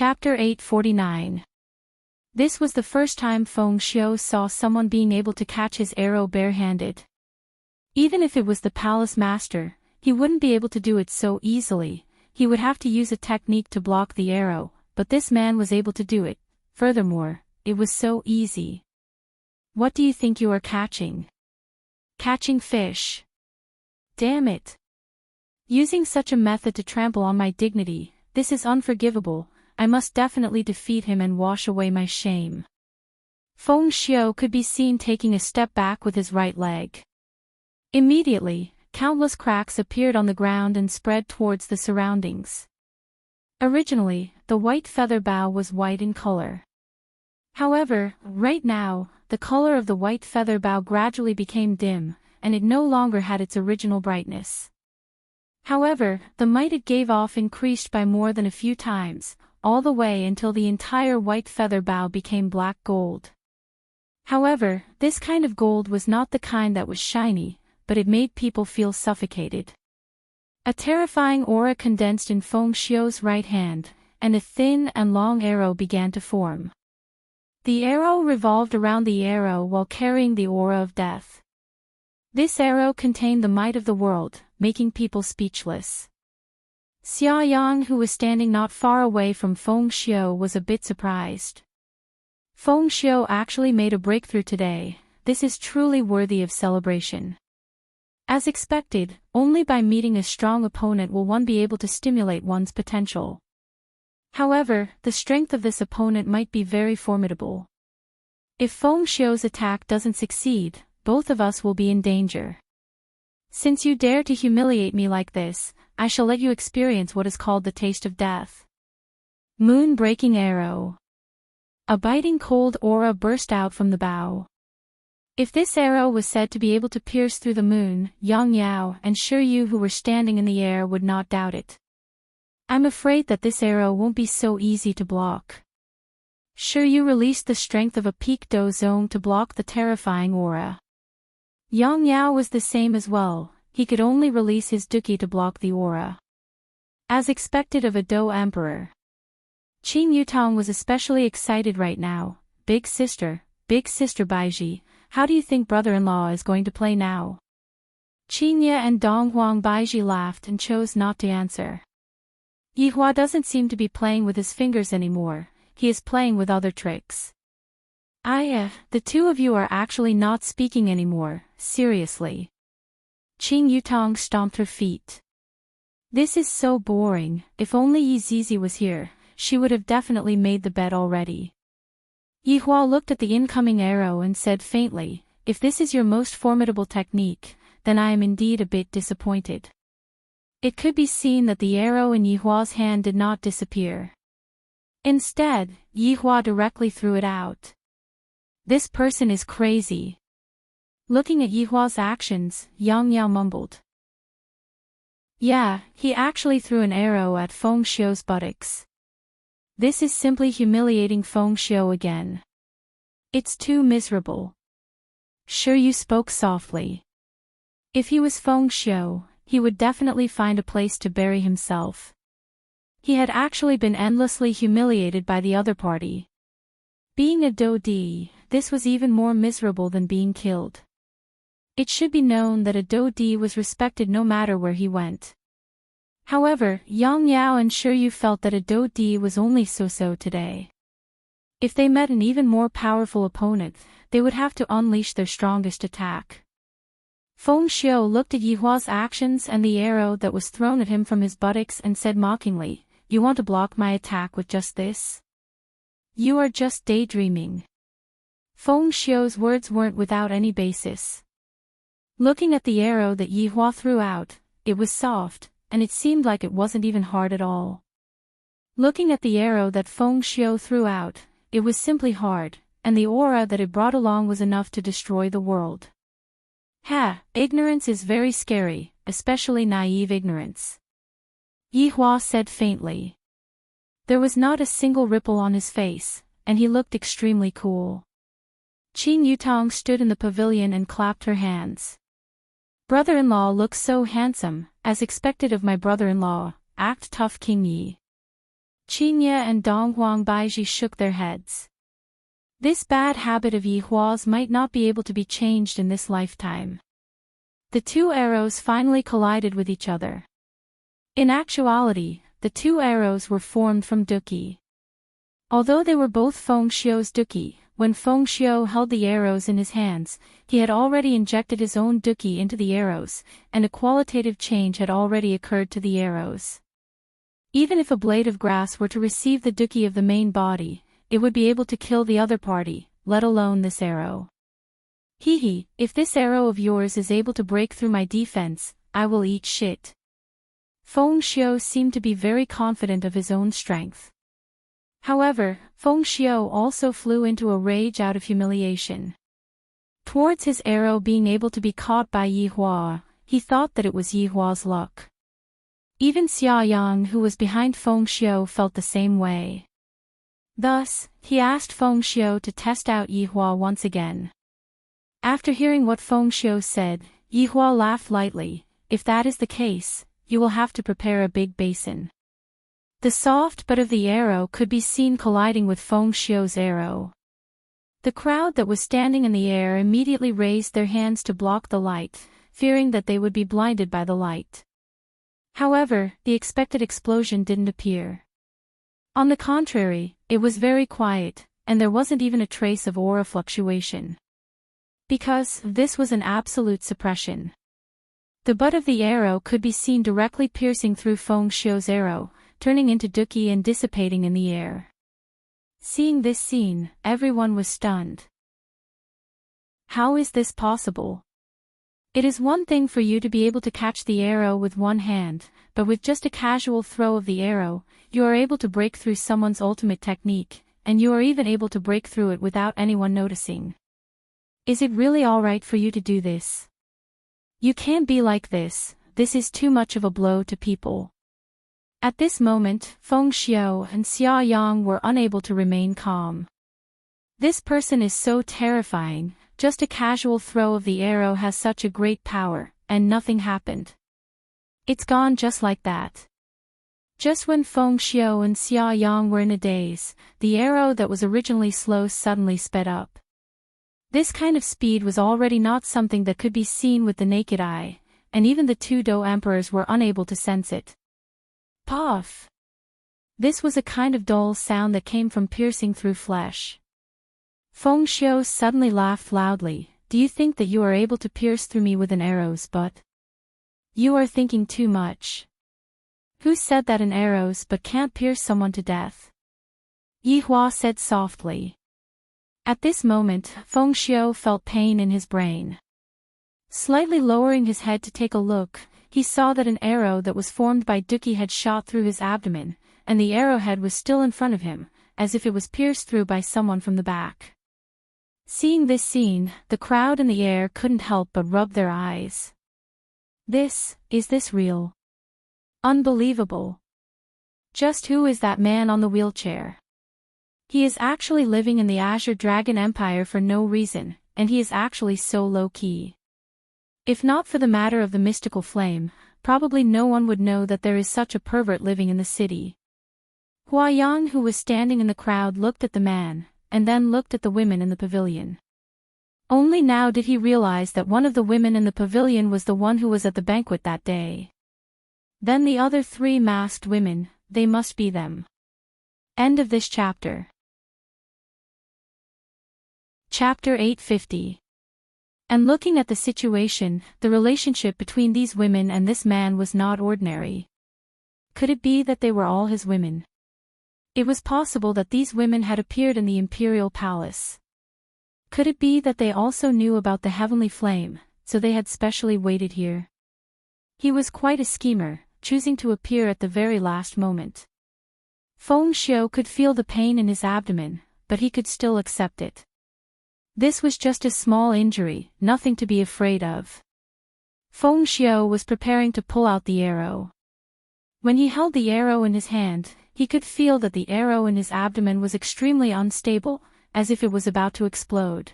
Chapter 849. This was the first time Feng Xiu saw someone being able to catch his arrow barehanded. Even if it was the palace master, he wouldn't be able to do it so easily. He would have to use a technique to block the arrow, but this man was able to do it. Furthermore, it was so easy. What do you think you are catching? Catching fish. Damn it. Using such a method to trample on my dignity, this is unforgivable. I must definitely defeat him and wash away my shame. Feng Xiu could be seen taking a step back with his right leg. Immediately, countless cracks appeared on the ground and spread towards the surroundings. Originally, the white feather bow was white in color. However, right now, the color of the white feather bow gradually became dim, and it no longer had its original brightness. However, the might it gave off increased by more than a few times, all the way until the entire white feather bow became black gold. However, this kind of gold was not the kind that was shiny, but it made people feel suffocated. A terrifying aura condensed in Feng Xiu's right hand, and a thin and long arrow began to form. The arrow revolved around the arrow while carrying the aura of death. This arrow contained the might of the world, making people speechless. Xia Yang, who was standing not far away from Feng Xiu, was a bit surprised. Feng Xiu actually made a breakthrough today. This is truly worthy of celebration. As expected, only by meeting a strong opponent will one be able to stimulate one's potential. However, the strength of this opponent might be very formidable. If Feng Xiu's attack doesn't succeed, both of us will be in danger. Since you dare to humiliate me like this, I shall let you experience what is called the taste of death. Moon-breaking arrow. A biting cold aura burst out from the bow. If this arrow was said to be able to pierce through the moon, Yang Yao and Shi Yu, who were standing in the air, would not doubt it. I'm afraid that this arrow won't be so easy to block. Shi Yu released the strength of a peak do zone to block the terrifying aura. Yang Yao was the same as well. He could only release his duki to block the aura. As expected of a Do Emperor. Qing Yutong was especially excited right now. Big sister Baiji, how do you think brother-in-law is going to play now? Qingye and Donghuang Baiji laughed and chose not to answer. Yihua doesn't seem to be playing with his fingers anymore, he is playing with other tricks. The two of you are actually not speaking anymore, seriously. Qing Yutong stomped her feet. This is so boring. If only Yi Zizi was here, she would have definitely made the bet already. Yihua looked at the incoming arrow and said faintly, if this is your most formidable technique, then I am indeed a bit disappointed. It could be seen that the arrow in Yihua's hand did not disappear. Instead, Yihua directly threw it out. This person is crazy. Looking at Yihua's actions, Yang Yao mumbled. Yeah, he actually threw an arrow at Feng Xiu's buttocks. This is simply humiliating Feng Xiu again. It's too miserable. Shi Yu spoke softly. If he was Feng Xiu, he would definitely find a place to bury himself. He had actually been endlessly humiliated by the other party. Being a Do Di, this was even more miserable than being killed. It should be known that a Do Di was respected no matter where he went. However, Yang Yao and Shi Yu felt that a Do Di was only so-so today. If they met an even more powerful opponent, they would have to unleash their strongest attack. Feng Xiu looked at Yihua's actions and the arrow that was thrown at him from his buttocks and said mockingly, you want to block my attack with just this? You are just daydreaming. Feng Xiu's words weren't without any basis. Looking at the arrow that Yihua threw out, it was soft, and it seemed like it wasn't even hard at all. Looking at the arrow that Feng Xiu threw out, it was simply hard, and the aura that it brought along was enough to destroy the world. Ignorance is very scary, especially naive ignorance. Yihua said faintly. There was not a single ripple on his face, and he looked extremely cool. Qing Yutong stood in the pavilion and clapped her hands. Brother-in-law looks so handsome, as expected of my brother-in-law, act tough King Yi. Qinya and Dong Huangbaiji shook their heads. This bad habit of Yi Hua's might not be able to be changed in this lifetime. The two arrows finally collided with each other. In actuality, the two arrows were formed from Duqi. Although they were both Feng Xiu's Duqi, when Feng Xiu held the arrows in his hands, he had already injected his own Duqi into the arrows, and a qualitative change had already occurred to the arrows. Even if a blade of grass were to receive the Duqi of the main body, it would be able to kill the other party, let alone this arrow. Hehe, if this arrow of yours is able to break through my defense, I will eat shit. Feng Xiu seemed to be very confident of his own strength. However, Feng Xiu also flew into a rage out of humiliation. Towards his arrow being able to be caught by Yi Hua, he thought that it was Yi Hua's luck. Even Xia Yang, who was behind Feng Xiu, felt the same way. Thus, he asked Feng Xiu to test out Yi Hua once again. After hearing what Feng Xiu said, Yi Hua laughed lightly. If that is the case, you will have to prepare a big basin. The soft butt of the arrow could be seen colliding with Feng Xiu's arrow. The crowd that was standing in the air immediately raised their hands to block the light, fearing that they would be blinded by the light. However, the expected explosion didn't appear. On the contrary, it was very quiet, and there wasn't even a trace of aura fluctuation. Because this was an absolute suppression. The butt of the arrow could be seen directly piercing through Feng Xiu's arrow, turning into Duqi and dissipating in the air. Seeing this scene, everyone was stunned. How is this possible? It is one thing for you to be able to catch the arrow with one hand, but with just a casual throw of the arrow, you are able to break through someone's ultimate technique, and you are even able to break through it without anyone noticing. Is it really alright for you to do this? You can't be like this is too much of a blow to people. At this moment, Feng Xiu and Xia Yang were unable to remain calm. This person is so terrifying, just a casual throw of the arrow has such a great power, and nothing happened. It's gone just like that. Just when Feng Xiu and Xia Yang were in a daze, the arrow that was originally slow suddenly sped up. This kind of speed was already not something that could be seen with the naked eye, and even the two Dou emperors were unable to sense it. Puff! This was a kind of dull sound that came from piercing through flesh. Feng Xiu suddenly laughed loudly. Do you think that you are able to pierce through me with an arrow's butt? You are thinking too much. Who said that an arrow's butt can't pierce someone to death? Yi Hua said softly. At this moment, Feng Xiu felt pain in his brain. Slightly lowering his head to take a look, he saw that an arrow that was formed by Duqi had shot through his abdomen, and the arrowhead was still in front of him, as if it was pierced through by someone from the back. Seeing this scene, the crowd in the air couldn't help but rub their eyes. Is this real? Unbelievable. Just who is that man on the wheelchair? He is actually living in the Azure Dragon Empire for no reason, and he is actually so low-key. If not for the matter of the mystical flame, probably no one would know that there is such a pervert living in the city. Huayang, who was standing in the crowd, looked at the man, and then looked at the women in the pavilion. Only now did he realize that one of the women in the pavilion was the one who was at the banquet that day. Then the other three masked women, they must be them. End of this chapter. Chapter 850. And looking at the situation, the relationship between these women and this man was not ordinary. Could it be that they were all his women? It was possible that these women had appeared in the imperial palace. Could it be that they also knew about the heavenly flame, so they had specially waited here? He was quite a schemer, choosing to appear at the very last moment. Feng Xiu could feel the pain in his abdomen, but he could still accept it. This was just a small injury, nothing to be afraid of. Feng Xiu was preparing to pull out the arrow. When he held the arrow in his hand, he could feel that the arrow in his abdomen was extremely unstable, as if it was about to explode.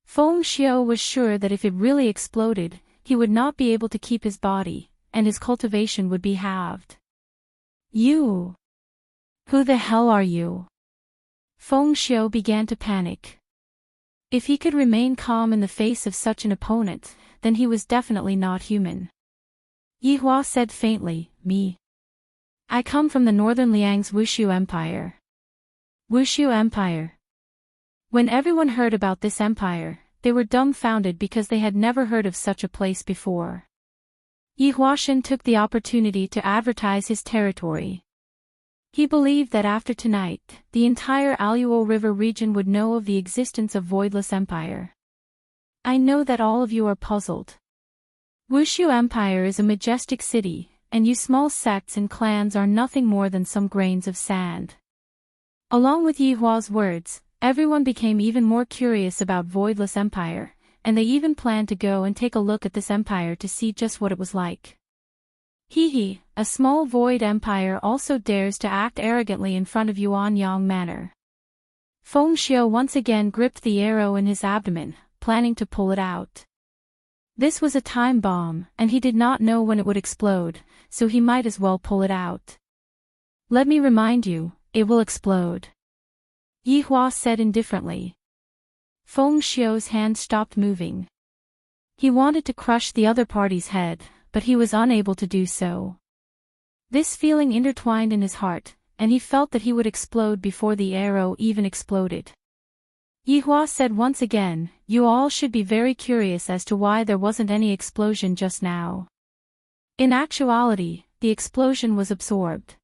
Feng Xiu was sure that if it really exploded, he would not be able to keep his body, and his cultivation would be halved. You! Who the hell are you? Feng Xiu began to panic. If he could remain calm in the face of such an opponent, then he was definitely not human. Yihua said faintly, Me. I come from the northern Liang's Wushu Empire. Wushu Empire. When everyone heard about this empire, they were dumbfounded because they had never heard of such a place before. Yi Huashan took the opportunity to advertise his territory. He believed that after tonight, the entire Aluo River region would know of the existence of Voidless Empire. I know that all of you are puzzled. Wushu Empire is a majestic city, and you small sects and clans are nothing more than some grains of sand. Along with Yi Hua's words, everyone became even more curious about Voidless Empire, and they even planned to go and take a look at this empire to see just what it was like. Hee, a small void empire also dares to act arrogantly in front of Yuan Yang Manor. Feng Xiu once again gripped the arrow in his abdomen, planning to pull it out. This was a time bomb, and he did not know when it would explode, so he might as well pull it out. Let me remind you, it will explode. Yi Hua said indifferently. Feng Xiu's hand stopped moving. He wanted to crush the other party's head, but he was unable to do so. This feeling intertwined in his heart, and he felt that he would explode before the arrow even exploded. Yi Hua said once again, You all should be very curious as to why there wasn't any explosion just now. In actuality, the explosion was absorbed.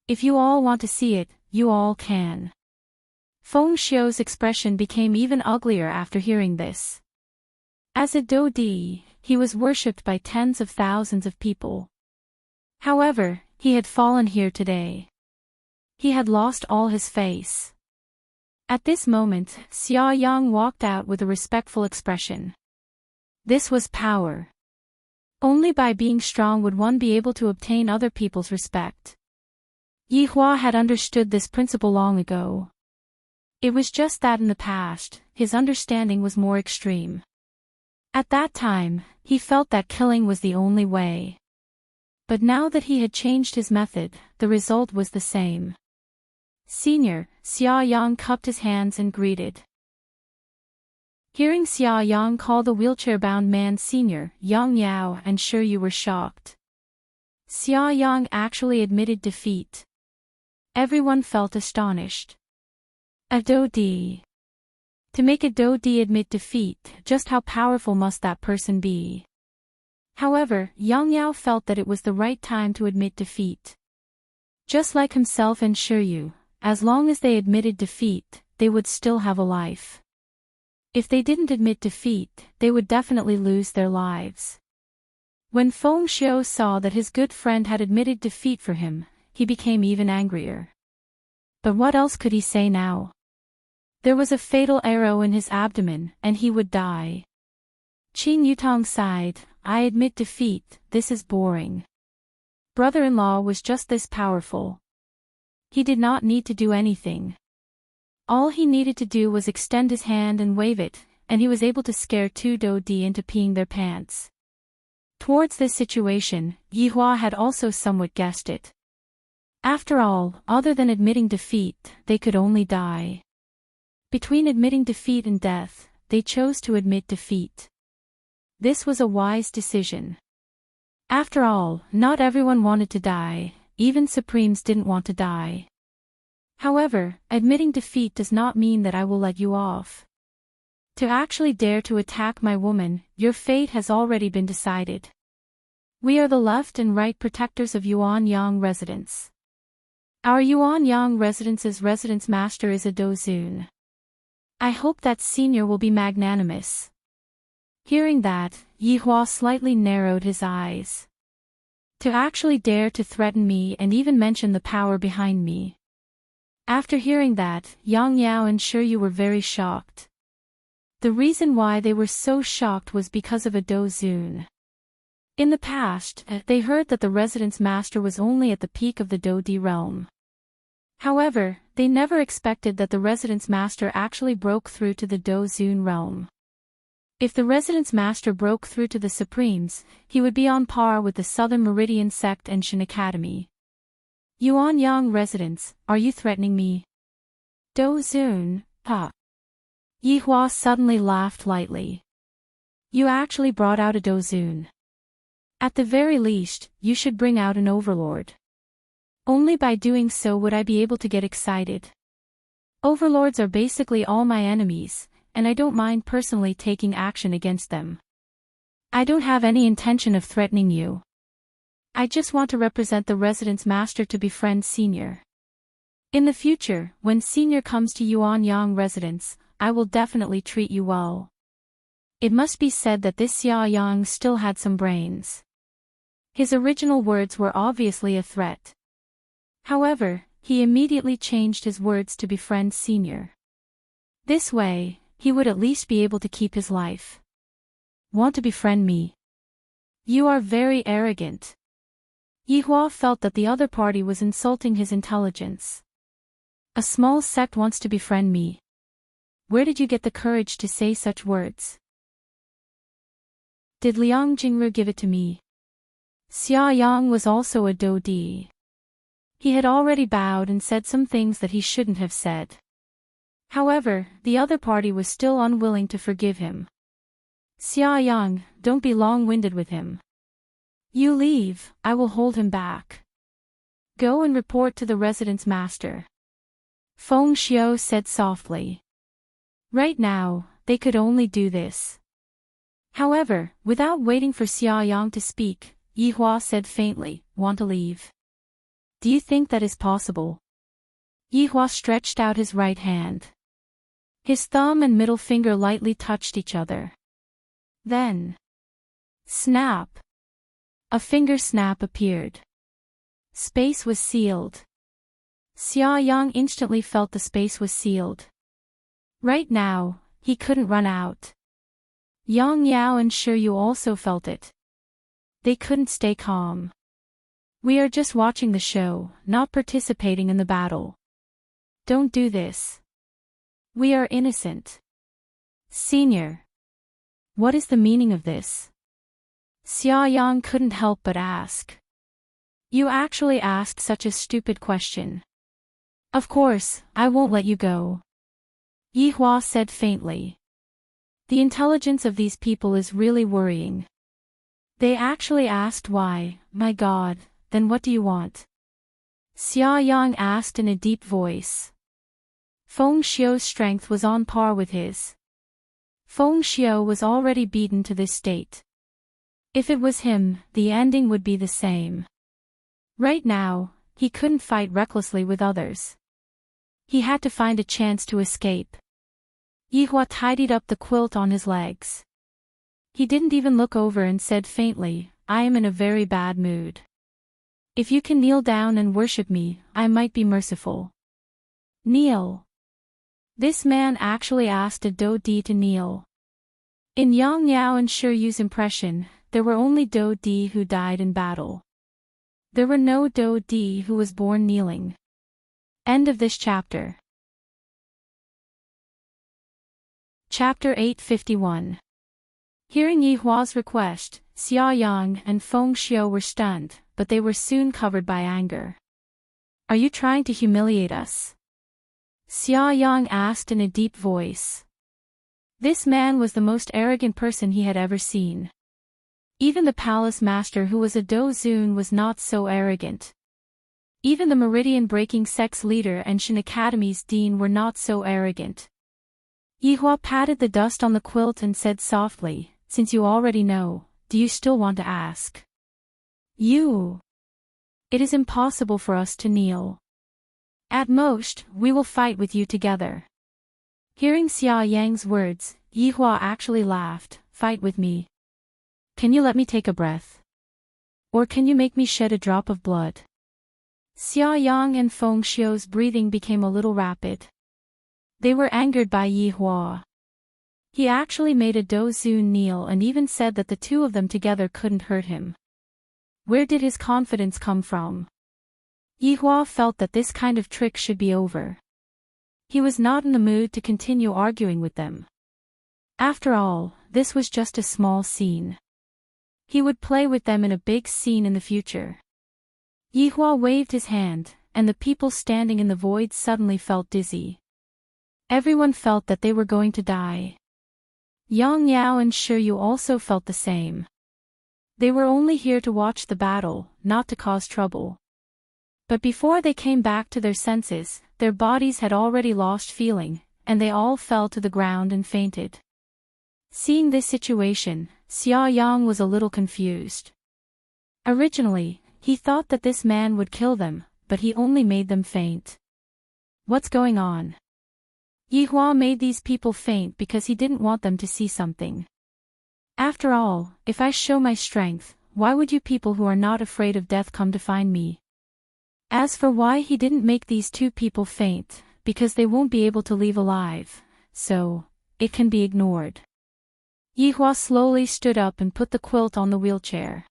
If you all want to see it, you all can. Feng Xiu's expression became even uglier after hearing this. As a Dodi, he was worshipped by tens of thousands of people. However, he had fallen here today. He had lost all his face. At this moment, Xia Yang walked out with a respectful expression. This was power. Only by being strong would one be able to obtain other people's respect. Yi Hua had understood this principle long ago. It was just that in the past, his understanding was more extreme. At that time, he felt that killing was the only way. But now that he had changed his method, the result was the same. Senior, Xia Yang cupped his hands and greeted. Hearing Xia Yang call the wheelchair-bound man Senior, Yang Yao and Sure you were shocked. Xia Yang actually admitted defeat. Everyone felt astonished. A Dodi. To make a Dodi admit defeat, just how powerful must that person be? However, Yang Yao felt that it was the right time to admit defeat. Just like himself and Shiryu, as long as they admitted defeat, they would still have a life. If they didn't admit defeat, they would definitely lose their lives. When Feng Xiu saw that his good friend had admitted defeat for him, he became even angrier. But what else could he say now? There was a fatal arrow in his abdomen, and he would die. Qin Yutong sighed, I admit defeat, this is boring. Brother-in-law was just this powerful. He did not need to do anything. All he needed to do was extend his hand and wave it, and he was able to scare two Dodi into peeing their pants. Towards this situation, Yi Hua had also somewhat guessed it. After all, other than admitting defeat, they could only die. Between admitting defeat and death, they chose to admit defeat. This was a wise decision. After all, not everyone wanted to die, even Supremes didn't want to die. However, admitting defeat does not mean that I will let you off. To actually dare to attack my woman, your fate has already been decided. We are the left and right protectors of Yuan Yang residence. Our Yuan Yang residence's residence master is a Dozun. I hope that senior will be magnanimous. Hearing that, Yi Hua slightly narrowed his eyes. To actually dare to threaten me and even mention the power behind me. After hearing that, Yang Yao and Shiryu were very shocked. The reason why they were so shocked was because of a Dozun. In the past, they heard that the residence master was only at the peak of the Dodi realm. However, they never expected that the residence master actually broke through to the Dozun realm. If the residence master broke through to the Supremes, he would be on par with the Southern Meridian sect and Shin Academy. Yuanyang residents, are you threatening me? Dozun, huh? Yihua suddenly laughed lightly. You actually brought out a Dozun. At the very least, you should bring out an overlord. Only by doing so would I be able to get excited. Overlords are basically all my enemies, and I don't mind personally taking action against them. I don't have any intention of threatening you. I just want to represent the residence master to befriend Senior. In the future, when Senior comes to Yuanyang residence, I will definitely treat you well. It must be said that this Xia Yang still had some brains. His original words were obviously a threat. However, he immediately changed his words to befriend Senior. This way, he would at least be able to keep his life. Want to befriend me? You are very arrogant. Yihua felt that the other party was insulting his intelligence. A small sect wants to befriend me. Where did you get the courage to say such words? Did Liang Jingru give it to me? Xia Yang was also a Dodi. He had already bowed and said some things that he shouldn't have said. However, the other party was still unwilling to forgive him. Xia Yang, don't be long-winded with him. You leave, I will hold him back. Go and report to the residence master. Feng Xiu said softly. Right now, they could only do this. However, without waiting for Xia Yang to speak, Yihua said faintly, want to leave? Do you think that is possible? Yihua stretched out his right hand. His thumb and middle finger lightly touched each other. Then, snap! A finger snap appeared. Space was sealed. Xia Yang instantly felt the space was sealed. Right now, he couldn't run out. Yang Yao and Shi Yu also felt it. They couldn't stay calm. We are just watching the show, not participating in the battle. Don't do this. We are innocent. Senior. What is the meaning of this? Xia Yang couldn't help but ask. You actually asked such a stupid question. Of course, I won't let you go. Yihua said faintly. The intelligence of these people is really worrying. They actually asked why, my God, then what do you want? Xia Yang asked in a deep voice. Feng Xiu's strength was on par with his. Feng Xiu was already beaten to this state. If it was him, the ending would be the same. Right now, he couldn't fight recklessly with others. He had to find a chance to escape. Yihua tidied up the quilt on his legs. He didn't even look over and said faintly, I am in a very bad mood. If you can kneel down and worship me, I might be merciful. Kneel. This man actually asked a Do-Di to kneel. In Yang Yao and Shi Yu's impression, there were only Do-Di who died in battle. There were no Do-Di who was born kneeling. End of this chapter. Chapter 851. Hearing Yihua's request, Xia Yang and Feng Xiu were stunned, but they were soon covered by anger. Are you trying to humiliate us? Xia Yang asked in a deep voice. This man was the most arrogant person he had ever seen. Even the palace master who was a Dozun was not so arrogant. Even the meridian-breaking sect's leader and Shin Academy's dean were not so arrogant. Yihua patted the dust on the quilt and said softly, since you already know, do you still want to ask? You. It is impossible for us to kneel. At most, we will fight with you together. Hearing Xia Yang's words, Yihua actually laughed, fight with me. Can you let me take a breath? Or can you make me shed a drop of blood? Xia Yang and Feng Xiu's breathing became a little rapid. They were angered by Yihua. He actually made a Dozun kneel and even said that the two of them together couldn't hurt him. Where did his confidence come from? Yihua felt that this kind of trick should be over. He was not in the mood to continue arguing with them. After all, this was just a small scene. He would play with them in a big scene in the future. Yihua waved his hand, and the people standing in the void suddenly felt dizzy. Everyone felt that they were going to die. Yang Yao and Shiyu also felt the same. They were only here to watch the battle, not to cause trouble. But before they came back to their senses, their bodies had already lost feeling, and they all fell to the ground and fainted. Seeing this situation, Xia Yang was a little confused. Originally, he thought that this man would kill them, but he only made them faint. What's going on? Yihua made these people faint because he didn't want them to see something. After all, if I show my strength, why would you people who are not afraid of death come to find me? As for why he didn't make these two people faint, because they won't be able to leave alive, so it can be ignored. Yihua slowly stood up and put the quilt on the wheelchair.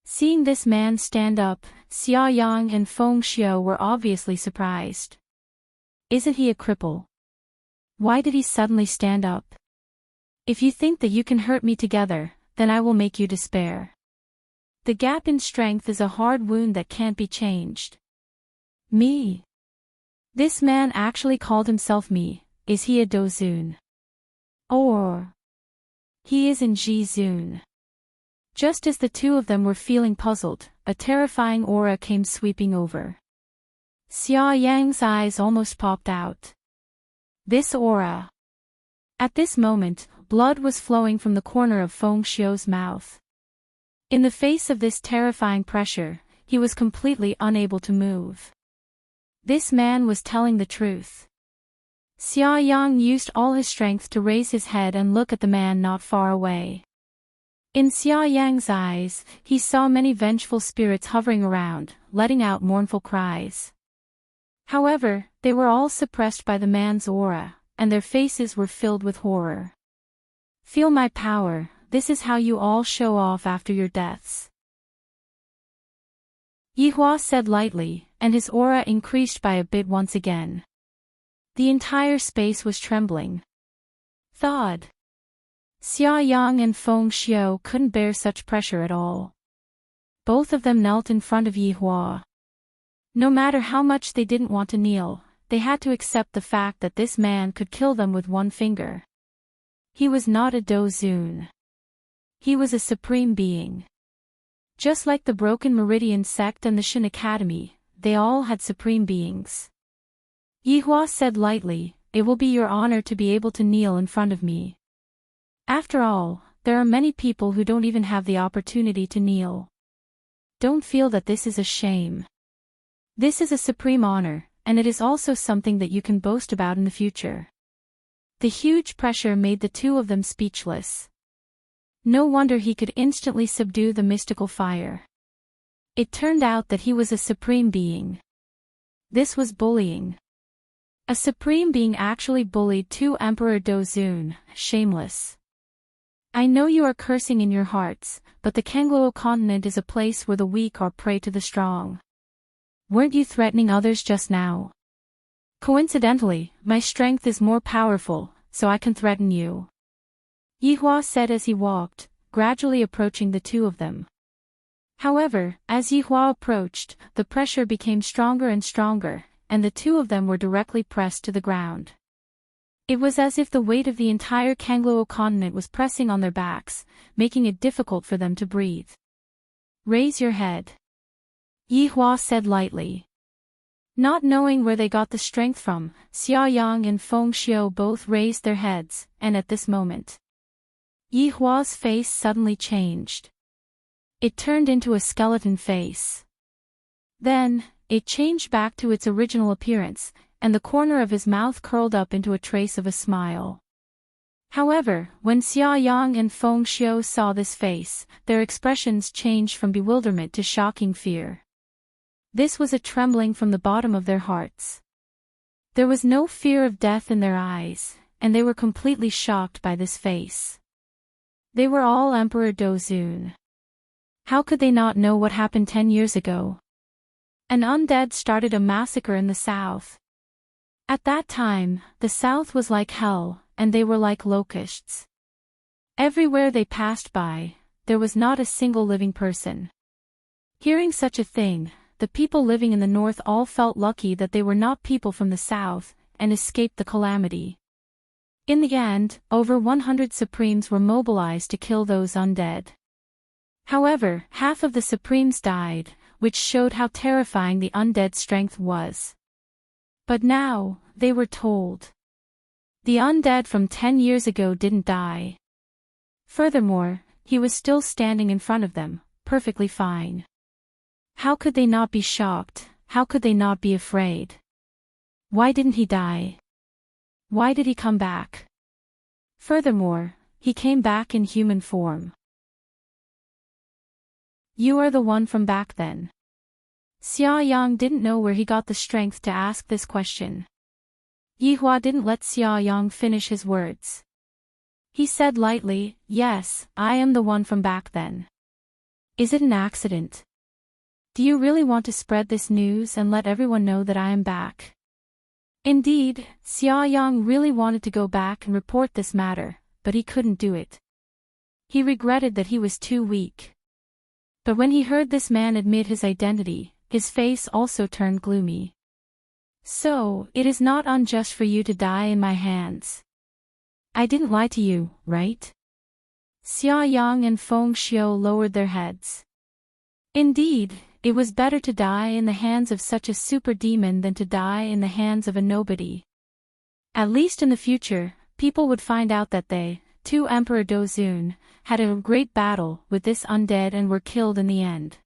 Seeing this man stand up, Xia Yang and Feng Xiu were obviously surprised. Isn't he a cripple? Why did he suddenly stand up? If you think that you can hurt me together, then I will make you despair. The gap in strength is a hard wound that can't be changed. Me? This man actually called himself me. Is he a Dozun? Or he is in Ji-Zun. Just as the two of them were feeling puzzled, a terrifying aura came sweeping over. Xia Yang's eyes almost popped out. This aura. At this moment, blood was flowing from the corner of Feng Xiu's mouth. In the face of this terrifying pressure, he was completely unable to move. This man was telling the truth. Xia Yang used all his strength to raise his head and look at the man not far away. In Xia Yang's eyes, he saw many vengeful spirits hovering around, letting out mournful cries. However, they were all suppressed by the man's aura, and their faces were filled with horror. Feel my power, this is how you all show off after your deaths. Yihua said lightly, and his aura increased by a bit once again. The entire space was trembling. Thawed. Xia Yang and Feng Xiu couldn't bear such pressure at all. Both of them knelt in front of Yihua. No matter how much they didn't want to kneel, they had to accept the fact that this man could kill them with one finger. He was not a Dozun. He was a supreme being. Just like the Broken Meridian sect and the Shin Academy, they all had supreme beings. Yihua said lightly, "It will be your honor to be able to kneel in front of me." After all, there are many people who don't even have the opportunity to kneel. Don't feel that this is a shame. This is a supreme honor, and it is also something that you can boast about in the future. The huge pressure made the two of them speechless. No wonder he could instantly subdue the mystical fire. It turned out that he was a supreme being. This was bullying. A supreme being actually bullied two Emperor Dozun, shameless. I know you are cursing in your hearts, but the Kangluo continent is a place where the weak are prey to the strong. Weren't you threatening others just now? Coincidentally, my strength is more powerful, so I can threaten you. Yihua said as he walked, gradually approaching the two of them. However, as Yihua approached, the pressure became stronger and stronger, and the two of them were directly pressed to the ground. It was as if the weight of the entire Kangluo continent was pressing on their backs, making it difficult for them to breathe. Raise your head. Yihua said lightly. Not knowing where they got the strength from, Xia Yang and Feng Xiu both raised their heads, and at this moment, Yihua's face suddenly changed. It turned into a skeleton face. Then, it changed back to its original appearance, and the corner of his mouth curled up into a trace of a smile. However, when Xia Yang and Feng Xiu saw this face, their expressions changed from bewilderment to shocking fear. This was a trembling from the bottom of their hearts. There was no fear of death in their eyes, and they were completely shocked by this face. They were all Emperor Dozun. How could they not know what happened 10 years ago? An undead started a massacre in the south. At that time, the south was like hell, and they were like locusts. Everywhere they passed by, there was not a single living person. Hearing such a thing, the people living in the north all felt lucky that they were not people from the south, and escaped the calamity. In the end, over 100 Supremes were mobilized to kill those undead. However, half of the Supremes died, which showed how terrifying the undead strength was. But now, they were told. The undead from 10 years ago didn't die. Furthermore, he was still standing in front of them, perfectly fine. How could they not be shocked? How could they not be afraid? Why didn't he die? Why did he come back? Furthermore, he came back in human form. You are the one from back then. Xia Yang didn't know where he got the strength to ask this question. Yihua didn't let Xia Yang finish his words. He said lightly, "Yes, I am the one from back then." Is it an accident? Do you really want to spread this news and let everyone know that I am back? Indeed, Xia Yang really wanted to go back and report this matter, but he couldn't do it. He regretted that he was too weak. But when he heard this man admit his identity, his face also turned gloomy. So, it is not unjust for you to die in my hands. I didn't lie to you, right? Xia Yang and Feng Xiu lowered their heads. Indeed, it was better to die in the hands of such a super demon than to die in the hands of a nobody. At least in the future, people would find out that they, too, Emperor Dozun, had a great battle with this undead and were killed in the end.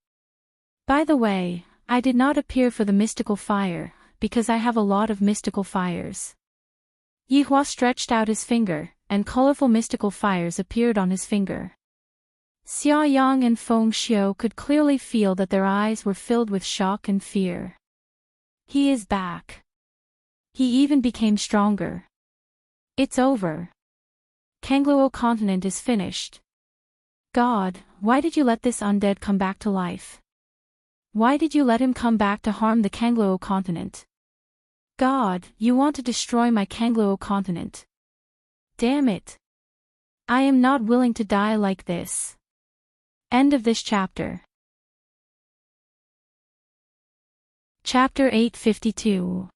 By the way, I did not appear for the mystical fire, because I have a lot of mystical fires. Yihua stretched out his finger, and colorful mystical fires appeared on his finger. Xia Yang and Feng Xiu could clearly feel that their eyes were filled with shock and fear. He is back. He even became stronger. It's over. Kangluo continent is finished. God, why did you let this undead come back to life? Why did you let him come back to harm the Kangluo continent? God, you want to destroy my Kangluo continent. Damn it. I am not willing to die like this. End of this chapter. Chapter 852.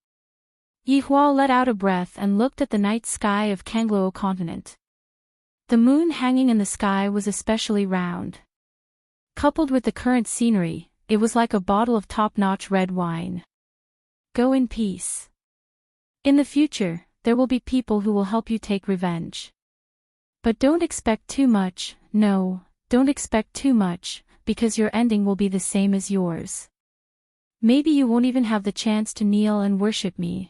Yihua let out a breath and looked at the night sky of Kangluo continent. The moon hanging in the sky was especially round. Coupled with the current scenery, it was like a bottle of top-notch red wine. Go in peace. In the future, there will be people who will help you take revenge. But don't expect too much, no, don't expect too much, because your ending will be the same as yours. Maybe you won't even have the chance to kneel and worship me.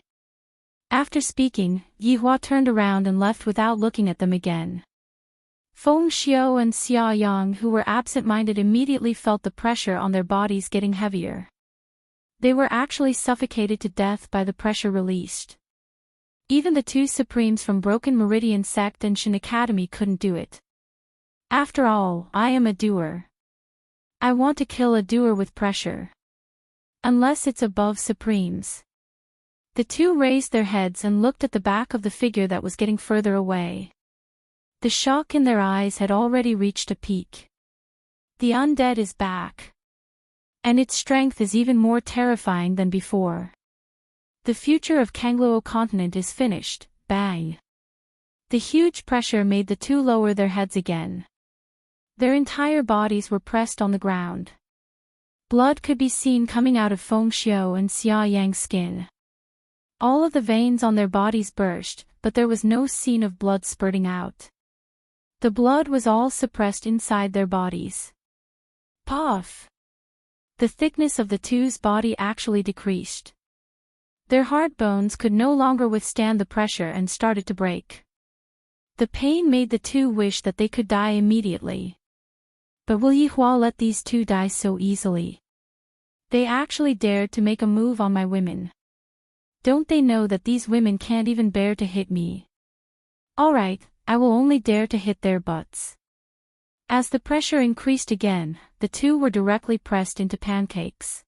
After speaking, Yihua turned around and left without looking at them again. Feng Xiu and Xia Yang, who were absent-minded, immediately felt the pressure on their bodies getting heavier. They were actually suffocated to death by the pressure released. Even the two Supremes from Broken Meridian Sect and Shin Academy couldn't do it. After all, I am a doer. I want to kill a doer with pressure. Unless it's above Supremes. The two raised their heads and looked at the back of the figure that was getting further away. The shock in their eyes had already reached a peak. The undead is back. And its strength is even more terrifying than before. The future of Kangluo continent is finished, bang. The huge pressure made the two lower their heads again. Their entire bodies were pressed on the ground. Blood could be seen coming out of Feng Xiu and Xia Yang's skin. All of the veins on their bodies burst, but there was no scene of blood spurting out. The blood was all suppressed inside their bodies. Puff! The thickness of the two's body actually decreased. Their hard bones could no longer withstand the pressure and started to break. The pain made the two wish that they could die immediately. But will Yihua let these two die so easily? They actually dared to make a move on my women. Don't they know that these women can't even bear to hit me? Alright, I will only dare to hit their butts. As the pressure increased again, the two were directly pressed into pancakes.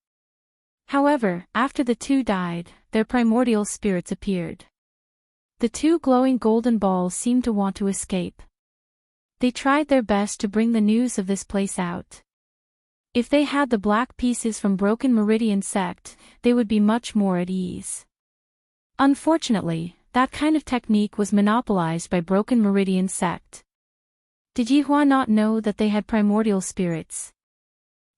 However, after the two died, their primordial spirits appeared. The two glowing golden balls seemed to want to escape. They tried their best to bring the news of this place out. If they had the black pieces from Broken Meridian sect, they would be much more at ease. Unfortunately, that kind of technique was monopolized by Broken Meridian sect. Did Yihua not know that they had primordial spirits?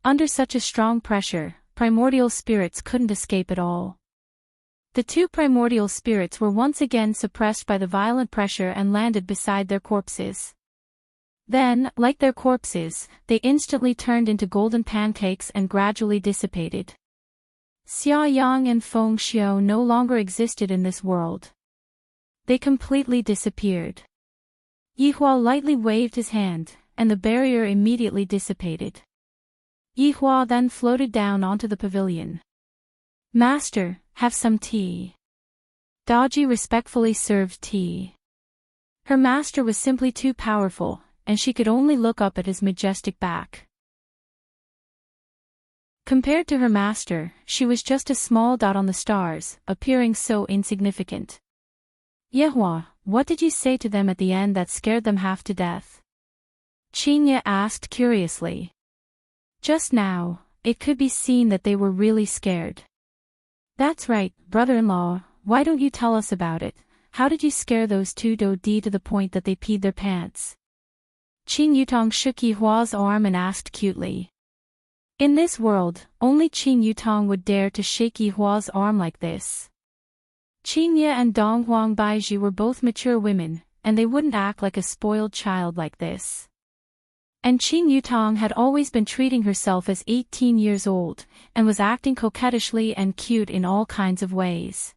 Under such a strong pressure, primordial spirits couldn't escape at all. The two primordial spirits were once again suppressed by the violent pressure and landed beside their corpses. Then, like their corpses, they instantly turned into golden pancakes and gradually dissipated. Xia Yang and Feng Xiao no longer existed in this world. They completely disappeared. Yihua lightly waved his hand, and the barrier immediately dissipated. Yihua then floated down onto the pavilion. "Master, have some tea." Daji respectfully served tea. Her master was simply too powerful, and she could only look up at his majestic back. Compared to her master, she was just a small dot on the stars, appearing so insignificant. "Yehua, what did you say to them at the end that scared them half to death?" Qinya asked curiously. Just now, it could be seen that they were really scared. "That's right, brother-in-law, why don't you tell us about it? How did you scare those two Dodi to the point that they peed their pants?" Qin Yutong shook Yihua's arm and asked cutely. In this world, only Qin Yutong would dare to shake Yihua's arm like this. Qinye and Dong Huang Baiji were both mature women, and they wouldn't act like a spoiled child like this. And Qin Yutong had always been treating herself as 18 years old, and was acting coquettishly and cute in all kinds of ways.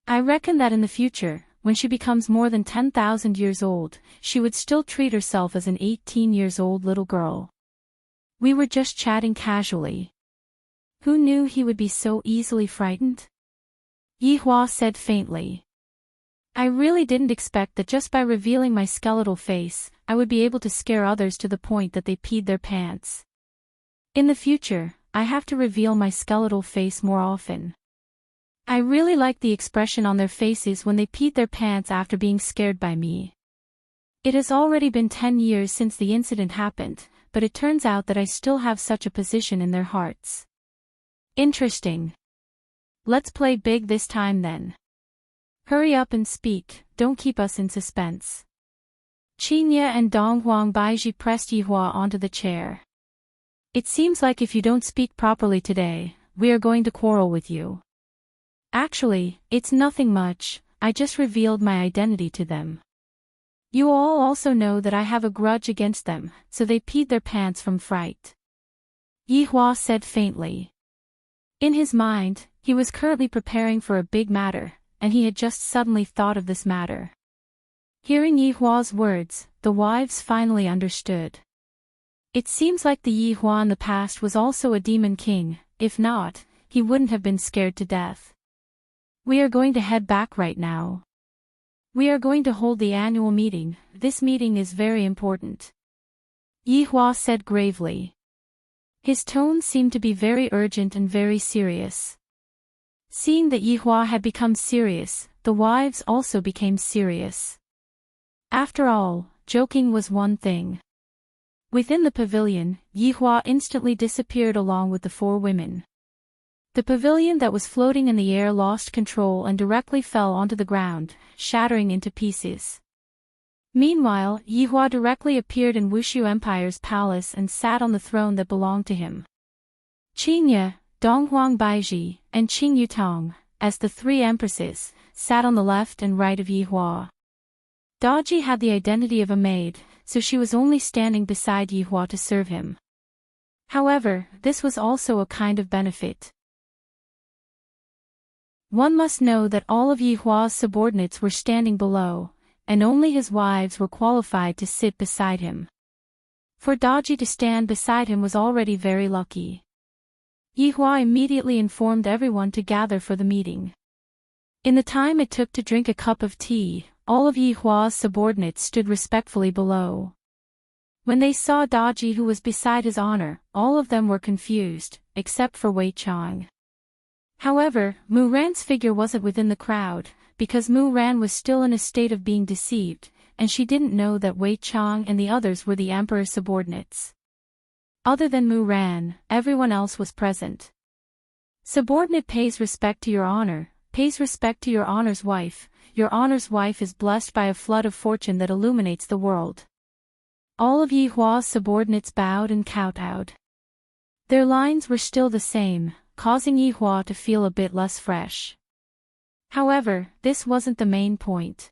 I reckon that in the future, when she becomes more than 10,000 years old, she would still treat herself as an 18 years old little girl. We were just chatting casually. Who knew he would be so easily frightened? Yihua said faintly. I really didn't expect that just by revealing my skeletal face, I would be able to scare others to the point that they peed their pants. In the future, I have to reveal my skeletal face more often. I really like the expression on their faces when they peed their pants after being scared by me. It has already been 10 years since the incident happened, but it turns out that I still have such a position in their hearts. Interesting. Let's play big this time then. Hurry up and speak, don't keep us in suspense. Qinya and Dong Huang Baiji pressed Yihua onto the chair. It seems like if you don't speak properly today, we are going to quarrel with you. Actually, it's nothing much, I just revealed my identity to them. You all also know that I have a grudge against them, so they peed their pants from fright. Yihua said faintly. In his mind, he was currently preparing for a big matter, and he had just suddenly thought of this matter. Hearing Yihua's words, the wives finally understood. It seems like the Yihua in the past was also a demon king, if not, he wouldn't have been scared to death. We are going to head back right now. We are going to hold the annual meeting, this meeting is very important. Yihua said gravely. His tone seemed to be very urgent and very serious. Seeing that Yihua had become serious, the wives also became serious. After all, joking was one thing. Within the pavilion, Yihua instantly disappeared along with the 4 women. The pavilion that was floating in the air lost control and directly fell onto the ground, shattering into pieces. Meanwhile, Yihua directly appeared in Wushu Empire's palace and sat on the throne that belonged to him. Qinya, Donghuang Baiji, and Qing Yutong, as the 3 empresses, sat on the left and right of Yihua. Daji had the identity of a maid, so she was only standing beside Yihua to serve him. However, this was also a kind of benefit. One must know that all of Yihua's subordinates were standing below, and only his wives were qualified to sit beside him. For Daji to stand beside him was already very lucky. Yihua immediately informed everyone to gather for the meeting. In the time it took to drink a cup of tea, all of Yihua's subordinates stood respectfully below. When they saw Daji who was beside his honor, all of them were confused, except for Wei Chang. However, Mu Ran's figure wasn't within the crowd, because Mu Ran was still in a state of being deceived, and she didn't know that Wei Chang and the others were the emperor's subordinates. Other than Muran, everyone else was present. Subordinate pays respect to your honor, pays respect to your honor's wife. Your honor's wife is blessed by a flood of fortune that illuminates the world. All of Yi Hua's subordinates bowed and kowtowed. Their lines were still the same, causing Yi Hua to feel a bit less fresh. However, this wasn't the main point.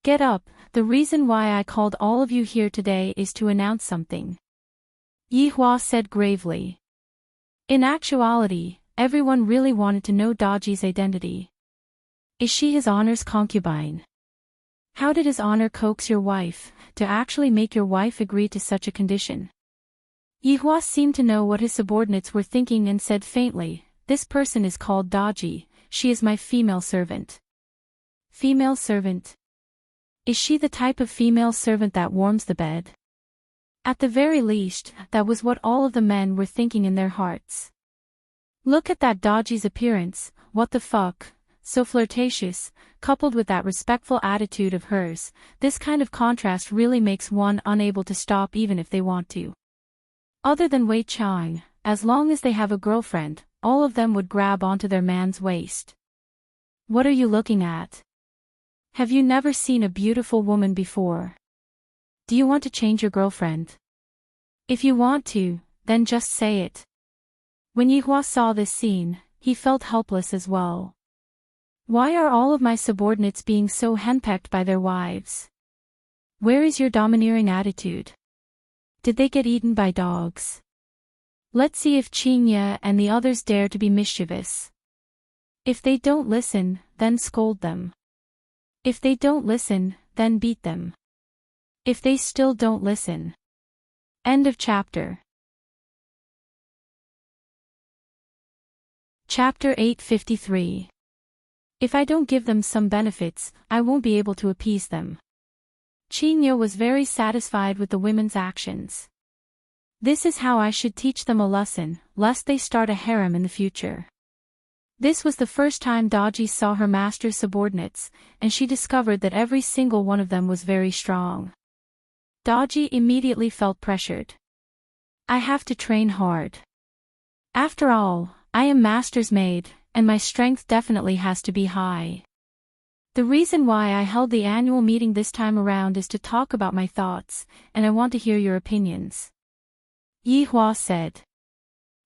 Get up, the reason why I called all of you here today is to announce something. Yi Hua said gravely. In actuality, everyone really wanted to know Daji's identity. Is she his honor's concubine? How did his honor coax your wife, to actually make your wife agree to such a condition? Yi Hua seemed to know what his subordinates were thinking and said faintly, this person is called Daji, she is my female servant. Female servant? Is she the type of female servant that warms the bed? At the very least, that was what all of the men were thinking in their hearts. Look at that Daji's appearance, what the fuck, so flirtatious, coupled with that respectful attitude of hers, this kind of contrast really makes one unable to stop even if they want to. Other than Wei Chang, as long as they have a girlfriend, all of them would grab onto their man's waist. What are you looking at? Have you never seen a beautiful woman before? Do you want to change your girlfriend? If you want to, then just say it. When Yi Hua saw this scene, he felt helpless as well. Why are all of my subordinates being so henpecked by their wives? Where is your domineering attitude? Did they get eaten by dogs? Let's see if Qingye and the others dare to be mischievous. If they don't listen, then scold them. If they don't listen, then beat them. If they still don't listen. End of chapter. Chapter 853. If I don't give them some benefits, I won't be able to appease them. Qingye was very satisfied with the women's actions. This is how I should teach them a lesson, lest they start a harem in the future. This was the first time Daji saw her master's subordinates, and she discovered that every single one of them was very strong. Daji immediately felt pressured. I have to train hard. After all, I am master's maid, and my strength definitely has to be high. The reason why I held the annual meeting this time around is to talk about my thoughts, and I want to hear your opinions. Yi Hua said.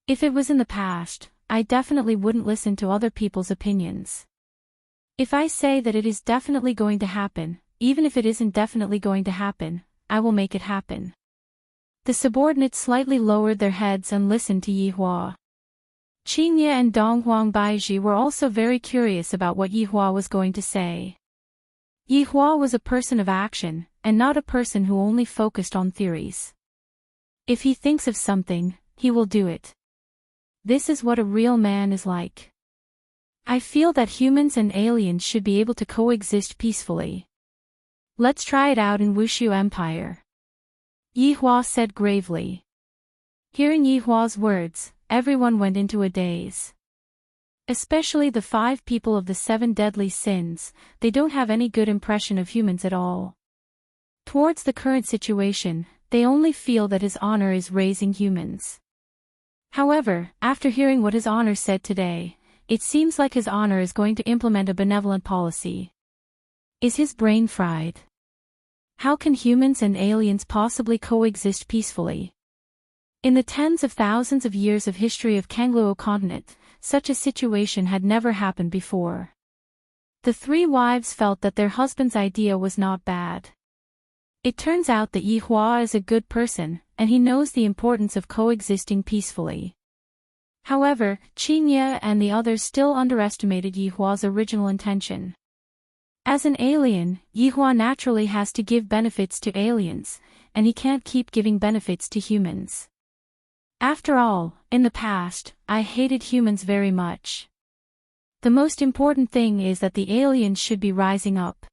If it was in the past, I definitely wouldn't listen to other people's opinions. If I say that it is definitely going to happen, even if it isn't definitely going to happen, I will make it happen. The subordinates slightly lowered their heads and listened to Yi Hua. Qingye and Donghuang Baiji were also very curious about what Yi Hua was going to say. Yi Hua was a person of action, and not a person who only focused on theories. If he thinks of something, he will do it. This is what a real man is like. I feel that humans and aliens should be able to coexist peacefully. Let's try it out in Wushu Empire. Yi Hua said gravely. Hearing Yi Hua's words, everyone went into a daze. Especially the 5 people of the 7 deadly sins, they don't have any good impression of humans at all. Towards the current situation, they only feel that his honor is raising humans. However, after hearing what his honor said today, it seems like his honor is going to implement a benevolent policy. Is his brain fried? How can humans and aliens possibly coexist peacefully? In the tens of thousands of years of history of Kangluo continent, such a situation had never happened before. The 3 wives felt that their husband's idea was not bad. It turns out that Yi Hua is a good person, and he knows the importance of coexisting peacefully. However, Qingye and the others still underestimated Yi Hua's original intention. As an alien, Yi Hua naturally has to give benefits to aliens, and he can't keep giving benefits to humans. After all, in the past, I hated humans very much. The most important thing is that the aliens should be rising up,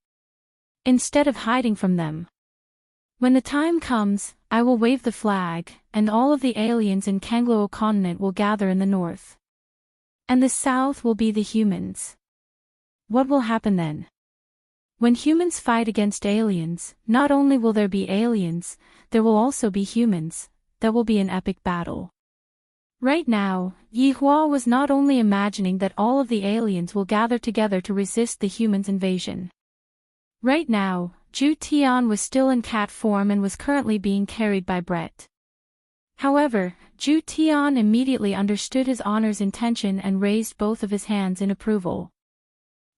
instead of hiding from them. When the time comes, I will wave the flag, and all of the aliens in Kangluo continent will gather in the north. And the south will be the humans. What will happen then? When humans fight against aliens, not only will there be aliens, there will also be humans. there will be an epic battle. Right now, Yi Hua was not only imagining that all of the aliens will gather together to resist the humans' invasion. Right now, Zhu Tian was still in cat form and was currently being carried by Brett. However, Zhu Tian immediately understood his honor's intention and raised both of his hands in approval.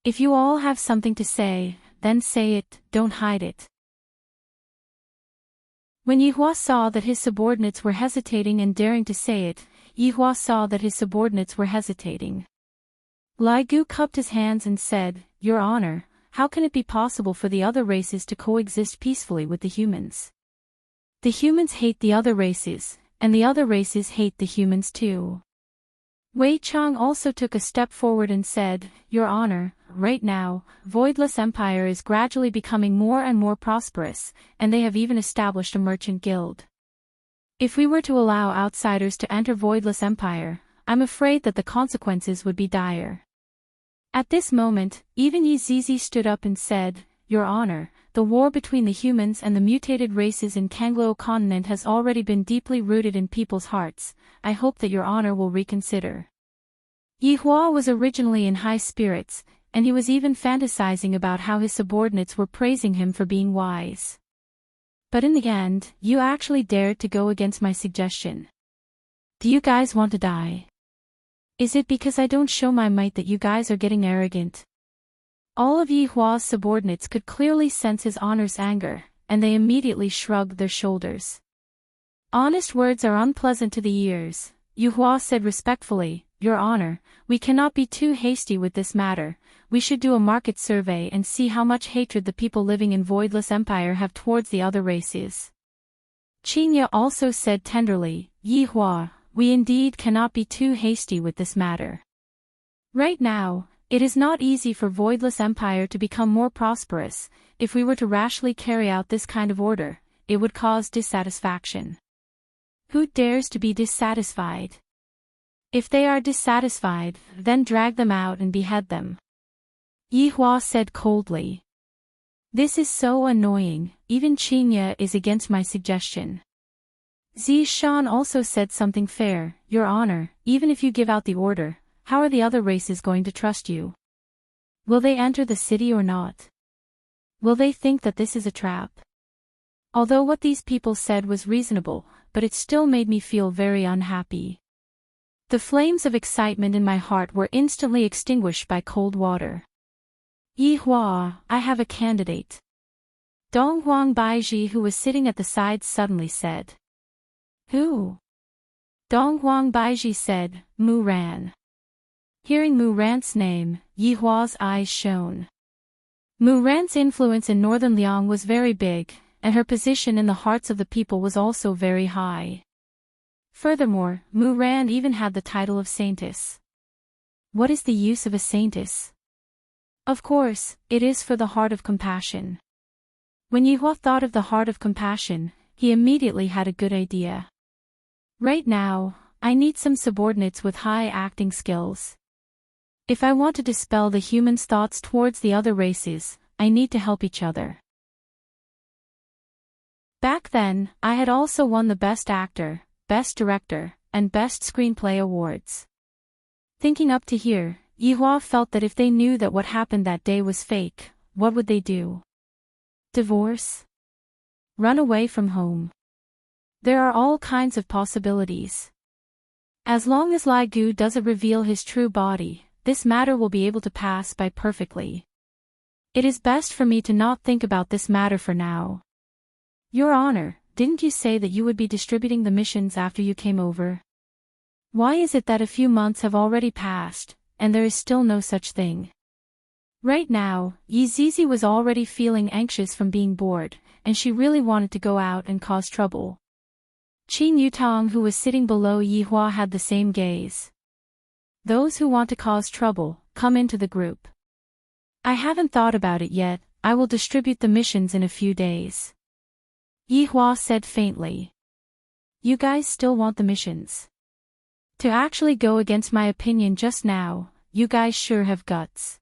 If you all have something to say, then say it, don't hide it. When Yi Hua saw that his subordinates were hesitating and daring to say it, Yi Hua saw that his subordinates were hesitating. Lai Gu cupped his hands and said, Your Honor, how can it be possible for the other races to coexist peacefully with the humans? The humans hate the other races, and the other races hate the humans too. Wei Chang also took a step forward and said, Your Honor, right now, Voidless Empire is gradually becoming more and more prosperous, and they have even established a merchant guild. If we were to allow outsiders to enter Voidless Empire, I'm afraid that the consequences would be dire. At this moment, even Yi Zizi stood up and said, Your Honor, the war between the humans and the mutated races in Kanglo continent has already been deeply rooted in people's hearts. I hope that Your Honor will reconsider. Yi Hua was originally in high spirits, and he was even fantasizing about how his subordinates were praising him for being wise. But in the end, you actually dared to go against my suggestion. Do you guys want to die? Is it because I don't show my might that you guys are getting arrogant? All of Yi Hua's subordinates could clearly sense his honor's anger, and they immediately shrugged their shoulders. Honest words are unpleasant to the ears, Yi Hua said respectfully, Your Honor, we cannot be too hasty with this matter. We should do a market survey and see how much hatred the people living in Voidless Empire have towards the other races. Qinya also said tenderly, Yi Hua, we indeed cannot be too hasty with this matter. Right now, it is not easy for Voidless Empire to become more prosperous. If we were to rashly carry out this kind of order, it would cause dissatisfaction. Who dares to be dissatisfied? If they are dissatisfied, then drag them out and behead them. Yi Hua said coldly. This is so annoying, even Qinya is against my suggestion. Zi Shan also said something fair, Your Honor, even if you give out the order, how are the other races going to trust you? Will they enter the city or not? Will they think that this is a trap? Although what these people said was reasonable, but it still made me feel very unhappy. The flames of excitement in my heart were instantly extinguished by cold water. Yi Hua, I have a candidate. Dong Huang Baiji, who was sitting at the side, suddenly said. Who? Dong Huang Baiji said, Mu Ran. Hearing Mu Ran's name, Yi Hua's eyes shone. Mu Ran's influence in northern Liang was very big, and her position in the hearts of the people was also very high. Furthermore, Mu Ran even had the title of Saintess. What is the use of a Saintess? Of course, it is for the heart of compassion. When Yi Hua thought of the heart of compassion, he immediately had a good idea. Right now, I need some subordinates with high acting skills. If I want to dispel the humans' thoughts towards the other races, I need to help each other. Back then, I had also won the Best Actor, Best Director, and Best Screenplay awards. Thinking up to here, Yi Hua felt that if they knew that what happened that day was fake, what would they do? Divorce? Run away from home? There are all kinds of possibilities. As long as Lai Gu doesn't reveal his true body, this matter will be able to pass by perfectly. It is best for me to not think about this matter for now. Your Honor, didn't you say that you would be distributing the missions after you came over? Why is it that a few months have already passed, and there is still no such thing? Right now, Yi Zizi was already feeling anxious from being bored, and she really wanted to go out and cause trouble. Qin Yutang, who was sitting below Yi Hua, had the same gaze. Those who want to cause trouble, come into the group. I haven't thought about it yet, I will distribute the missions in a few days. Yi Hua said faintly. You guys still want the missions? To actually go against my opinion just now, you guys sure have guts.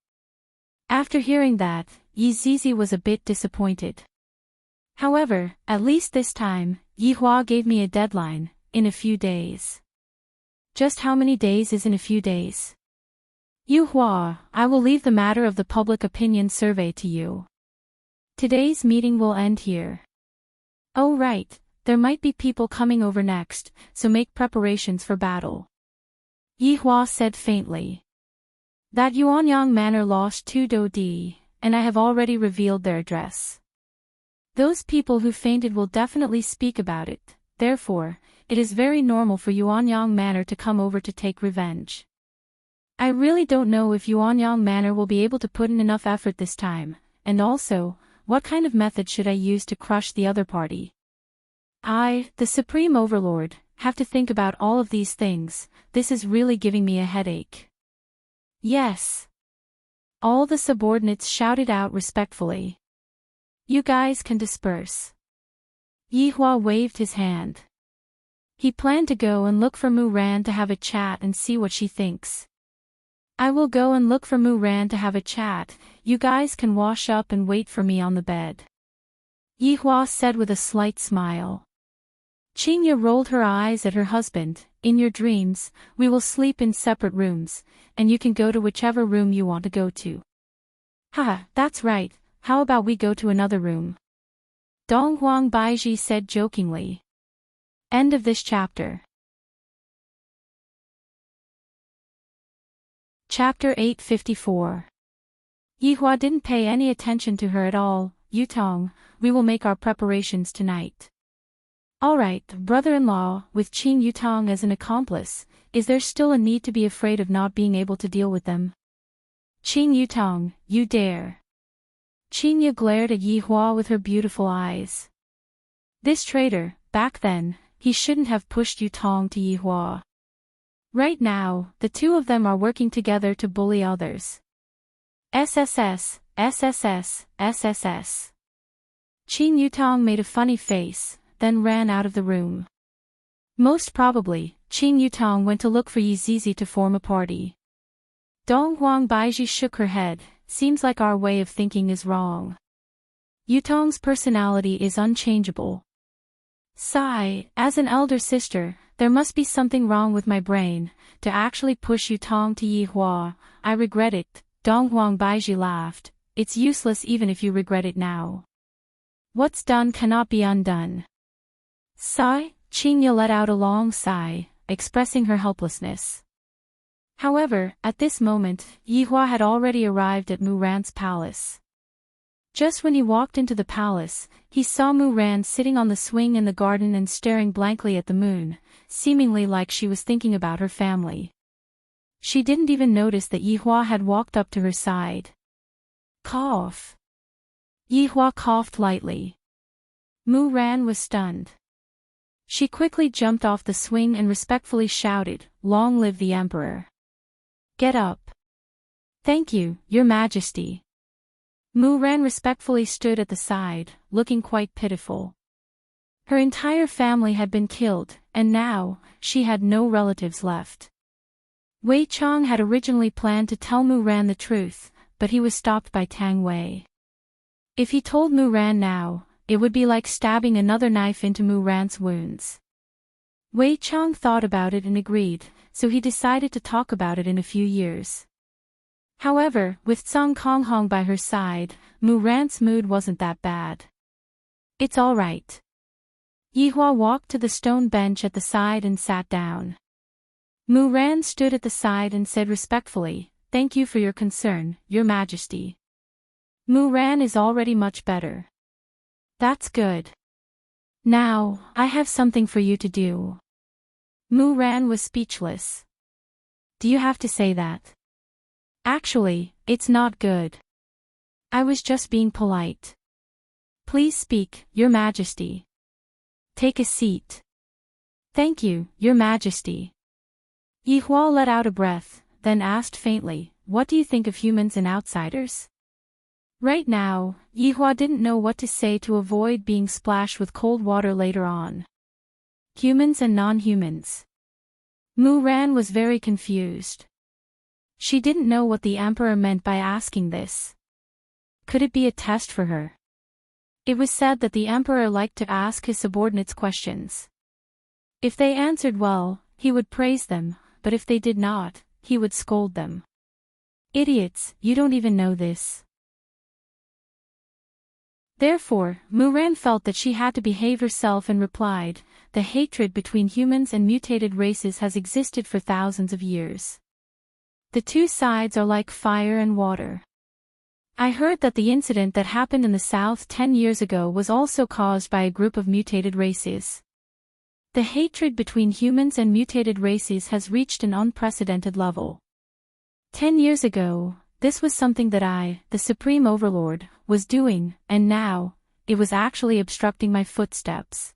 After hearing that, Yi Zizi was a bit disappointed. However, at least this time, Yi Hua gave me a deadline, in a few days. Just how many days is in a few days? Yi Hua, I will leave the matter of the public opinion survey to you. Today's meeting will end here. Oh right, there might be people coming over next, so make preparations for battle. Yi Hua said faintly. That Yuanyang Manor lost 2 Dodi, and I have already revealed their address. Those people who fainted will definitely speak about it, therefore, it is very normal for Yuanyang Manor to come over to take revenge. I really don't know if Yuanyang Manor will be able to put in enough effort this time, and also, what kind of method should I use to crush the other party? I, the Supreme Overlord, have to think about all of these things. This is really giving me a headache. Yes. All the subordinates shouted out respectfully. You guys can disperse. Yi Hua waved his hand. He planned to go and look for Mu Ran to have a chat and see what she thinks. I will go and look for Mu Ran to have a chat, you guys can wash up and wait for me on the bed. Yi Hua said with a slight smile. Qingya rolled her eyes at her husband. In your dreams, we will sleep in separate rooms, and you can go to whichever room you want to go to. Haha, that's right, how about we go to another room? Dong Huang Baiji said jokingly. End of this chapter. Chapter 854. Yi Hua didn't pay any attention to her at all. Yutong, we will make our preparations tonight. Alright, brother-in-law, with Qing Yutong as an accomplice, is there still a need to be afraid of not being able to deal with them? Qing Yutong, you dare. Qingya glared at Yi Hua with her beautiful eyes. This traitor, back then, he shouldn't have pushed Yutong to Yi Hua. Right now, the two of them are working together to bully others. SSS, SSS, SSS. Qing Yutong made a funny face, then ran out of the room. Most probably, Qing Yutong went to look for Yi Zizi to form a party. Dong Huang Baiji shook her head, seems like our way of thinking is wrong. Yutong's personality is unchangeable. Sigh, as an elder sister, there must be something wrong with my brain, to actually push Yutong to Yi Hua, I regret it, Dong Huang Baiji laughed, it's useless even if you regret it now. What's done cannot be undone. Sigh, Qingya let out a long sigh, expressing her helplessness. However, at this moment, Yi Hua had already arrived at Mu Ran's palace. Just when he walked into the palace, he saw Mu Ran sitting on the swing in the garden and staring blankly at the moon, seemingly like she was thinking about her family. She didn't even notice that Yi Hua had walked up to her side. Cough. Yi Hua coughed lightly. Mu Ran was stunned. She quickly jumped off the swing and respectfully shouted, "Long live the Emperor!" Get up. Thank you, Your Majesty. Mu Ran respectfully stood at the side, looking quite pitiful. Her entire family had been killed, and now, she had no relatives left. Wei Chong had originally planned to tell Mu Ran the truth, but he was stopped by Tang Wei. If he told Mu Ran now, it would be like stabbing another knife into Mu Ran's wounds. Wei Chong thought about it and agreed, so he decided to talk about it in a few years. However, with Song Konghong by her side, Mu Ran's mood wasn't that bad. It's all right. Yi Hua walked to the stone bench at the side and sat down. Mu Ran stood at the side and said respectfully, "Thank you for your concern, Your Majesty. Mu Ran is already much better." That's good. Now, I have something for you to do. Mu Ran was speechless. Do you have to say that? Actually, it's not good. I was just being polite. Please speak, Your Majesty. Take a seat. Thank you, Your Majesty. Yi Hua let out a breath, then asked faintly, "What do you think of humans and outsiders?" Right now, Yi Hua didn't know what to say to avoid being splashed with cold water later on. Humans and non-humans. Mu Ran was very confused. She didn't know what the Emperor meant by asking this. Could it be a test for her? It was said that the emperor liked to ask his subordinates questions. If they answered well, he would praise them, but if they did not, he would scold them. Idiots, you don't even know this. Therefore, Muran felt that she had to behave herself and replied, the hatred between humans and mutated races has existed for thousands of years. The two sides are like fire and water. I heard that the incident that happened in the South 10 years ago was also caused by a group of mutated races. The hatred between humans and mutated races has reached an unprecedented level. 10 years ago, this was something that I, the Supreme Overlord, was doing, and now, it was actually obstructing my footsteps.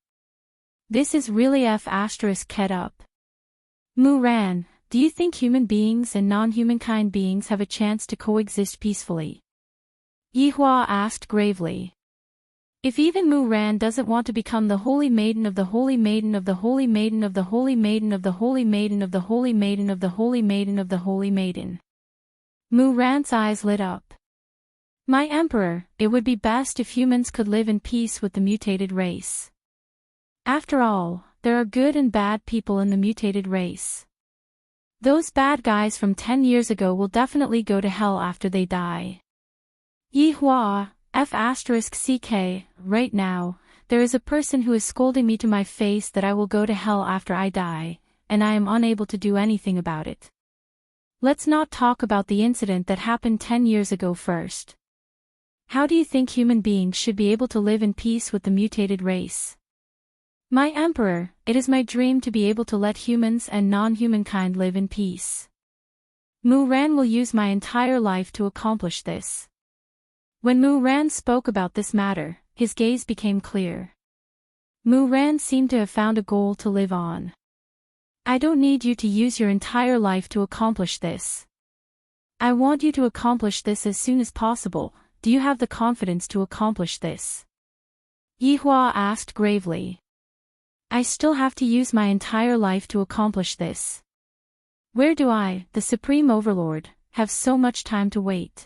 This is really F***ed up. Muran, do you think human beings and non-humankind beings have a chance to coexist peacefully? Yihua asked gravely. If even Muran doesn't want to become the holy maiden of the holy maiden of the holy maiden of the holy maiden of the holy maiden of the holy maiden of the holy maiden of the holy maiden. Muran's eyes lit up. My emperor, it would be best if humans could live in peace with the mutated race. After all, there are good and bad people in the mutated race. Those bad guys from 10 years ago will definitely go to hell after they die. Yihua, F***ck, right now, there is a person who is scolding me to my face that I will go to hell after I die, and I am unable to do anything about it. Let's not talk about the incident that happened 10 years ago first. How do you think human beings should be able to live in peace with the mutated race? My emperor, it is my dream to be able to let humans and non-humankind live in peace. Muran will use my entire life to accomplish this. When Muran spoke about this matter, his gaze became clear. Muran seemed to have found a goal to live on. I don't need you to use your entire life to accomplish this. I want you to accomplish this as soon as possible. Do you have the confidence to accomplish this? Yihua asked gravely. I still have to use my entire life to accomplish this. Where do I, the Supreme Overlord, have so much time to wait?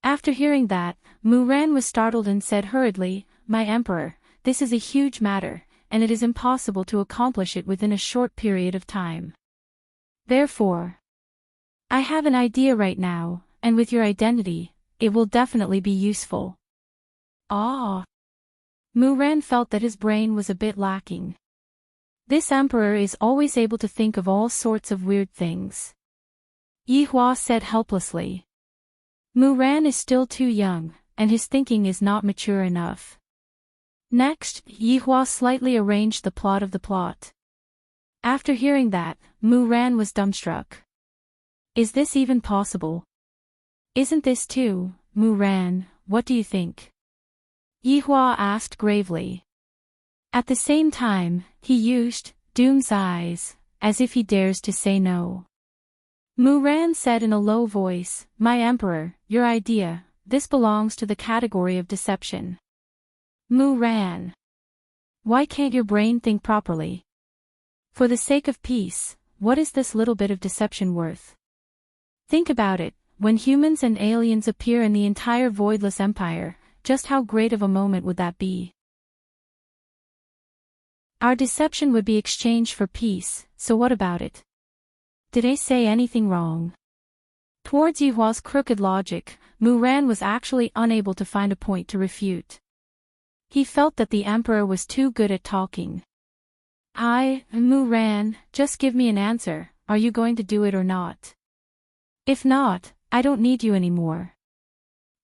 After hearing that, Muran was startled and said hurriedly, My emperor, this is a huge matter, and it is impossible to accomplish it within a short period of time. Therefore, I have an idea right now, and with your identity, it will definitely be useful. Ah! Muran felt that his brain was a bit lacking. This emperor is always able to think of all sorts of weird things. Yihua said helplessly. Muran is still too young, and his thinking is not mature enough. Next, Yihua slightly arranged the plot of the plot. After hearing that, Muran was dumbstruck. Is this even possible? Isn't this too, Muran, what do you think? Yihua asked gravely. At the same time, he used Doom's eyes, as if he dares to say no. Muran said in a low voice, My emperor, your idea, this belongs to the category of deception. Muran. Why can't your brain think properly? For the sake of peace, what is this little bit of deception worth? Think about it, when humans and aliens appear in the entire voidless empire, just how great of a moment would that be? Our deception would be exchanged for peace, so what about it? Did I say anything wrong? Towards Yihua's crooked logic, Muran was actually unable to find a point to refute. He felt that the emperor was too good at talking. Muran, just give me an answer, are you going to do it or not? If not, I don't need you anymore.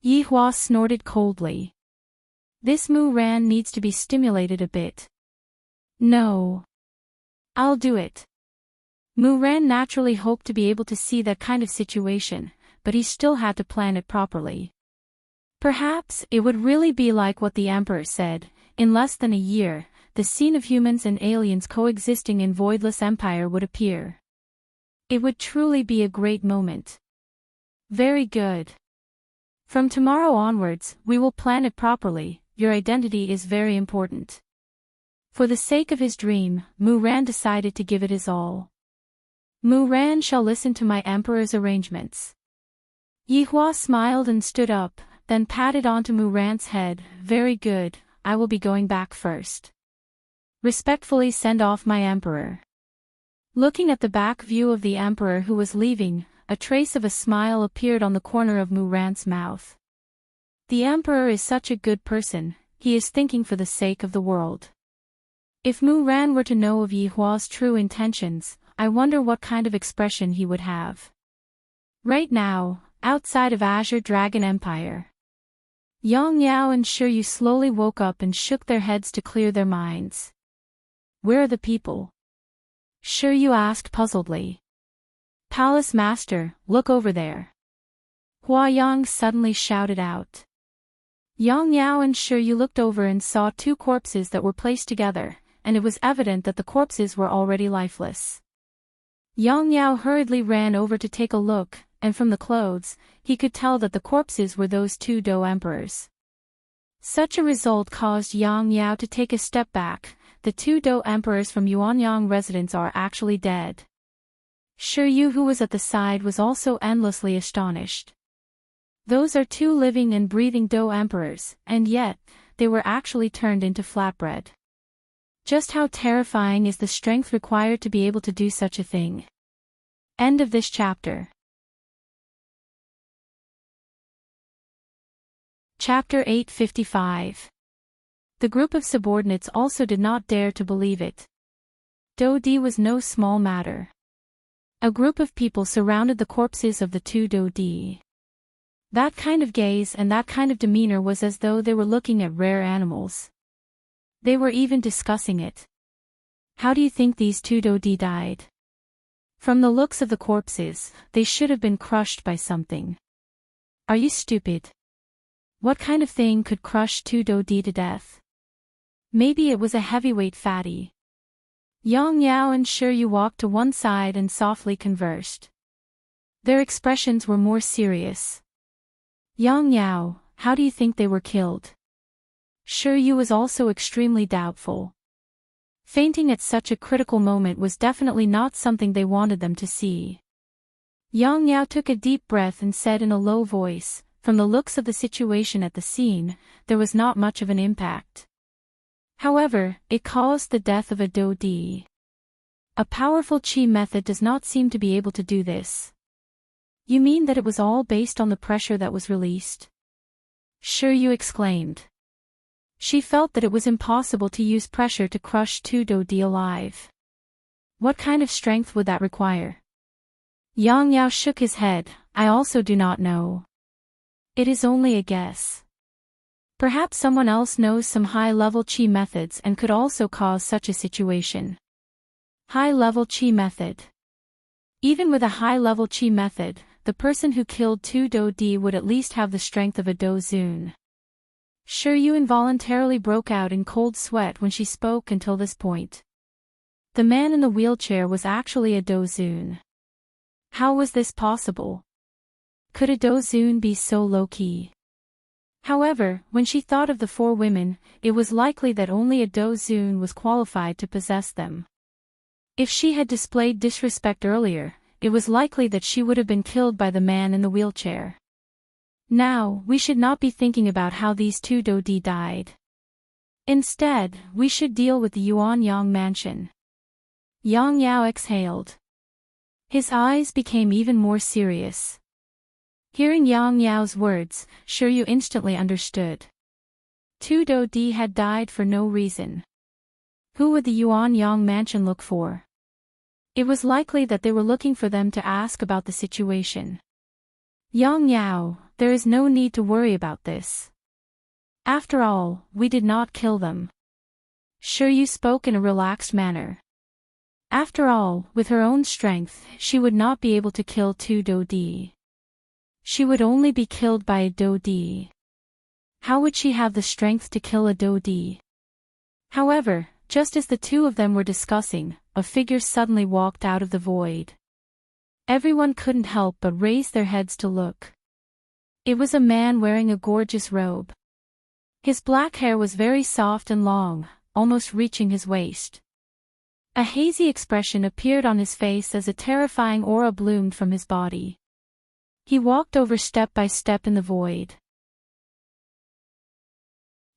Yihua snorted coldly. This Muran needs to be stimulated a bit. No. I'll do it. Muran naturally hoped to be able to see that kind of situation, but he still had to plan it properly. Perhaps it would really be like what the emperor said, in less than a year, the scene of humans and aliens coexisting in voidless empire would appear. It would truly be a great moment. Very good. From tomorrow onwards, we will plan it properly, your identity is very important. For the sake of his dream, Muran decided to give it his all. Muran shall listen to my emperor's arrangements. Yihua smiled and stood up, then patted onto Muran's head. Very good, I will be going back first. Respectfully send off my emperor. Looking at the back view of the emperor who was leaving, a trace of a smile appeared on the corner of Muran's mouth. The emperor is such a good person, he is thinking for the sake of the world. If Muran were to know of Yi Hua's true intentions, I wonder what kind of expression he would have. Right now, outside of Azure Dragon Empire. Yang Yao and Shiryu slowly woke up and shook their heads to clear their minds. Where are the people? Shiryu asked puzzledly. Palace Master, look over there. Hua Yang suddenly shouted out. Yang Yao and Shiryu looked over and saw two corpses that were placed together, and it was evident that the corpses were already lifeless. Yang Yao hurriedly ran over to take a look, and from the clothes, he could tell that the corpses were those two Dou emperors. Such a result caused Yang Yao to take a step back. The two Dou emperors from Yuanyang residence are actually dead. Shiryu, who was at the side, was also endlessly astonished. Those are two living and breathing Dou emperors, and yet, they were actually turned into flatbread. Just how terrifying is the strength required to be able to do such a thing? End of this chapter. Chapter 855. The group of subordinates also did not dare to believe it. Dou Di was no small matter. A group of people surrounded the corpses of the two Dou Di. That kind of gaze and that kind of demeanor was as though they were looking at rare animals. They were even discussing it. How do you think these two Dou Di died? From the looks of the corpses, they should have been crushed by something. Are you stupid? What kind of thing could crush two Dou Di to death? Maybe it was a heavyweight fatty. Yang Yao and Shiryu walked to one side and softly conversed. Their expressions were more serious. Yang Yao, how do you think they were killed? Shiryu was also extremely doubtful. Fainting at such a critical moment was definitely not something they wanted them to see. Yang Yao took a deep breath and said in a low voice, from the looks of the situation at the scene, there was not much of an impact. However, it caused the death of a Dou Di. A powerful qi method does not seem to be able to do this. You mean that it was all based on the pressure that was released? Shiryu exclaimed. She felt that it was impossible to use pressure to crush two Dou Di alive. What kind of strength would that require? Yang Yao shook his head. I also do not know. It is only a guess. Perhaps someone else knows some high-level qi methods and could also cause such a situation. High-level qi method. Even with a high-level qi method, the person who killed two Dou Di would at least have the strength of a Dou Zun. Shiryu involuntarily broke out in cold sweat when she spoke until this point. The man in the wheelchair was actually a Dou Zun. How was this possible? Could a Dou Zun be so low-key? However, when she thought of the four women, it was likely that only a Dou Zun was qualified to possess them. If she had displayed disrespect earlier, it was likely that she would have been killed by the man in the wheelchair. Now, we should not be thinking about how these two Dou Di died. Instead, we should deal with the Yuanyang mansion. Yang Yao exhaled. His eyes became even more serious. Hearing Yang Yao's words, Shiryu instantly understood. Two Dou Di had died for no reason. Who would the Yuanyang mansion look for? It was likely that they were looking for them to ask about the situation. Yang Yao, there is no need to worry about this. After all, we did not kill them. Shiryu spoke in a relaxed manner. After all, with her own strength, she would not be able to kill two Dou Di. She would only be killed by a Dou Di. How would she have the strength to kill a Dou Di? However, just as the two of them were discussing, a figure suddenly walked out of the void. Everyone couldn't help but raise their heads to look. It was a man wearing a gorgeous robe. His black hair was very soft and long, almost reaching his waist. A hazy expression appeared on his face as a terrifying aura bloomed from his body. He walked over step by step in the void.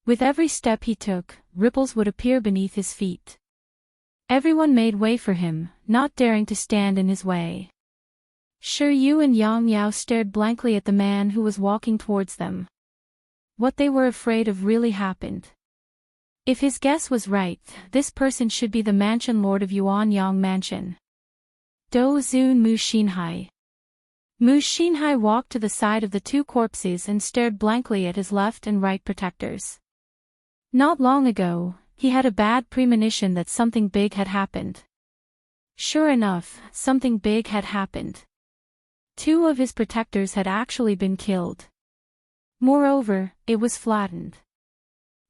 With every step he took, ripples would appear beneath his feet. Everyone made way for him, not daring to stand in his way. Shi Yu and Yang Yao stared blankly at the man who was walking towards them. What they were afraid of really happened. If his guess was right, this person should be the mansion lord of Yuanyang Mansion. Dozun Mu Xinhai. Mu Xinhai walked to the side of the two corpses and stared blankly at his left and right protectors. Not long ago, he had a bad premonition that something big had happened. Sure enough, something big had happened. Two of his protectors had actually been killed. Moreover, it was flattened.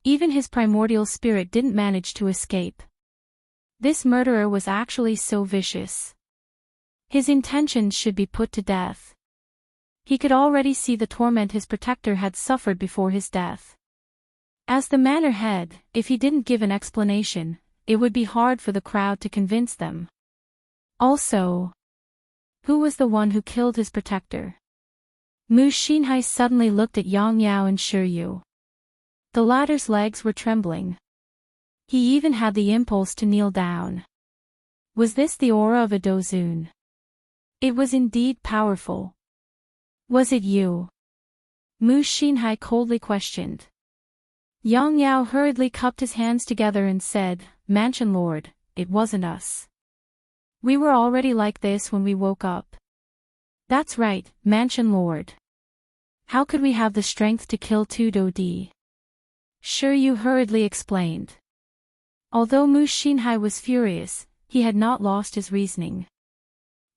Even his primordial spirit didn't manage to escape. This murderer was actually so vicious. His intentions should be put to death. He could already see the torment his protector had suffered before his death. As the manor head, if he didn't give an explanation, it would be hard for the crowd to convince them. Also, who was the one who killed his protector? Mu Xinhai suddenly looked at Yang Yao and Shi Yu. The latter's legs were trembling. He even had the impulse to kneel down. Was this the aura of a Dozun? It was indeed powerful. Was it you? Mu Xinhai coldly questioned. Yang Yao hurriedly cupped his hands together and said, "Mansion Lord, it wasn't us. We were already like this when we woke up." "That's right, Mansion Lord. How could we have the strength to kill two Dodi?" Shi Yu hurriedly explained. Although Mu Xinhai was furious, he had not lost his reasoning.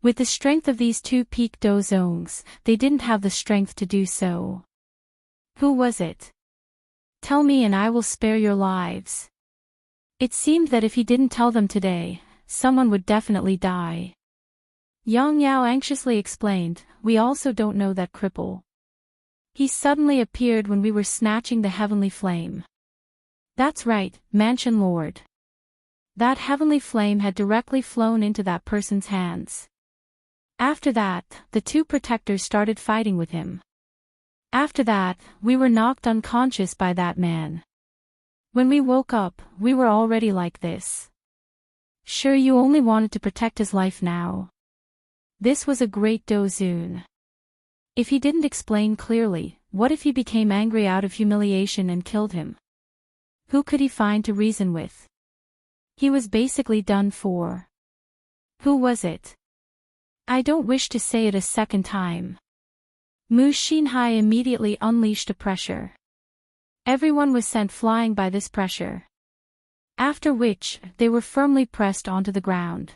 With the strength of these two peak Dozongs, they didn't have the strength to do so. Who was it? Tell me and I will spare your lives. It seemed that if he didn't tell them today, someone would definitely die. Yang Yao anxiously explained, "We also don't know that cripple. He suddenly appeared when we were snatching the heavenly flame." "That's right, Mansion Lord. That heavenly flame had directly flown into that person's hands. After that, the two protectors started fighting with him. After that, we were knocked unconscious by that man. When we woke up, we were already like this." Sure, you only wanted to protect his life now. This was a great Dozun. If he didn't explain clearly, what if he became angry out of humiliation and killed him? Who could he find to reason with? He was basically done for. Who was it? I don't wish to say it a second time. Mu Xinhai immediately unleashed a pressure. Everyone was sent flying by this pressure. After which, they were firmly pressed onto the ground.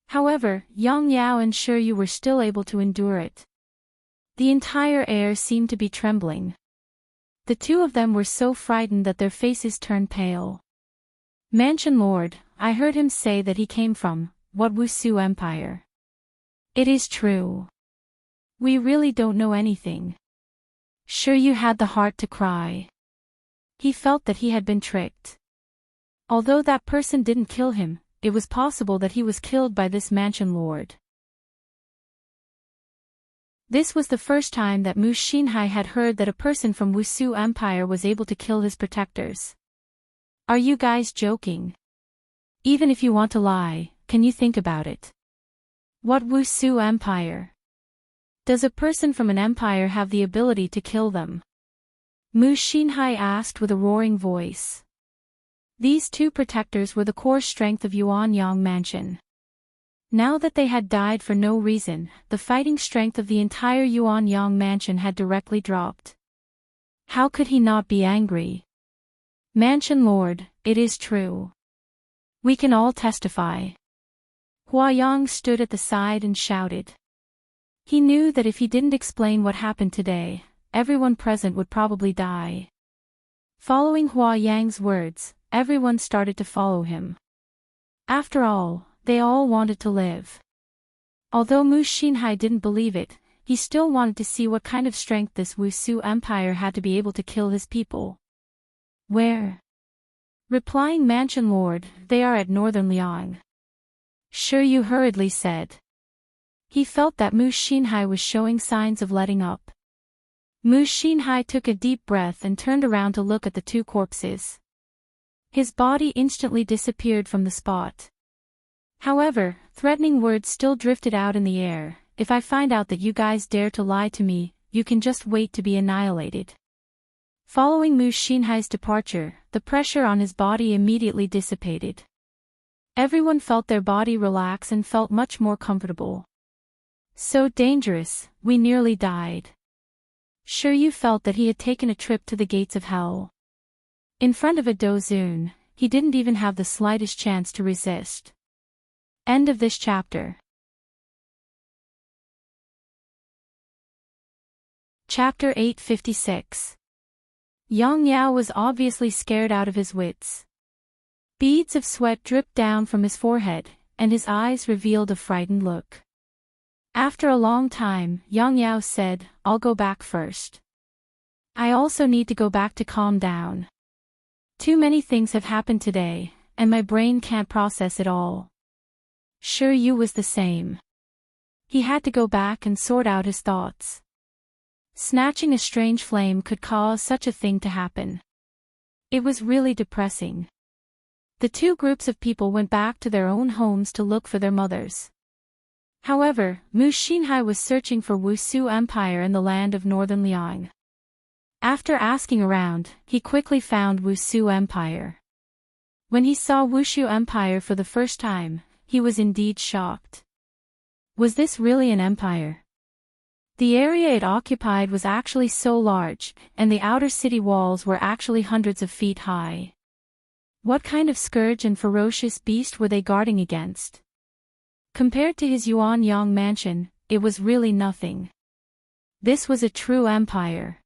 However, Yang Yao and Shi Yu were still able to endure it. The entire air seemed to be trembling. The two of them were so frightened that their faces turned pale. "Mansion Lord, I heard him say that he came from, what Wusu Empire. It is true. We really don't know anything." Shi Yu had the heart to cry. He felt that he had been tricked. Although that person didn't kill him, it was possible that he was killed by this Mansion Lord. This was the first time that Mu Xinhai had heard that a person from Wusu Empire was able to kill his protectors. Are you guys joking? Even if you want to lie, can you think about it? What Wusu Empire? Does a person from an empire have the ability to kill them? Mu Xinhai asked with a roaring voice. These two protectors were the core strength of Yuanyang Mansion. Now that they had died for no reason, the fighting strength of the entire Yuanyang Mansion had directly dropped. How could he not be angry? Mansion Lord, it is true. We can all testify. Huayang stood at the side and shouted. He knew that if he didn't explain what happened today, everyone present would probably die. Following Huayang's words, everyone started to follow him. After all, they all wanted to live. Although Mu Xinhai didn't believe it, he still wanted to see what kind of strength this Wusu Empire had to be able to kill his people. Where? Replying Mansion Lord, they are at Northern Liang. Shi Yu hurriedly said. He felt that Mu Xinhai was showing signs of letting up. Mu Xinhai took a deep breath and turned around to look at the two corpses. His body instantly disappeared from the spot. However, threatening words still drifted out in the air. If I find out that you guys dare to lie to me, you can just wait to be annihilated. Following Mu Xinhai's departure, the pressure on his body immediately dissipated. Everyone felt their body relax and felt much more comfortable. So dangerous, we nearly died. Sure, you felt that he had taken a trip to the gates of hell. In front of a Dozun, he didn't even have the slightest chance to resist. End of this chapter. Chapter 856. Yang Yao was obviously scared out of his wits. Beads of sweat dripped down from his forehead, and his eyes revealed a frightened look. After a long time, Yang Yao said, "I'll go back first. I also need to go back to calm down. Too many things have happened today, and my brain can't process it all." Sure, Yu was the same. He had to go back and sort out his thoughts. Snatching a strange flame could cause such a thing to happen. It was really depressing. The two groups of people went back to their own homes to look for their mothers. However, Mu Xinhai was searching for Wushu Empire in the land of northern Liang. After asking around, he quickly found Wushu Empire. When he saw Wushu Empire for the first time, he was indeed shocked. Was this really an empire? The area it occupied was actually so large, and the outer city walls were actually hundreds of feet high. What kind of scourge and ferocious beast were they guarding against? Compared to his Yuanyang mansion, it was really nothing. This was a true empire.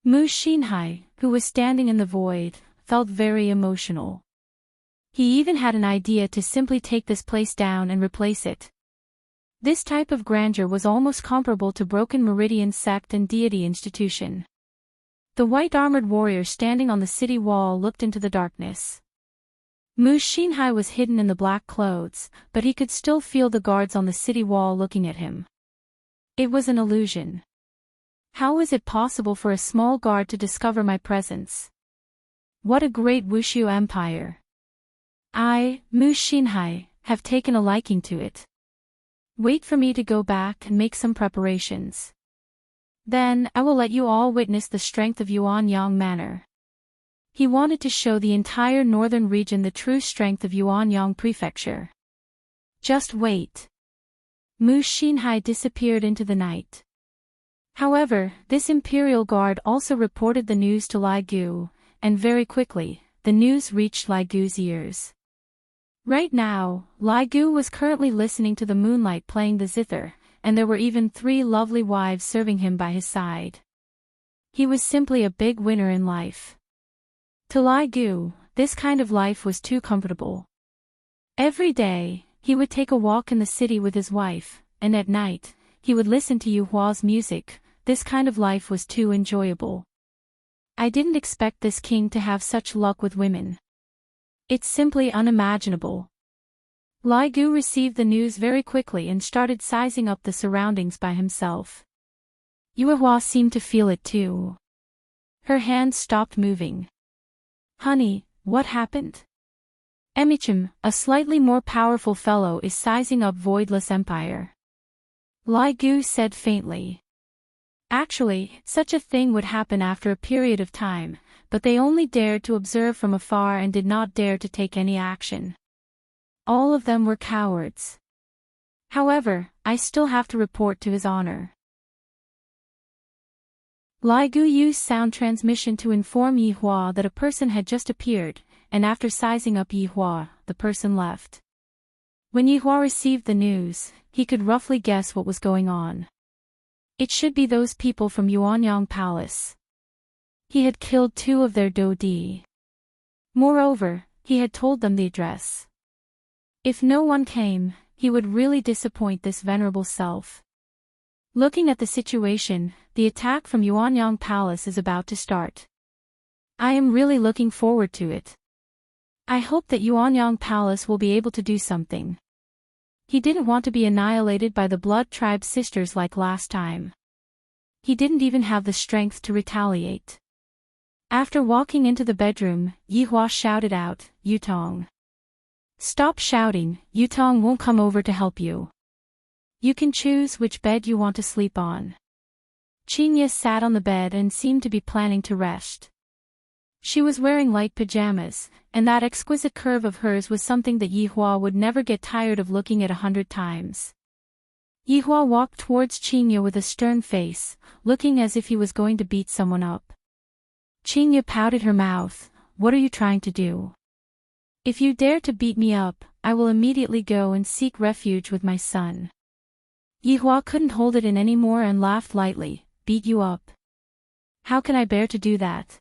Mu Xinhai, who was standing in the void, felt very emotional. He even had an idea to simply take this place down and replace it. This type of grandeur was almost comparable to Broken Meridian sect and deity institution. The white-armored warrior standing on the city wall looked into the darkness. Mu Xinhai was hidden in the black clothes, but he could still feel the guards on the city wall looking at him. It was an illusion. How was it possible for a small guard to discover my presence? What a great Wushu empire! I, Mu Xinhai, have taken a liking to it. Wait for me to go back and make some preparations. Then, I will let you all witness the strength of Yuanyang Manor. He wanted to show the entire northern region the true strength of Yuanyang Prefecture. Just wait. Mu Xinhai disappeared into the night. However, this imperial guard also reported the news to Lai Gu, and very quickly, the news reached Lai Gu's ears. Right now, Lai Gu was currently listening to the moonlight playing the zither, and there were even 3 lovely wives serving him by his side. He was simply a big winner in life. To Lai Gu, this kind of life was too comfortable. Every day, he would take a walk in the city with his wife, and at night, he would listen to Yu Hua's music. This kind of life was too enjoyable. I didn't expect this king to have such luck with women. It's simply unimaginable. Lai Gu received the news very quickly and started sizing up the surroundings by himself. Yu Hua seemed to feel it too. Her hands stopped moving. Honey, what happened? Emichim, a slightly more powerful fellow, is sizing up Voidless Empire. Lai Gu said faintly. Actually, such a thing would happen after a period of time, but they only dared to observe from afar and did not dare to take any action. All of them were cowards. However, I still have to report to his honor. Lai Gu used sound transmission to inform Yi Hua that a person had just appeared, and after sizing up Yi Hua, the person left. When Yi Hua received the news, he could roughly guess what was going on. It should be those people from Yuanyang Palace. He had killed 2 of their Dodi. Moreover, he had told them the address. If no one came, he would really disappoint this venerable self. Looking at the situation, the attack from Yuanyang Palace is about to start. I am really looking forward to it. I hope that Yuanyang Palace will be able to do something. He didn't want to be annihilated by the Blood Tribe sisters like last time. He didn't even have the strength to retaliate. After walking into the bedroom, Yihua shouted out, Yutong. Stop shouting, Yutong won't come over to help you. You can choose which bed you want to sleep on. Qingye sat on the bed and seemed to be planning to rest. She was wearing light pajamas, and that exquisite curve of hers was something that Yihua would never get tired of looking at 100 times. Yihua walked towards Qingye with a stern face, looking as if he was going to beat someone up. Qingye pouted her mouth. What are you trying to do? If you dare to beat me up, I will immediately go and seek refuge with my son. Yihua couldn't hold it in anymore and laughed lightly. Beat you up? How can I bear to do that?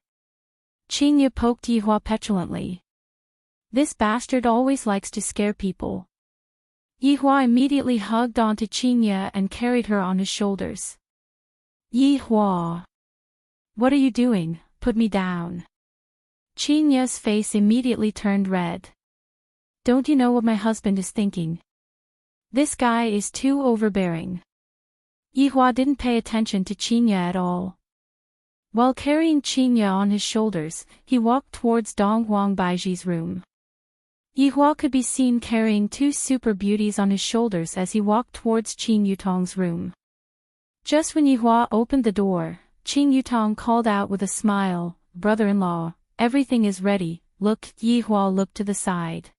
Qingye poked Yihua petulantly. This bastard always likes to scare people. Yihua immediately hugged onto Qingye and carried her on his shoulders. Yihua! What are you doing? Put me down. Qingye's face immediately turned red. Don't you know what my husband is thinking? This guy is too overbearing. Yihua didn't pay attention to Qingye at all. While carrying Qingye on his shoulders, he walked towards Dong Huangbaiji's room. Yihua could be seen carrying two super beauties on his shoulders as he walked towards Qing Yutong's room. Just when Yihua opened the door, Qing Yutong called out with a smile, "Brother-in-law, everything is ready." Look, Yihua looked to the side.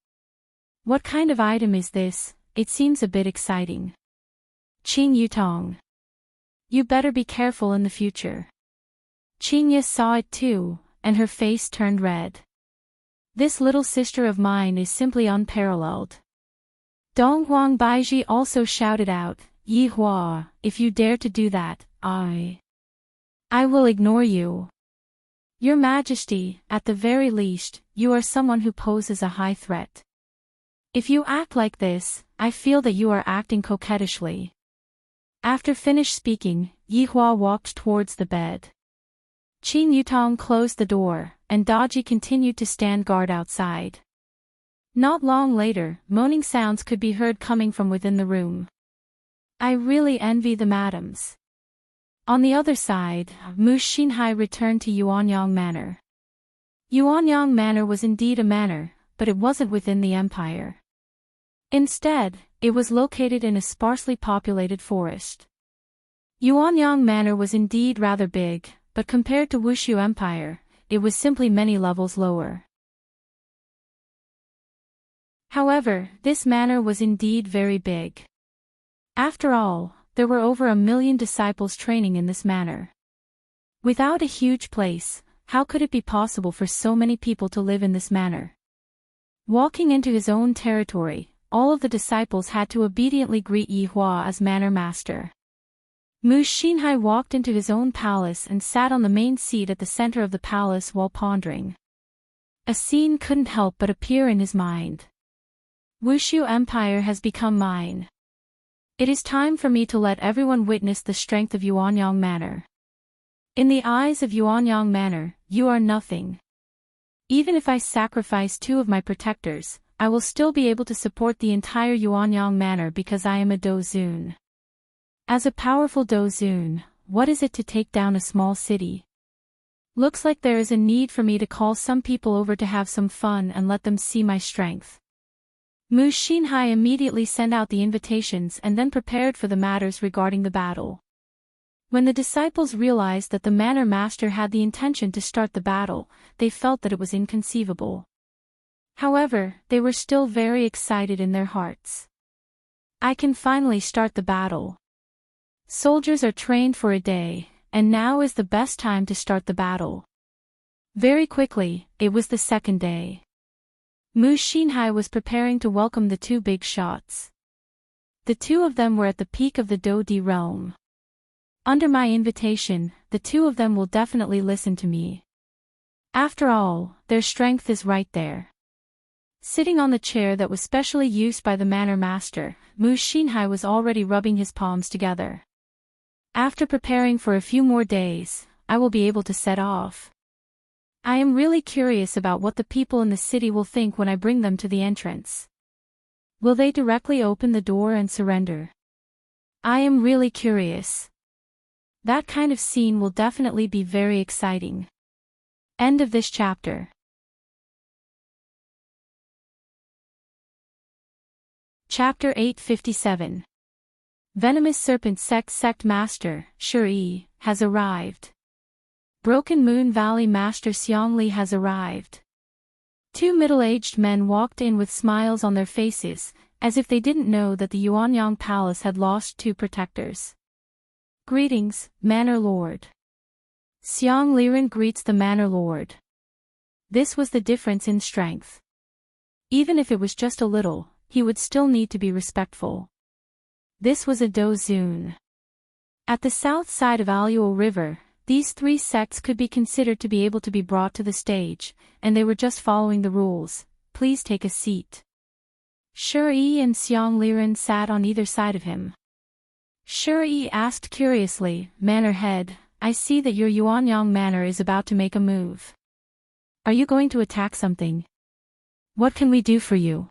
What kind of item is this? It seems a bit exciting. Qing Yutong. You better be careful in the future. Qingye saw it too, and her face turned red. This little sister of mine is simply unparalleled. Dong Huangbaiji also shouted out, Yihua, if you dare to do that, I will ignore you. Your Majesty, at the very least, you are someone who poses a high threat. If you act like this, I feel that you are acting coquettishly. After finished speaking, Yihua walked towards the bed. Qing Yutong closed the door, and Daji continued to stand guard outside. Not long later, moaning sounds could be heard coming from within the room. I really envy the madams. On the other side, Mu Xinhai returned to Yuanyang Manor. Yuanyang Manor was indeed a manor, but it wasn't within the empire. Instead, it was located in a sparsely populated forest. Yuanyang Manor was indeed rather big, but compared to Wushu Empire, it was simply many levels lower. However, this manor was indeed very big. After all, there were over 1 million disciples training in this manor. Without a huge place, how could it be possible for so many people to live in this manor? Walking into his own territory, all of the disciples had to obediently greet Yihua as manor master. Mu Xinhai walked into his own palace and sat on the main seat at the center of the palace while pondering. A scene couldn't help but appear in his mind. Wushu Empire has become mine. It is time for me to let everyone witness the strength of Yuanyang Manor. In the eyes of Yuanyang Manor, you are nothing. Even if I sacrifice 2 of my protectors, I will still be able to support the entire Yuanyang Manor because I am a Dozun. As a powerful Dozun, what is it to take down a small city? Looks like there is a need for me to call some people over to have some fun and let them see my strength. Mu Xinhai immediately sent out the invitations and then prepared for the matters regarding the battle. When the disciples realized that the manor master had the intention to start the battle, they felt that it was inconceivable. However, they were still very excited in their hearts. I can finally start the battle. Soldiers are trained for a day, and now is the best time to start the battle. Very quickly, it was the second day. Mu Xinhai was preparing to welcome the 2 big shots. The 2 of them were at the peak of the Dodi realm. Under my invitation, the 2 of them will definitely listen to me. After all, their strength is right there. Sitting on the chair that was specially used by the manor master, Mu Xinhai was already rubbing his palms together. After preparing for a few more days, I will be able to set off. I am really curious about what the people in the city will think when I bring them to the entrance. Will they directly open the door and surrender? I am really curious. That kind of scene will definitely be very exciting. End of this chapter. Chapter 857. Venomous Serpent Sect Master, Shuri, has arrived. Broken Moon Valley Master Xiangli has arrived. Two middle-aged men walked in with smiles on their faces, as if they didn't know that the Yuanyang Palace had lost two protectors. Greetings, Manor Lord. Xiang Liren greets the Manor Lord. This was the difference in strength. Even if it was just a little, he would still need to be respectful. This was a dozun. At the south side of Aluo River, these three sects could be considered to be able to be brought to the stage, and they were just following the rules. Please take a seat. Shuri and Xiang Liren sat on either side of him. Shuri asked curiously, Manor Head, I see that your Yuanyang Manor is about to make a move. Are you going to attack something? What can we do for you?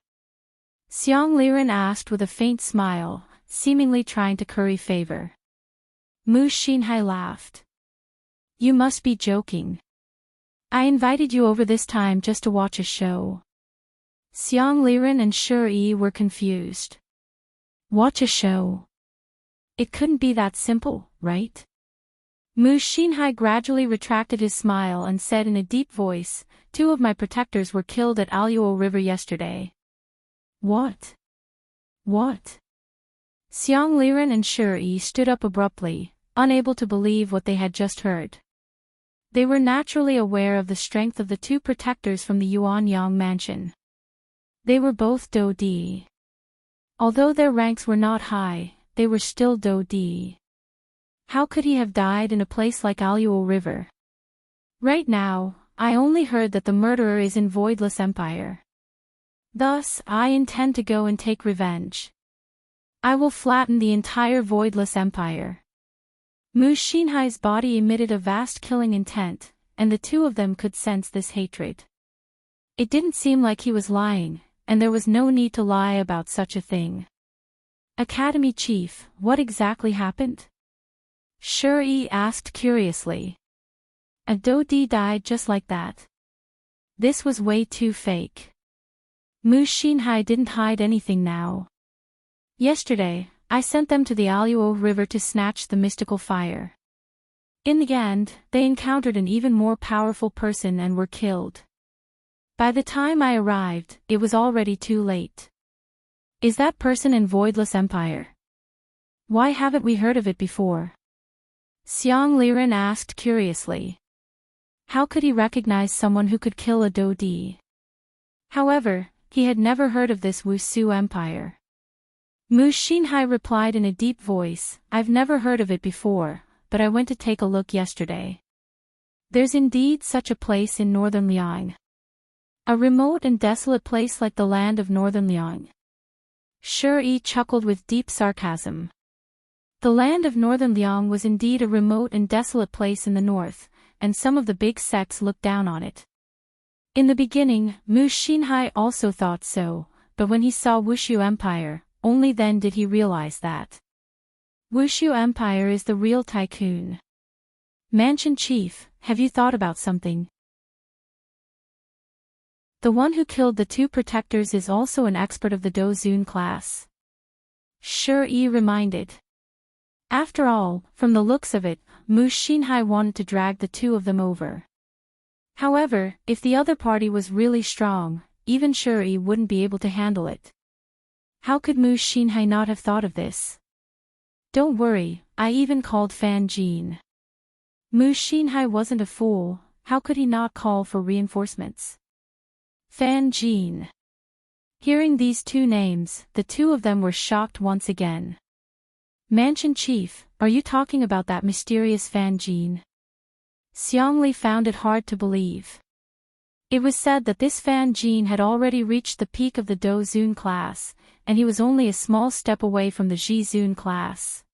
Xiang Liren asked with a faint smile, seemingly trying to curry favor. Mu Xinhai laughed. You must be joking. I invited you over this time just to watch a show. Xiang Liren and Shuri were confused. Watch a show? It couldn't be that simple, right? Mu Xinhai gradually retracted his smile and said in a deep voice, 2 of my protectors were killed at Aluo River yesterday. What? What? Xiang Liren and Shuri stood up abruptly, unable to believe what they had just heard. They were naturally aware of the strength of the 2 protectors from the Yuanyang mansion. They were both Do Di. Although their ranks were not high, they were still Do Di. How could he have died in a place like Aluo River? Right now, I only heard that the murderer is in Voidless Empire. Thus, I intend to go and take revenge. I will flatten the entire Voidless Empire. Mu Xinhai's body emitted a vast killing intent, and the 2 of them could sense this hatred. It didn't seem like he was lying, and there was no need to lie about such a thing. Academy Chief, what exactly happened? Shuri asked curiously. A Do Di died just like that. This was way too fake. Mu Xinhai didn't hide anything now. Yesterday, I sent them to the Aluo River to snatch the mystical fire. In the end, they encountered an even more powerful person and were killed. By the time I arrived, it was already too late. Is that person in Voidless Empire? Why haven't we heard of it before? Xiang Liren asked curiously. How could he recognize someone who could kill a Do Di? However, he had never heard of this Wusu Empire. Mu Xinhai replied in a deep voice, I've never heard of it before, but I went to take a look yesterday. There's indeed such a place in Northern Liang. A remote and desolate place like the land of Northern Liang. Shuri chuckled with deep sarcasm. The land of Northern Liang was indeed a remote and desolate place in the north, and some of the big sects looked down on it. In the beginning, Mu Xinhai also thought so, but when he saw Wushu Empire, only then did he realize that. Wushu Empire is the real tycoon. Mansion Chief, have you thought about something? The one who killed the 2 protectors is also an expert of the Dozun class. Shuri reminded. After all, from the looks of it, Mu Xinhai wanted to drag the 2 of them over. However, if the other party was really strong, even Shuri wouldn't be able to handle it. How could Mu Xinhai not have thought of this? Don't worry, I even called Fan Jin. Mu Xinhai wasn't a fool, how could he not call for reinforcements? Fan Jin. Hearing these 2 names, the 2 of them were shocked once again. Mansion Chief, are you talking about that mysterious Fan Jin? Xiangli found it hard to believe. It was said that this Fan Jin had already reached the peak of the Dozun class, and he was only a small step away from the Jizun class.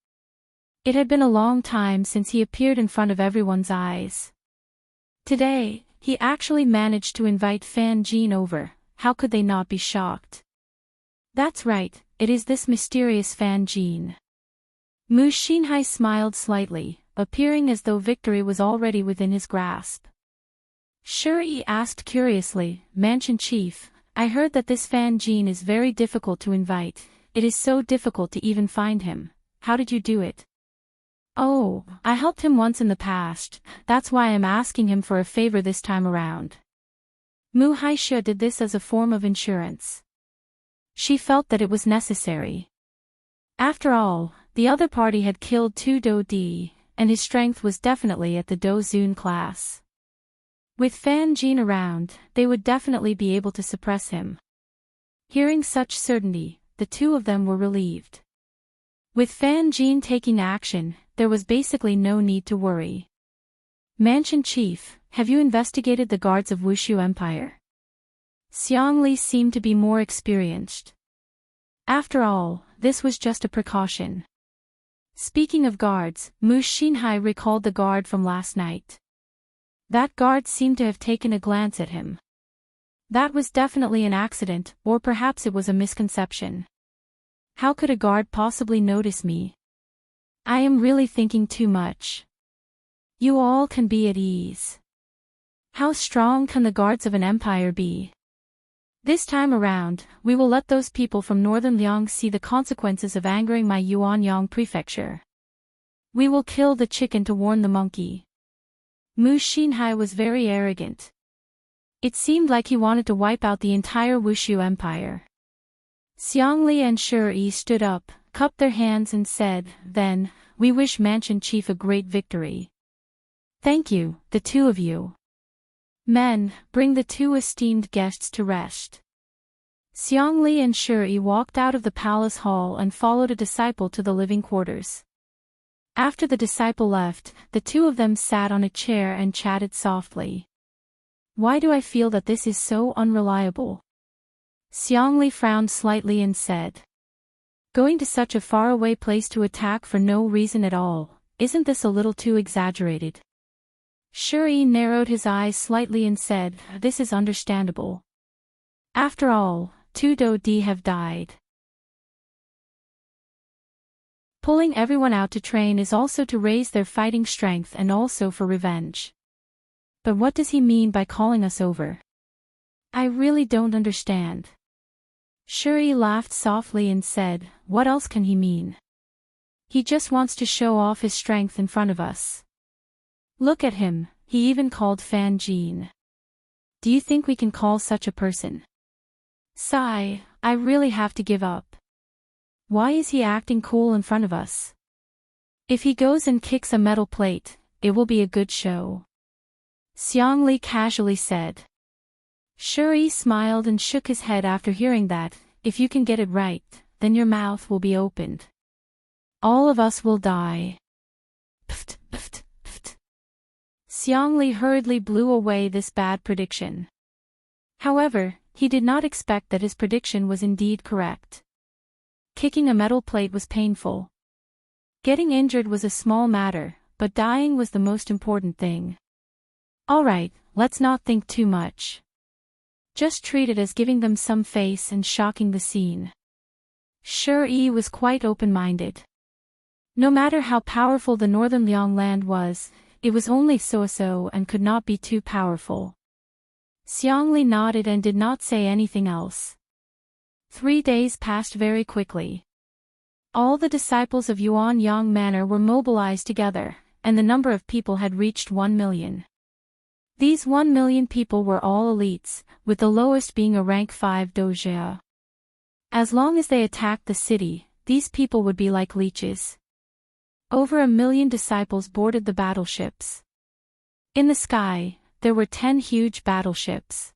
It had been a long time since he appeared in front of everyone's eyes. Today, he actually managed to invite Fan Jin over. How could they not be shocked? That's right, it is this mysterious Fan Jin. Mu Xinhai smiled slightly, appearing as though victory was already within his grasp. Shuri asked curiously, "Mansion Chief, I heard that this Fan Jean is very difficult to invite. It is so difficult to even find him. How did you do it?" "Oh, I helped him once in the past, that's why I'm asking him for a favor this time around." Mu Haixue did this as a form of insurance. She felt that it was necessary. After all, the other party had killed 2 Do Di, and his strength was definitely at the Do Zun class. With Fan Jean around, they would definitely be able to suppress him. Hearing such certainty, the two of them were relieved. With Fan Jean taking action, there was basically no need to worry. "Mansion Chief, have you investigated the guards of Wushu Empire?" Xiang Li seemed to be more experienced. After all, this was just a precaution. Speaking of guards, Mu Xinhai recalled the guard from last night. That guard seemed to have taken a glance at him. That was definitely an accident, or perhaps it was a misconception. How could a guard possibly notice me? I am really thinking too much. You all can be at ease. How strong can the guards of an empire be? This time around, we will let those people from Northern Liang see the consequences of angering my Yuanyang prefecture. We will kill the chicken to warn the monkey. Mu Xinhai was very arrogant. It seemed like he wanted to wipe out the entire Wushu Empire. Xiang Li and Shuri stood up, cupped their hands and said, "Then, we wish Mansion Chief a great victory." "Thank you, the two of you. Men, bring the 2 esteemed guests to rest." Xiang Li and Shuri walked out of the palace hall and followed a disciple to the living quarters. After the disciple left, the two of them sat on a chair and chatted softly. "Why do I feel that this is so unreliable?" Xiang Li frowned slightly and said, "Going to such a faraway place to attack for no reason at all, isn't this a little too exaggerated?" Shuri narrowed his eyes slightly and said, "This is understandable. After all, 2 Do Di have died. Pulling everyone out to train is also to raise their fighting strength and also for revenge. But what does he mean by calling us over? I really don't understand." Shuri laughed softly and said, "What else can he mean? He just wants to show off his strength in front of us. Look at him, he even called Fan Jean. Do you think we can call such a person? Sigh, I really have to give up. Why is he acting cool in front of us? If he goes and kicks a metal plate, it will be a good show." Xiang Li casually said. Shuri smiled and shook his head after hearing that. "If you can get it right, then your mouth will be opened. All of us will die." Pft, pft, pft. Xiang Li hurriedly blew away this bad prediction. However, he did not expect that his prediction was indeed correct. Kicking a metal plate was painful. Getting injured was a small matter, but dying was the most important thing. Alright, let's not think too much. Just treat it as giving them some face and shocking the scene. Shuri was quite open-minded. No matter how powerful the Northern Liang land was, it was only so-so and could not be too powerful. Xiang Li nodded and did not say anything else. 3 days passed very quickly. All the disciples of Yuanyang Manor were mobilized together, and the number of people had reached 1 million. These 1 million people were all elites, with the lowest being a rank 5 dojia. As long as they attacked the city, these people would be like leeches. Over 1 million disciples boarded the battleships. In the sky, there were 10 huge battleships.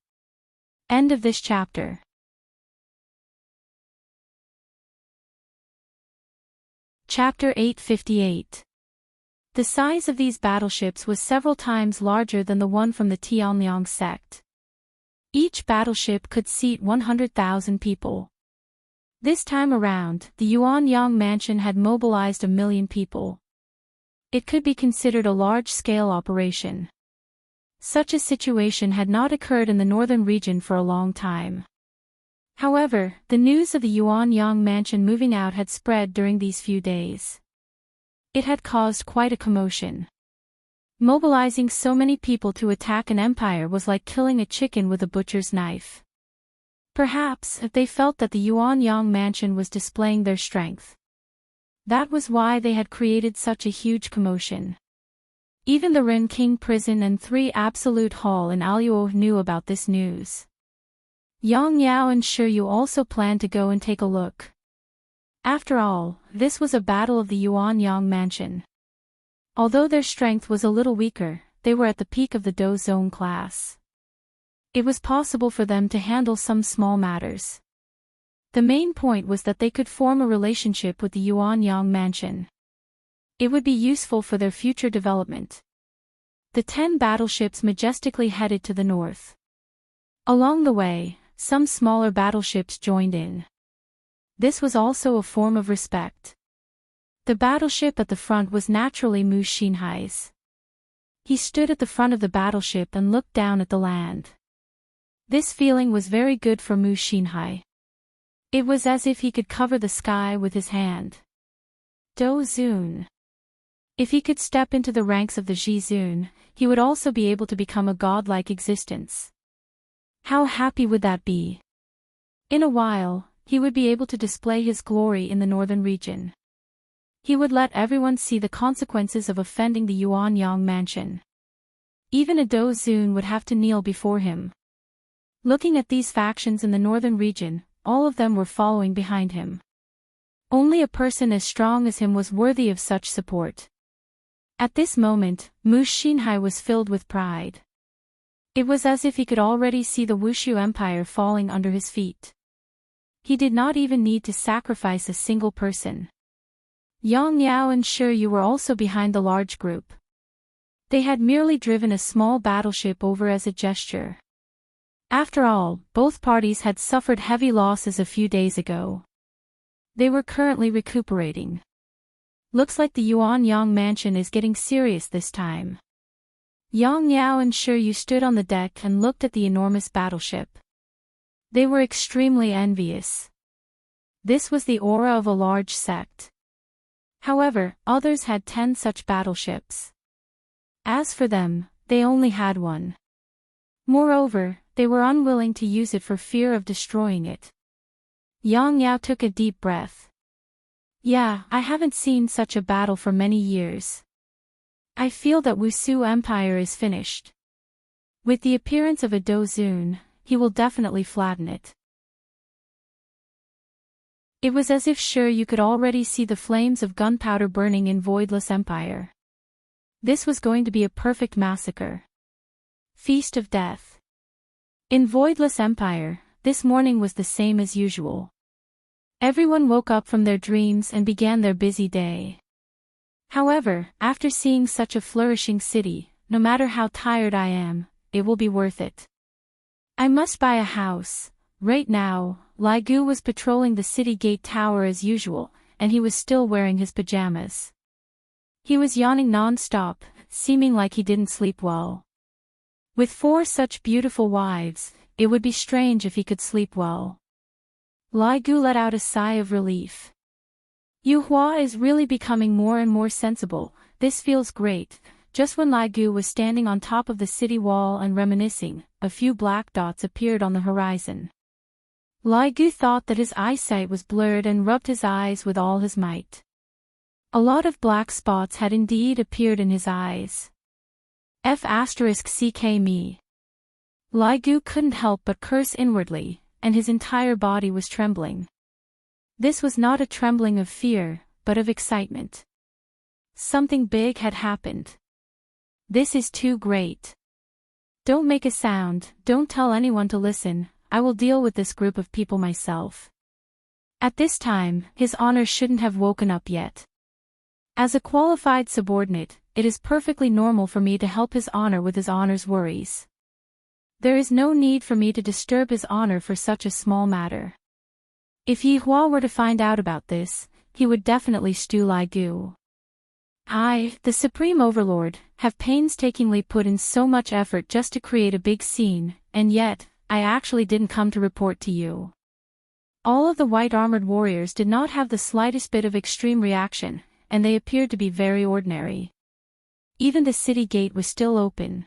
End of this chapter. Chapter 858. The size of these battleships was several times larger than the one from the Tianliang sect. Each battleship could seat 100,000 people. This time around, the Yuanyang mansion had mobilized 1 million people. It could be considered a large-scale operation. Such a situation had not occurred in the northern region for a long time. However, the news of the Yuanyang mansion moving out had spread during these few days. It had caused quite a commotion. Mobilizing so many people to attack an empire was like killing a chicken with a butcher's knife. Perhaps they felt that the Yuanyang mansion was displaying their strength. That was why they had created such a huge commotion. Even the Ren King prison and 3 Absolute Hall in Aluo knew about this news. Yang Yao and Shiyu also planned to go and take a look. After all, this was a battle of the Yuanyang mansion. Although their strength was a little weaker, they were at the peak of the Do Zone class. It was possible for them to handle some small matters. The main point was that they could form a relationship with the Yuanyang mansion. It would be useful for their future development. The 10 battleships majestically headed to the north. Along the way, some smaller battleships joined in. This was also a form of respect. The battleship at the front was naturally Mu Xinhai's. He stood at the front of the battleship and looked down at the land. This feeling was very good for Mu Xinhai. It was as if he could cover the sky with his hand. Do Zun. If he could step into the ranks of the Ji Zun, he would also be able to become a godlike existence. How happy would that be? In a while, he would be able to display his glory in the northern region. He would let everyone see the consequences of offending the Yuanyang mansion. Even a Do Zun would have to kneel before him. Looking at these factions in the northern region, all of them were following behind him. Only a person as strong as him was worthy of such support. At this moment, Mu Xinhai was filled with pride. It was as if he could already see the Wushu Empire falling under his feet. He did not even need to sacrifice a single person. Yang Yao and Shiyu were also behind the large group. They had merely driven a small battleship over as a gesture. After all, both parties had suffered heavy losses a few days ago. They were currently recuperating. Looks like the Yuanyang mansion is getting serious this time. Yang Yao and Shiyu stood on the deck and looked at the enormous battleship. They were extremely envious. This was the aura of a large sect. However, others had 10 such battleships. As for them, they only had 1. Moreover, they were unwilling to use it for fear of destroying it. Yang Yao took a deep breath. Yeah, I haven't seen such a battle for many years. I feel that Wushu Empire is finished. With the appearance of a Do Zun, he will definitely flatten it. It was as if you could already see the flames of gunpowder burning in Voidless Empire. This was going to be a perfect massacre. Feast of Death. In Voidless Empire, this morning was the same as usual. Everyone woke up from their dreams and began their busy day. However, after seeing such a flourishing city, no matter how tired I am, it will be worth it. I must buy a house. Right now, Lai Gu was patrolling the city gate tower as usual, and he was still wearing his pajamas. He was yawning non-stop, seeming like he didn't sleep well. With 4 such beautiful wives, it would be strange if he could sleep well. Lai Gu let out a sigh of relief. Yu Hua is really becoming more and more sensible. This feels great. Just when Lai Gu was standing on top of the city wall and reminiscing, a few black dots appeared on the horizon. Lai Gu thought that his eyesight was blurred and rubbed his eyes with all his might. A lot of black spots had indeed appeared in his eyes. F***ck me. Lai Gu couldn't help but curse inwardly, and his entire body was trembling. This was not a trembling of fear, but of excitement. Something big had happened. This is too great. Don't make a sound, don't tell anyone to listen, I will deal with this group of people myself. At this time, his honor shouldn't have woken up yet. As a qualified subordinate, it is perfectly normal for me to help his honor with his honor's worries. There is no need for me to disturb his honor for such a small matter. If Yi Hua were to find out about this, he would definitely stew Lai Gu. I, the Supreme Overlord, have painstakingly put in so much effort just to create a big scene, and yet, I actually didn't come to report to you. All of the white armored warriors did not have the slightest bit of extreme reaction, and they appeared to be very ordinary. Even the city gate was still open.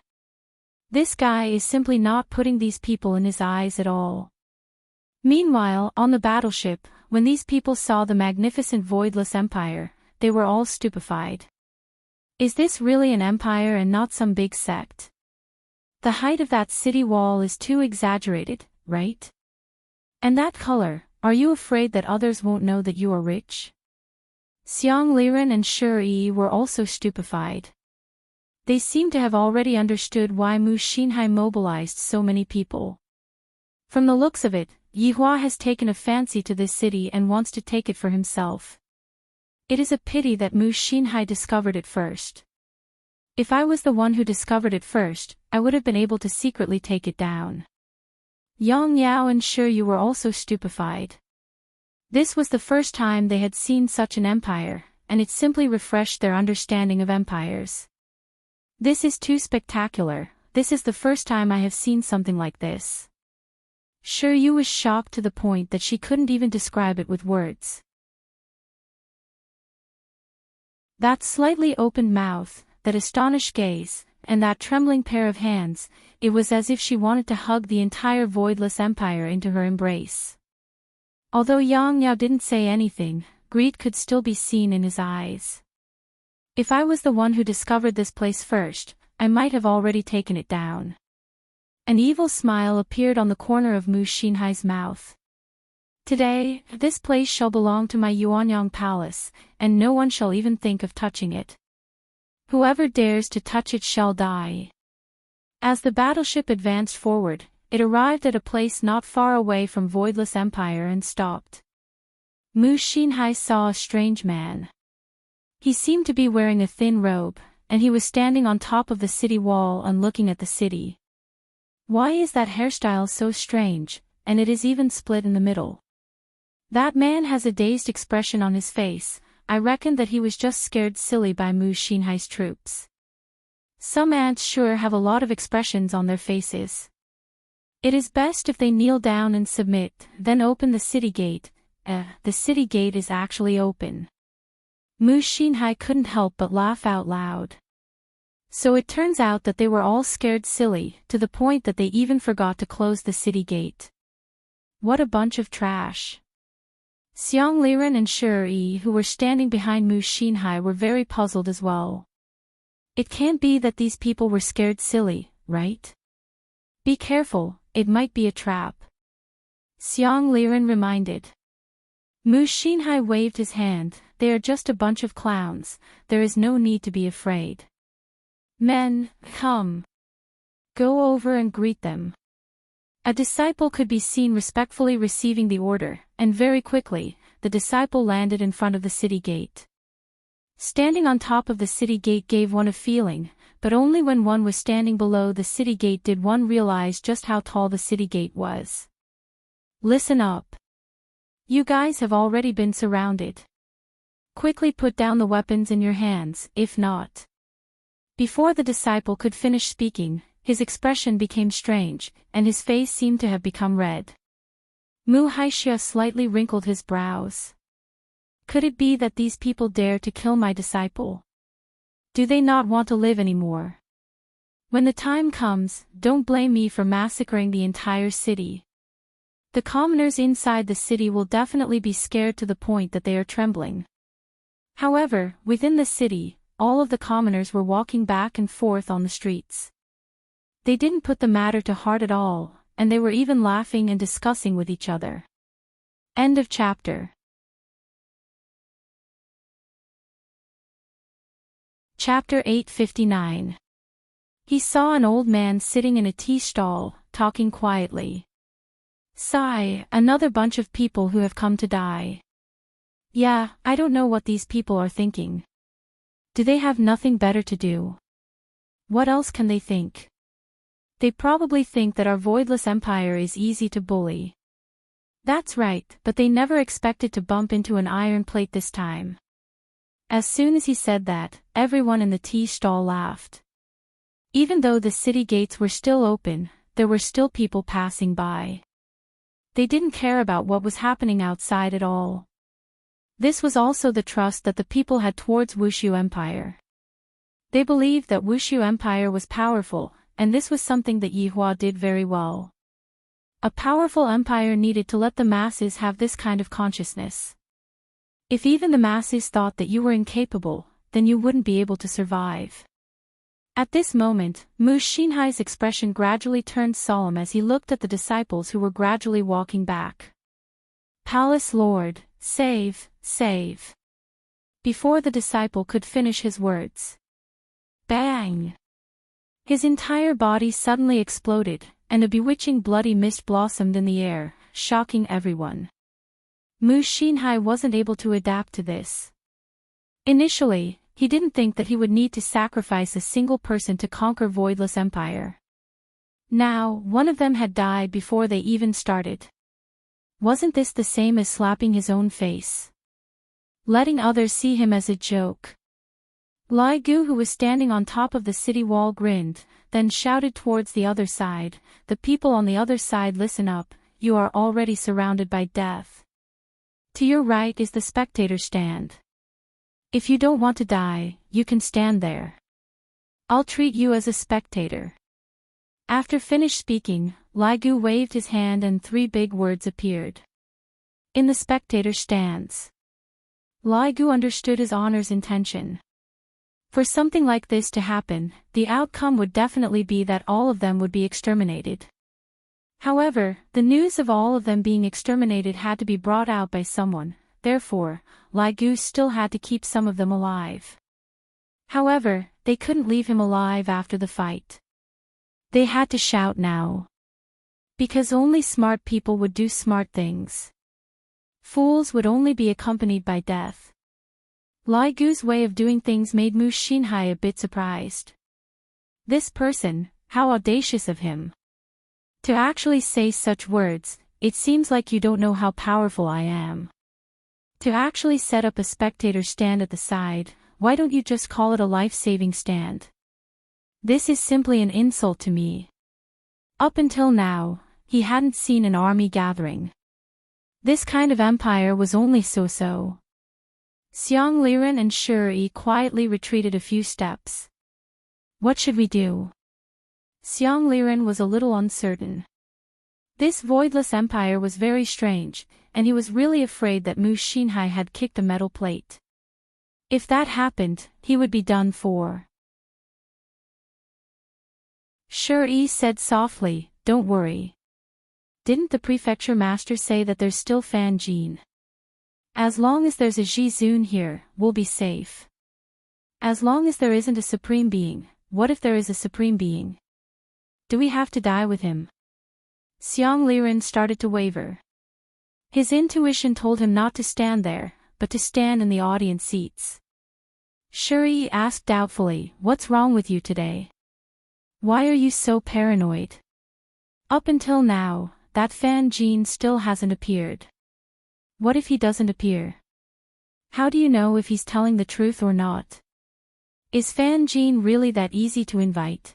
This guy is simply not putting these people in his eyes at all. Meanwhile, on the battleship, when these people saw the magnificent voidless empire, they were all stupefied. Is this really an empire and not some big sect? The height of that city wall is too exaggerated, right? And that color, are you afraid that others won't know that you are rich? Xiang Liren and Shi were also stupefied. They seemed to have already understood why Mu Xinhai mobilized so many people. From the looks of it, Yihua has taken a fancy to this city and wants to take it for himself. It is a pity that Mu Xinhai discovered it first. If I was the one who discovered it first, I would have been able to secretly take it down. Yang Yao and Shi Yu were also stupefied. This was the first time they had seen such an empire, and it simply refreshed their understanding of empires. This is too spectacular. This is the first time I have seen something like this. Shi Yu was shocked to the point that she couldn't even describe it with words. That slightly opened mouth, that astonished gaze, and that trembling pair of hands, it was as if she wanted to hug the entire voidless empire into her embrace. Although Yang Yao didn't say anything, greed could still be seen in his eyes. If I was the one who discovered this place first, I might have already taken it down. An evil smile appeared on the corner of Mu Xinhai's mouth. Today, this place shall belong to my Yuanyang palace, and no one shall even think of touching it. Whoever dares to touch it shall die. As the battleship advanced forward, it arrived at a place not far away from Voidless Empire and stopped. Mu Xinhai saw a strange man. He seemed to be wearing a thin robe, and he was standing on top of the city wall and looking at the city. Why is that hairstyle so strange, and it is even split in the middle? That man has a dazed expression on his face. I reckon that he was just scared silly by Mu Xinhai's troops. Some ants sure have a lot of expressions on their faces. It is best if they kneel down and submit, then open the city gate. The city gate is actually open. Mu Xinhai couldn't help but laugh out loud. So it turns out that they were all scared silly, to the point that they even forgot to close the city gate. What a bunch of trash. Xiang Liren and Shi, who were standing behind Mu Xinhai, were very puzzled as well. It can't be that these people were scared silly, right? Be careful, it might be a trap. Xiang Liren reminded. Mu Xinhai waved his hand. They are just a bunch of clowns, there is no need to be afraid. Men, come. Go over and greet them. A disciple could be seen respectfully receiving the order, and very quickly, the disciple landed in front of the city gate. Standing on top of the city gate gave one a feeling, but only when one was standing below the city gate did one realize just how tall the city gate was. Listen up. You guys have already been surrounded. Quickly put down the weapons in your hands, if not. Before the disciple could finish speaking, his expression became strange, and his face seemed to have become red. Mu Haixia slightly wrinkled his brows. Could it be that these people dare to kill my disciple? Do they not want to live anymore? When the time comes, don't blame me for massacring the entire city. The commoners inside the city will definitely be scared to the point that they are trembling. However, within the city, all of the commoners were walking back and forth on the streets. They didn't put the matter to heart at all, and they were even laughing and discussing with each other. End of chapter. Chapter 859. He saw an old man sitting in a tea stall, talking quietly. Sigh, another bunch of people who have come to die. Yeah, I don't know what these people are thinking. Do they have nothing better to do? What else can they think? They probably think that our voidless empire is easy to bully. That's right, but they never expected to bump into an iron plate this time. As soon as he said that, everyone in the tea stall laughed. Even though the city gates were still open, there were still people passing by. They didn't care about what was happening outside at all. This was also the trust that the people had towards Wushu Empire. They believed that Wushu Empire was powerful, and this was something that Yihua did very well. A powerful empire needed to let the masses have this kind of consciousness. If even the masses thought that you were incapable, then you wouldn't be able to survive. At this moment, Mu Xinhai's expression gradually turned solemn as he looked at the disciples who were gradually walking back. Palace Lord, save, save. Before the disciple could finish his words. Bang! His entire body suddenly exploded, and a bewitching bloody mist blossomed in the air, shocking everyone. Mu Xinhai wasn't able to adapt to this. Initially, he didn't think that he would need to sacrifice a single person to conquer Voidless Empire. Now, one of them had died before they even started. Wasn't this the same as slapping his own face? Letting others see him as a joke. Lai Gu, who was standing on top of the city wall, grinned, then shouted towards the other side, "The people on the other side, listen up, you are already surrounded by death. To your right is the spectator stand. If you don't want to die, you can stand there. I'll treat you as a spectator." After finished speaking, Lai Gu waved his hand and 3 big words appeared. In the spectator stands. Lai Gu understood his honor's intention. For something like this to happen, the outcome would definitely be that all of them would be exterminated. However, the news of all of them being exterminated had to be brought out by someone, therefore, Lai Gu still had to keep some of them alive. However, they couldn't leave him alive after the fight. They had to shout now. Because only smart people would do smart things. Fools would only be accompanied by death. Lai Gu's way of doing things made Mu Xinhai a bit surprised. This person, how audacious of him. To actually say such words, "It seems like you don't know how powerful I am." To actually set up a spectator stand at the side, why don't you just call it a life-saving stand? This is simply an insult to me. Up until now, he hadn't seen an army gathering. This kind of empire was only so-so. Xiang Liren and Shi quietly retreated a few steps. What should we do? Xiang Liren was a little uncertain. This voidless empire was very strange, and he was really afraid that Mu Xinhai had kicked a metal plate. If that happened, he would be done for. Shi said softly, "Don't worry. Didn't the prefecture master say that there's still Fan Jin? As long as there's a Jizun here, we'll be safe. As long as there isn't a supreme being, what if there is a supreme being? Do we have to die with him?" Xiang Liren started to waver. His intuition told him not to stand there, but to stand in the audience seats. Shi asked doubtfully, "What's wrong with you today? Why are you so paranoid? Up until now, that Fan Jin still hasn't appeared. What if he doesn't appear? How do you know if he's telling the truth or not? Is Fan Jin really that easy to invite?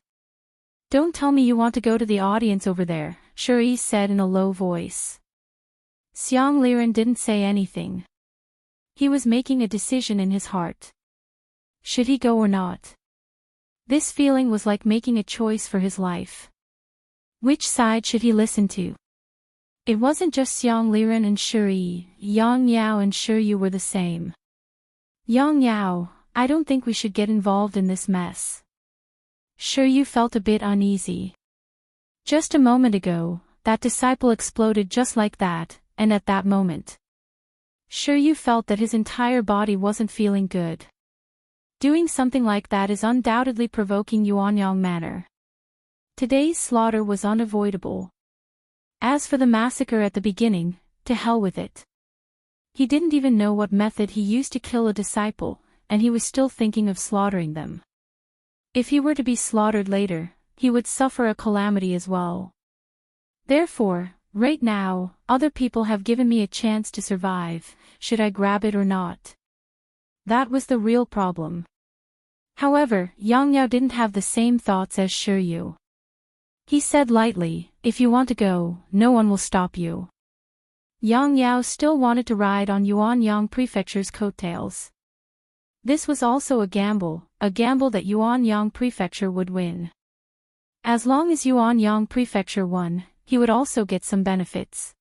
Don't tell me you want to go to the audience over there," Shi said in a low voice. Xiang Liren didn't say anything. He was making a decision in his heart. Should he go or not? This feeling was like making a choice for his life. Which side should he listen to? It wasn't just Xiang Liren and Shi, Yang Yao and Shi Yu were the same. Yang Yao, I don't think we should get involved in this mess. Shi Yu felt a bit uneasy. Just a moment ago, that disciple exploded just like that, and at that moment. Shi Yu felt that his entire body wasn't feeling good. Doing something like that is undoubtedly provoking Yuanyang manner. Today's slaughter was unavoidable. As for the massacre at the beginning, to hell with it. He didn't even know what method he used to kill a disciple, and he was still thinking of slaughtering them. If he were to be slaughtered later, he would suffer a calamity as well. Therefore, right now, other people have given me a chance to survive, should I grab it or not? That was the real problem. However, Yang Yao didn't have the same thoughts as Shi Yu. He said lightly, "If you want to go, no one will stop you." Yang Yao still wanted to ride on Yuanyang Prefecture's coattails. This was also a gamble that Yuanyang Prefecture would win. As long as Yuanyang Prefecture won, he would also get some benefits.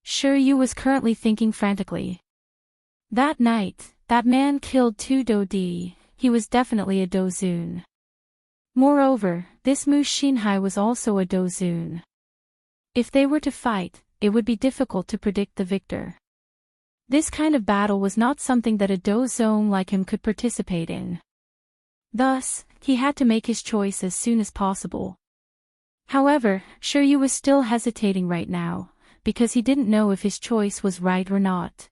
Shi Yu was currently thinking frantically. That night, that man killed 2 Dodi, he was definitely a Dozun. Moreover, this Mu Xinhai was also a Dozun. If they were to fight, it would be difficult to predict the victor. This kind of battle was not something that a Dozong like him could participate in. Thus, he had to make his choice as soon as possible. However, Shi Yu was still hesitating right now, because he didn't know if his choice was right or not.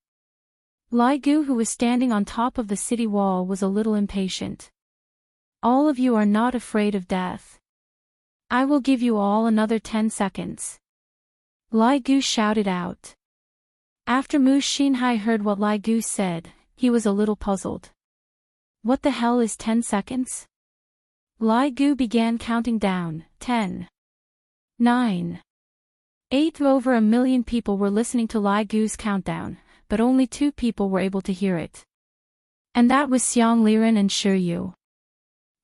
Lai Gu, who was standing on top of the city wall, was a little impatient. All of you are not afraid of death. I will give you all another 10 seconds. Lai Gu shouted out. After Mu Xinhai heard what Lai Gu said, he was a little puzzled. What the hell is 10 seconds? Lai Gu began counting down. 10. 9. 8. Over 1 million people were listening to Lai Gu's countdown, but only 2 people were able to hear it. And that was Xiang Liren and Shi Yu.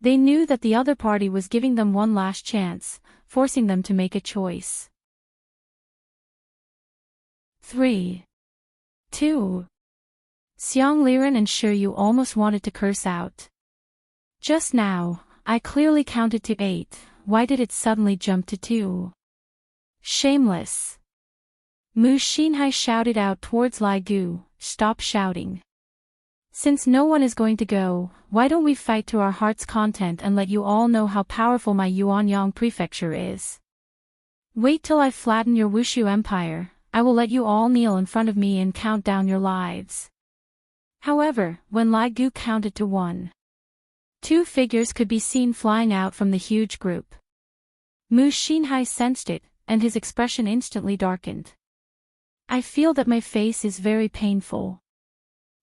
They knew that the other party was giving them one last chance, forcing them to make a choice. 3. 2. Xiang Liren and Shi Yu almost wanted to curse out. Just now, I clearly counted to 8, why did it suddenly jump to 2? Shameless. Mu Xinhai shouted out towards Lai Gu, stop shouting. Since no one is going to go, why don't we fight to our heart's content and let you all know how powerful my Yuanyang Prefecture is. Wait till I flatten your Wushu Empire, I will let you all kneel in front of me and count down your lives. However, when Lai Gu counted to 1, 2 figures could be seen flying out from the huge group. Mu Xinhai sensed it, and his expression instantly darkened. I feel that my face is very painful.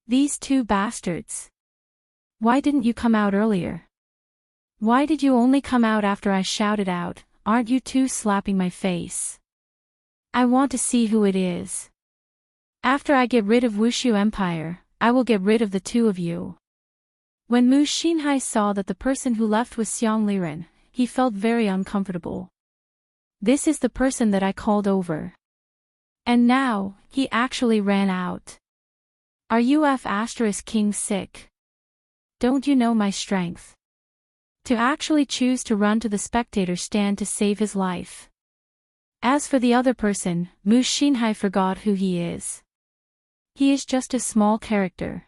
These 2 bastards. Why didn't you come out earlier? Why did you only come out after I shouted out, aren't you 2 slapping my face? I want to see who it is. After I get rid of Wushu Empire, I will get rid of the 2 of you. When Mu Xinhai saw that the person who left was Xiang Liren, he felt very uncomfortable. This is the person that I called over. And now, he actually ran out. Are you King sick? Don't you know my strength? To actually choose to run to the spectator stand to save his life. As for the other person, Mu Xinhai forgot who he is. He is just a small character.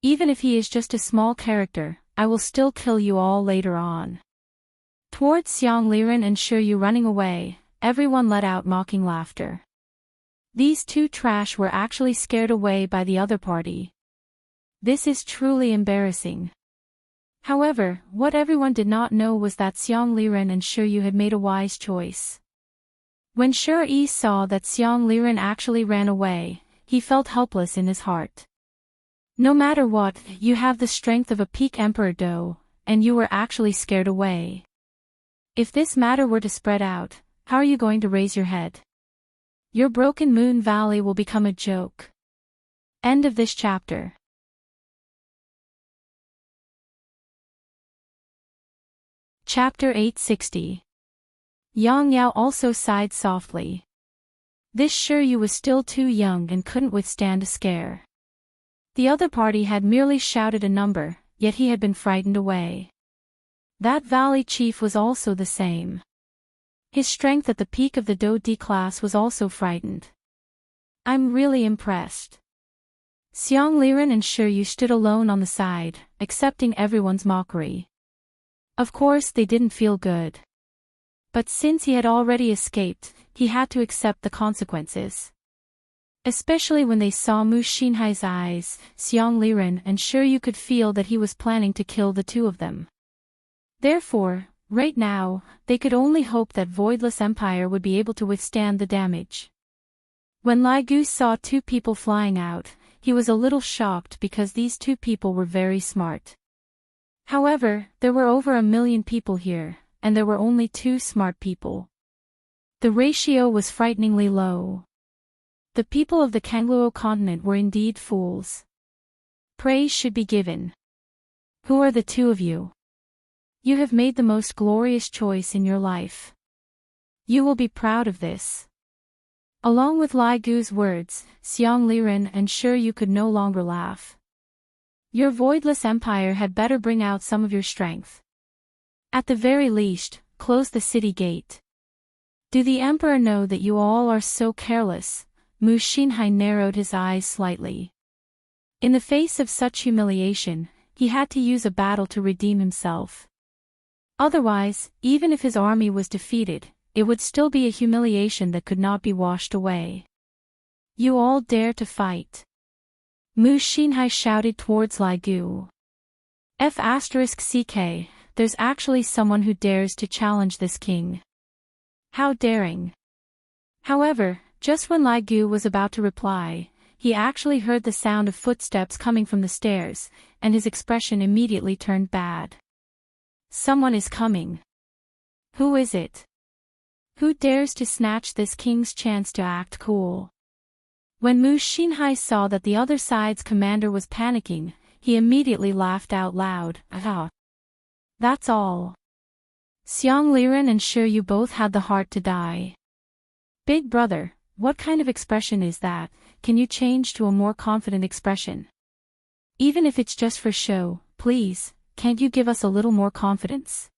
Even if he is just a small character, I will still kill you all later on. Towards Xiang Liren and Shi Yu running away, everyone let out mocking laughter. These 2 trash were actually scared away by the other party. This is truly embarrassing. However, what everyone did not know was that Xiang Liren and Shi Yu had made a wise choice. When Shi Yi saw that Xiang Liren actually ran away, he felt helpless in his heart. No matter what, you have the strength of a peak Emperor Do, and you were actually scared away. If this matter were to spread out, how are you going to raise your head? Your Broken Moon Valley will become a joke. End of this chapter. Chapter 860. Yang Yao also sighed softly. This Shi Yu was still too young and couldn't withstand a scare. The other party had merely shouted a number, yet he had been frightened away. That valley chief was also the same. His strength at the peak of the Do D class was also frightened. I'm really impressed. Xiang Liren and Shi Yu stood alone on the side, accepting everyone's mockery. Of course they didn't feel good. But since he had already escaped, he had to accept the consequences. Especially when they saw Mu Xinhai's eyes, Xiang Liren and Shi Yu could feel that he was planning to kill the 2 of them. Therefore, right now, they could only hope that Voidless Empire would be able to withstand the damage. When Lai Gu saw 2 people flying out, he was a little shocked because these 2 people were very smart. However, there were over 1 million people here, and there were only 2 smart people. The ratio was frighteningly low. The people of the Kangluo continent were indeed fools. Praise should be given. Who are the two of you? You have made the most glorious choice in your life. You will be proud of this. Along with Lai Gu's words, Xiang Liren and Shi Yu could no longer laugh. Your voidless empire had better bring out some of your strength. At the very least, close the city gate. Do the emperor know that you all are so careless? Mu Xinhai narrowed his eyes slightly. In the face of such humiliation, he had to use a battle to redeem himself. Otherwise, even if his army was defeated, it would still be a humiliation that could not be washed away. You all dare to fight. Mu Xinhai shouted towards Lai Gu. F***ck, there's actually someone who dares to challenge this king. How daring. However, just when Lai Gu was about to reply, he actually heard the sound of footsteps coming from the stairs, and his expression immediately turned bad. Someone is coming. Who is it? Who dares to snatch this king's chance to act cool? When Mu Xinhai saw that the other side's commander was panicking, he immediately laughed out loud. Ah. That's all. Xiang Liren and Shi Yu both had the heart to die. Big brother, what kind of expression is that? Can you change to a more confident expression? Even if it's just for show, please, can't you give us a little more confidence?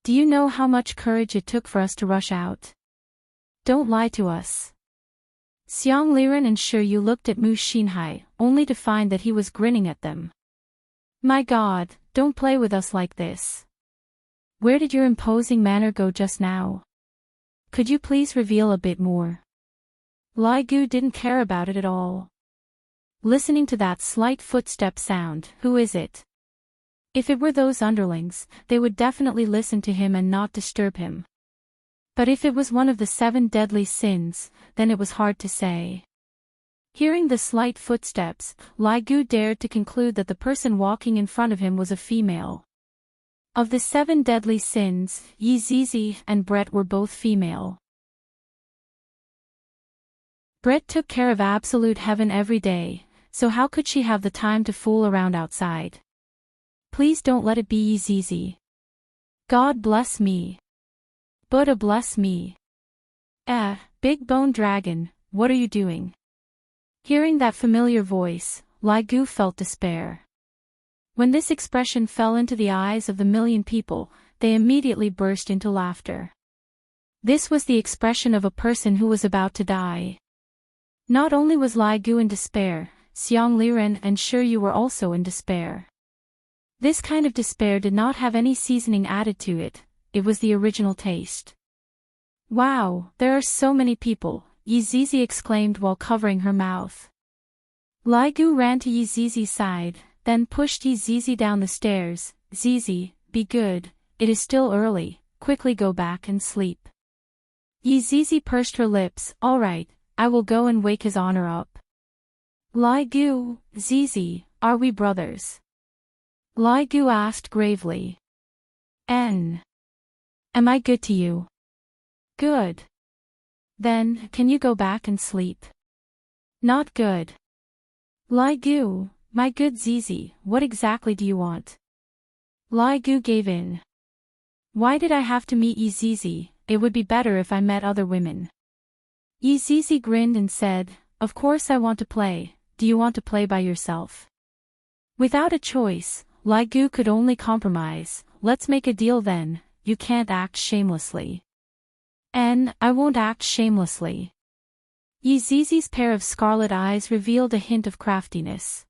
Do you know how much courage it took for us to rush out? Don't lie to us. Xiang Liren and Shi Yu looked at Mu Xinhai, only to find that he was grinning at them. My God, don't play with us like this. Where did your imposing manner go just now? Could you please reveal a bit more? Lai Gu didn't care about it at all. Listening to that slight footstep sound, who is it? If it were those underlings, they would definitely listen to him and not disturb him. But if it was one of the 7 deadly sins, then it was hard to say. Hearing the slight footsteps, Lai Gu dared to conclude that the person walking in front of him was a female. Of the 7 deadly sins, Yi Zizi and Brett were both female. Brett took care of absolute heaven every day, so how could she have the time to fool around outside? Please don't let it be Yi Zizi. God bless me. Buddha bless me. Big Bone Dragon, what are you doing? Hearing that familiar voice, Lai Gu felt despair. When this expression fell into the eyes of the million people, they immediately burst into laughter. This was the expression of a person who was about to die. Not only was Lai Gu in despair, Xiang Liren and Shi Yu were also in despair. This kind of despair did not have any seasoning added to it, it was the original taste. Wow, there are so many people, Yi Zizi exclaimed while covering her mouth. Lai Gu ran to Yi Zizi's side, then pushed Yi Zizi down the stairs. Zizi, be good, it is still early, quickly go back and sleep. Yi Zizi pursed her lips, all right, I will go and wake his honor up. Lai Gu, Zizi, are we brothers? Lai Gu asked gravely. Am I good to you? Good. Then, can you go back and sleep? Not good. Lai Gu, my good Zizi, what exactly do you want? Lai Gu gave in. Why did I have to meet Yi Zizi? It would be better if I met other women. Yi Zizi grinned and said, of course I want to play, do you want to play by yourself? Without a choice, Lai Gu could only compromise, let's make a deal then, you can't act shamelessly. I won't act shamelessly. Yi Zizi's pair of scarlet eyes revealed a hint of craftiness.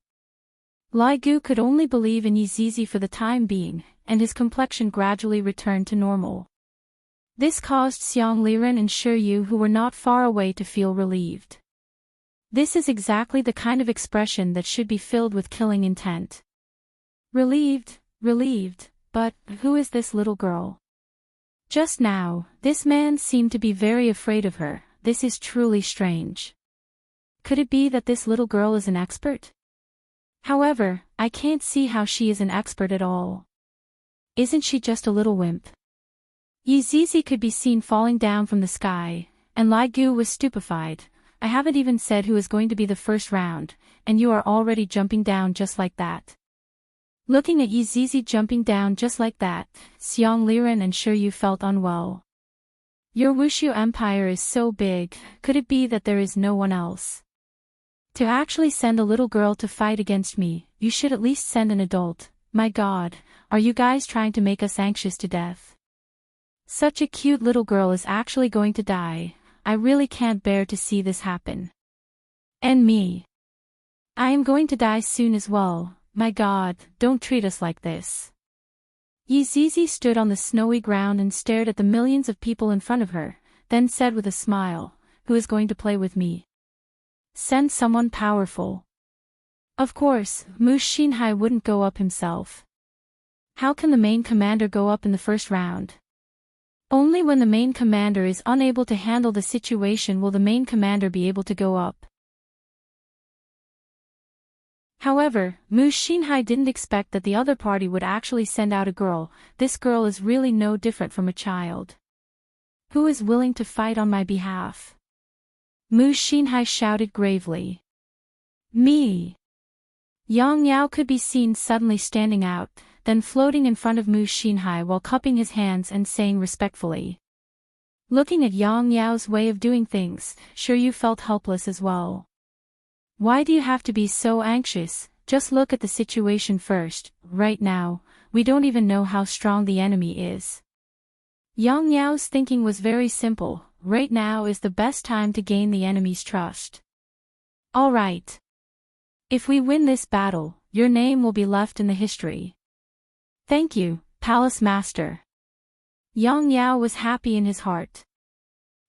Lai Gu could only believe in Yi Zizi for the time being, and his complexion gradually returned to normal. This caused Xiang Liren and Shi Yu who were not far away to feel relieved. This is exactly the kind of expression that should be filled with killing intent. Relieved, but who is this little girl? Just now, this man seemed to be very afraid of her, this is truly strange. Could it be that this little girl is an expert? However, I can't see how she is an expert at all. Isn't she just a little wimp? Yi Zizi could be seen falling down from the sky, and Lai Gu was stupefied. I haven't even said who is going to be the first round, and you are already jumping down just like that. Looking at Yizizi jumping down just like that, Xiang Liren and Shiryu felt unwell. Your Wushu empire is so big, could it be that there is no one else? To actually send a little girl to fight against me, you should at least send an adult. My God, are you guys trying to make us anxious to death? Such a cute little girl is actually going to die. I really can't bear to see this happen. And me. I am going to die soon as well. My God, don't treat us like this. Yizizi stood on the snowy ground and stared at the millions of people in front of her, then said with a smile, "Who is going to play with me? Send someone powerful." Of course, Mu Xinhai wouldn't go up himself. How can the main commander go up in the first round? Only when the main commander is unable to handle the situation will the main commander be able to go up. However, Mu Xinhai didn't expect that the other party would actually send out a girl. This girl is really no different from a child. Who is willing to fight on my behalf? Mu Xinhai shouted gravely. Me. Yang Yao could be seen suddenly standing out, then floating in front of Mu Xinhai while cupping his hands and saying respectfully. Looking at Yang Yao's way of doing things, Shiryu felt helpless as well. Why do you have to be so anxious? Just look at the situation first. Right now, we don't even know how strong the enemy is. Yang Yao's thinking was very simple. Right now is the best time to gain the enemy's trust. All right. If we win this battle, your name will be left in the history. Thank you, Palace Master. Yang Yao was happy in his heart.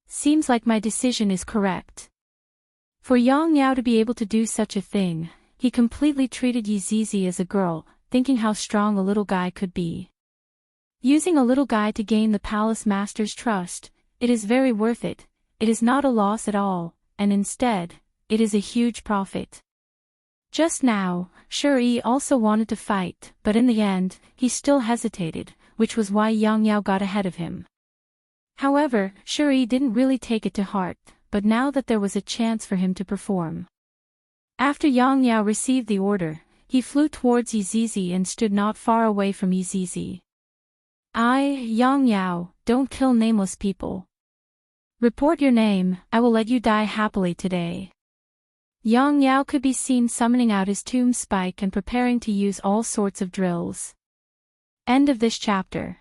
Seems like my decision is correct. For Yang Yao to be able to do such a thing, he completely treated Yizizi as a girl, thinking how strong a little guy could be. Using a little guy to gain the Palace Master's trust, it is very worth it. It is not a loss at all, and instead, it is a huge profit. Just now, Shiryu also wanted to fight, but in the end, he still hesitated, which was why Yang Yao got ahead of him. However, Shiryu didn't really take it to heart, but now that there was a chance for him to perform. After Yang Yao received the order, he flew towards Yizizi and stood not far away from Yizizi. Yang Yao, don't kill nameless people. Report your name, I will let you die happily today. Yang Yao could be seen summoning out his tomb spike and preparing to use all sorts of drills. End of this chapter.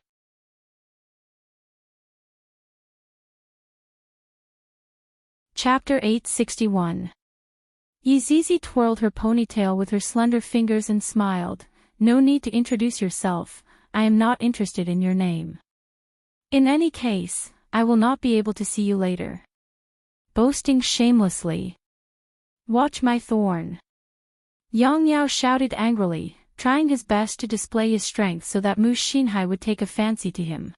Chapter 861. Yizizi twirled her ponytail with her slender fingers and smiled. No need to introduce yourself, I am not interested in your name. In any case, I will not be able to see you later. Boasting shamelessly. Watch my thorn. Yang Yao shouted angrily, trying his best to display his strength so that Mu Xinhai would take a fancy to him.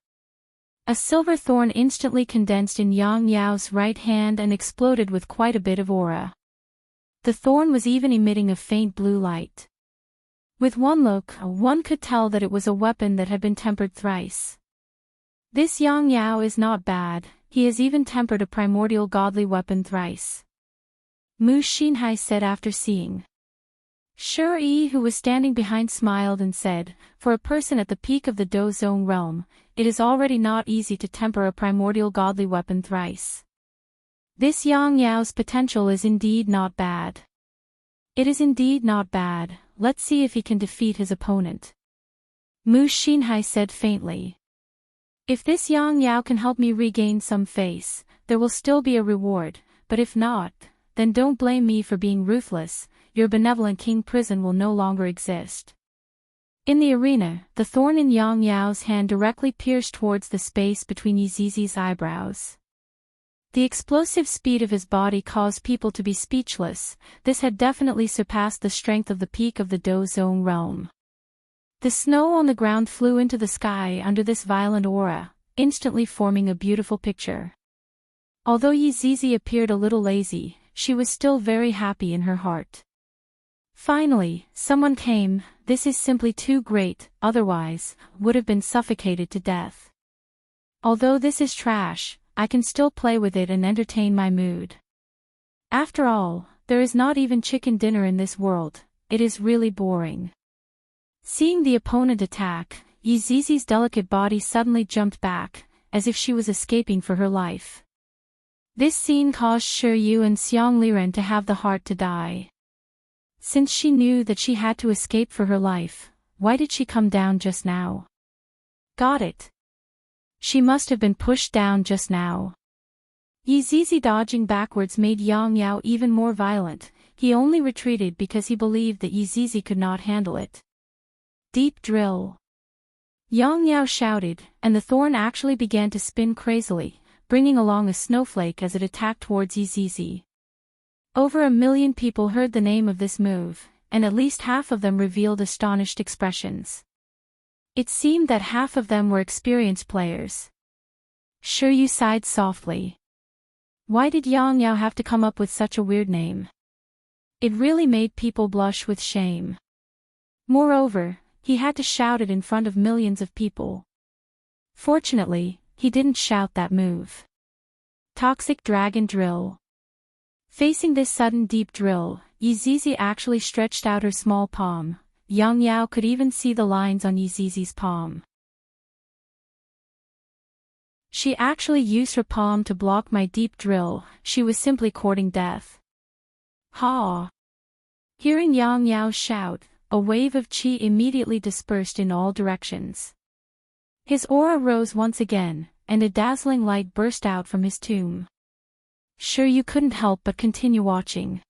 A silver thorn instantly condensed in Yang Yao's right hand and exploded with quite a bit of aura. The thorn was even emitting a faint blue light. With one look, one could tell that it was a weapon that had been tempered thrice. This Yang Yao is not bad, he has even tempered a primordial godly weapon thrice. Mu Xinhai said after seeing. Shiryu, who was standing behind, smiled and said, for a person at the peak of the Dozong realm, it is already not easy to temper a primordial godly weapon thrice. This Yang Yao's potential is indeed not bad. It is indeed not bad, let's see if he can defeat his opponent. Mu Xinhai said faintly. If this Yang Yao can help me regain some face, there will still be a reward, but if not, then don't blame me for being ruthless, your benevolent king prison will no longer exist. In the arena, the thorn in Yang Yao's hand directly pierced towards the space between Yizizi's eyebrows. The explosive speed of his body caused people to be speechless. This had definitely surpassed the strength of the peak of the Dozong realm. The snow on the ground flew into the sky under this violent aura, instantly forming a beautiful picture. Although Yizizi appeared a little lazy, she was still very happy in her heart. Finally, someone came. This is simply too great, otherwise, would have been suffocated to death. Although this is trash, I can still play with it and entertain my mood. After all, there is not even chicken dinner in this world, it is really boring. Seeing the opponent attack, Yizizi's delicate body suddenly jumped back, as if she was escaping for her life. This scene caused Shiryu and Xiang Liren to have the heart to die. Since she knew that she had to escape for her life, why did she come down just now? Got it. She must have been pushed down just now. Yizizi dodging backwards made Yang Yao even more violent. He only retreated because he believed that Yizizi could not handle it. Deep drill. Yang Yao shouted, and the thorn actually began to spin crazily, bringing along a snowflake as it attacked towards Yizizi. Over 1 million people heard the name of this move, and at least half of them revealed astonished expressions. It seemed that half of them were experienced players. Shiryu sighed softly. Why did Yang Yao have to come up with such a weird name? It really made people blush with shame. Moreover, he had to shout it in front of millions of people. Fortunately, he didn't shout that move. Toxic Dragon Drill. Facing this sudden deep drill, Yizizi actually stretched out her small palm. Yang Yao could even see the lines on Yizizi's palm. She actually used her palm to block my deep drill, she was simply courting death. Ha! Hearing Yang Yao shout, a wave of qi immediately dispersed in all directions. His aura rose once again, and a dazzling light burst out from his tomb. Shiryu couldn't help but continue watching.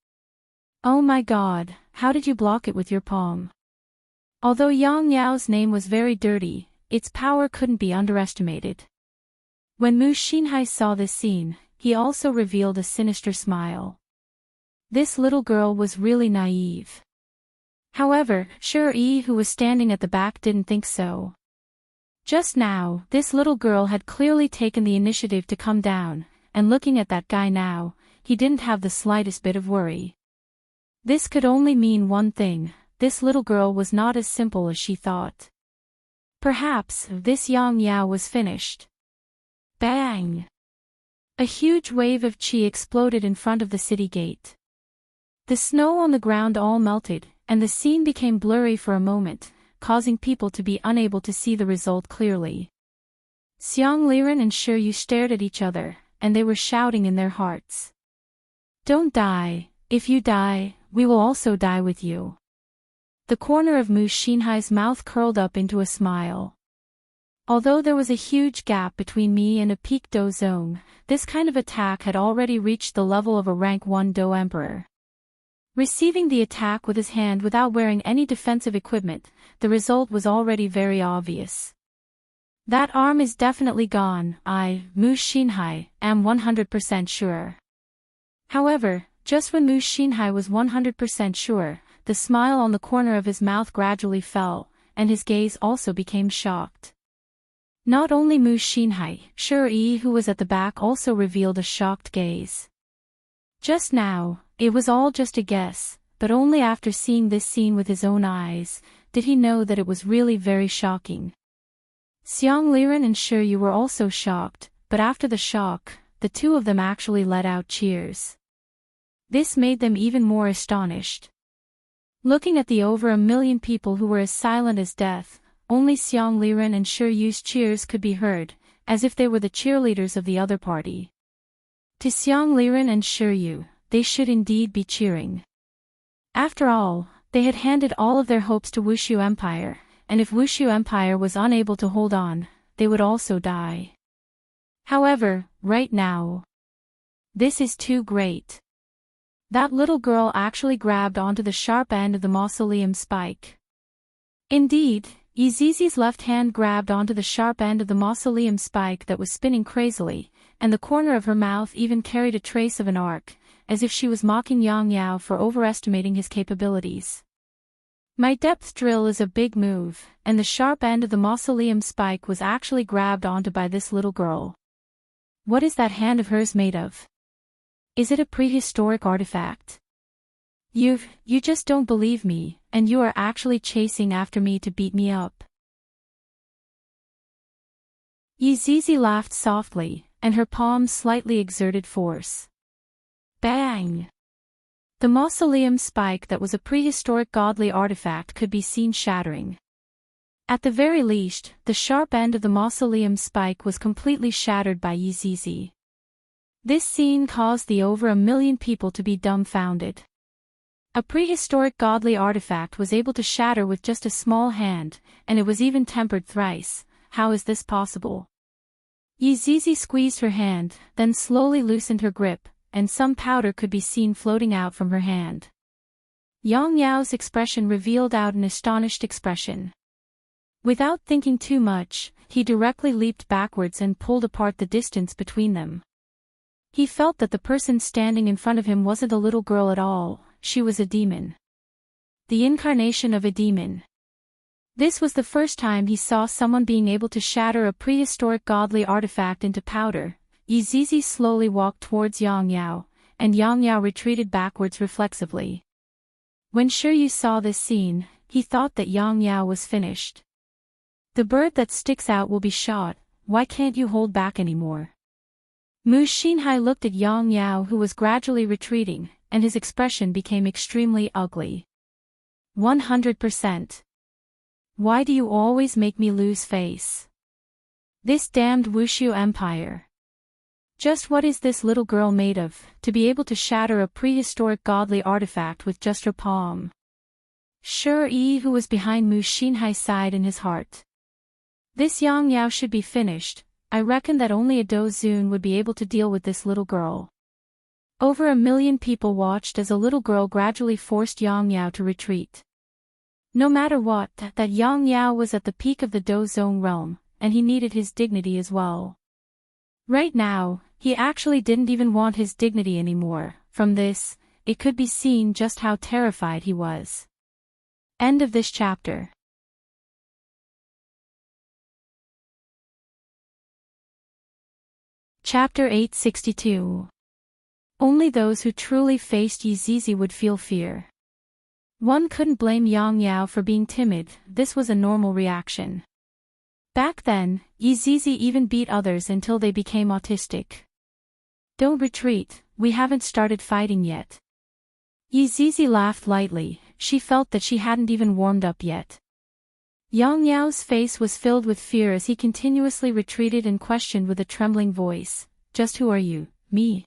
Oh my god, how did you block it with your palm? Although Yang Yao's name was very dirty, its power couldn't be underestimated. When Mu Xinhai saw this scene, he also revealed a sinister smile. This little girl was really naive. However, Shiryu, who was standing at the back, didn't think so. Just now, this little girl had clearly taken the initiative to come down, and looking at that guy now, he didn't have the slightest bit of worry. This could only mean one thing, this little girl was not as simple as she thought. Perhaps, this Yang Yao was finished. Bang! A huge wave of qi exploded in front of the city gate. The snow on the ground all melted, and the scene became blurry for a moment, causing people to be unable to see the result clearly. Xiang Liren and Shiryu stared at each other, and they were shouting in their hearts. Don't die, if you die, we will also die with you. The corner of Mu Xinhai's mouth curled up into a smile. Although there was a huge gap between me and a peak Do Zong, this kind of attack had already reached the level of a rank 1 Do Emperor. Receiving the attack with his hand without wearing any defensive equipment, the result was already very obvious. That arm is definitely gone, I, Mu Xinhai, am 100% sure. However, just when Mu Xinhai was 100% sure, the smile on the corner of his mouth gradually fell, and his gaze also became shocked. Not only Mu Xinhai, Shiryu, who was at the back, also revealed a shocked gaze. Just now, it was all just a guess, but only after seeing this scene with his own eyes, did he know that it was really very shocking. Xiang Liren and Shiryu were also shocked, but after the shock, the two of them actually let out cheers. This made them even more astonished. Looking at the over 1 million people who were as silent as death, only Xiang Liren and Shiryu's cheers could be heard, as if they were the cheerleaders of the other party. To Xiang Liren and Shiryu, they should indeed be cheering. After all, they had handed all of their hopes to Wushu Empire, and if Wushu Empire was unable to hold on, they would also die. However, right now, this is too great. That little girl actually grabbed onto the sharp end of the mausoleum spike. Indeed, Yizizi's left hand grabbed onto the sharp end of the mausoleum spike that was spinning crazily, and the corner of her mouth even carried a trace of an arc, as if she was mocking Yang Yao for overestimating his capabilities. My depth drill is a big move, and the sharp end of the mausoleum spike was actually grabbed onto by this little girl. What is that hand of hers made of? Is it a prehistoric artifact? You just don't believe me, and you are actually chasing after me to beat me up. Yizizi laughed softly, and her palms slightly exerted force. Bang! The mausoleum spike that was a prehistoric godly artifact could be seen shattering. At the very least, the sharp end of the mausoleum spike was completely shattered by Yizizi. This scene caused the over 1 million people to be dumbfounded. A prehistoric godly artifact was able to shatter with just a small hand, and it was even tempered thrice. How is this possible? Yizizi squeezed her hand, then slowly loosened her grip, and some powder could be seen floating out from her hand. Yang Yao's expression revealed out an astonished expression. Without thinking too much, he directly leaped backwards and pulled apart the distance between them. He felt that the person standing in front of him wasn't a little girl at all, she was a demon. The incarnation of a demon. This was the first time he saw someone being able to shatter a prehistoric godly artifact into powder. Yizizi slowly walked towards Yang Yao, and Yang Yao retreated backwards reflexively. When Shiryu saw this scene, he thought that Yang Yao was finished. The bird that sticks out will be shot, why can't you hold back anymore? Mu Xinhai looked at Yang Yao, who was gradually retreating, and his expression became extremely ugly. 100%. Why do you always make me lose face? This damned Wushu Empire. Just what is this little girl made of, to be able to shatter a prehistoric godly artifact with just her palm? Shiryu, who was behind Mu Xinhai, sighed in his heart. This Yang Yao should be finished. I reckon that only a Dozun would be able to deal with this little girl. Over 1 million people watched as a little girl gradually forced Yang Yao to retreat. No matter what, that Yang Yao was at the peak of the Dozong realm, and he needed his dignity as well. Right now, he actually didn't even want his dignity anymore. From this, it could be seen just how terrified he was. End of this chapter. Chapter 862. Only those who truly faced Yizizi would feel fear. One couldn't blame Yang Yao for being timid, this was a normal reaction. Back then, Yizizi even beat others until they became autistic. Don't retreat, we haven't started fighting yet. Yizizi laughed lightly, she felt that she hadn't even warmed up yet. Yang Yao's face was filled with fear as he continuously retreated and questioned with a trembling voice, "Just who are you, me?"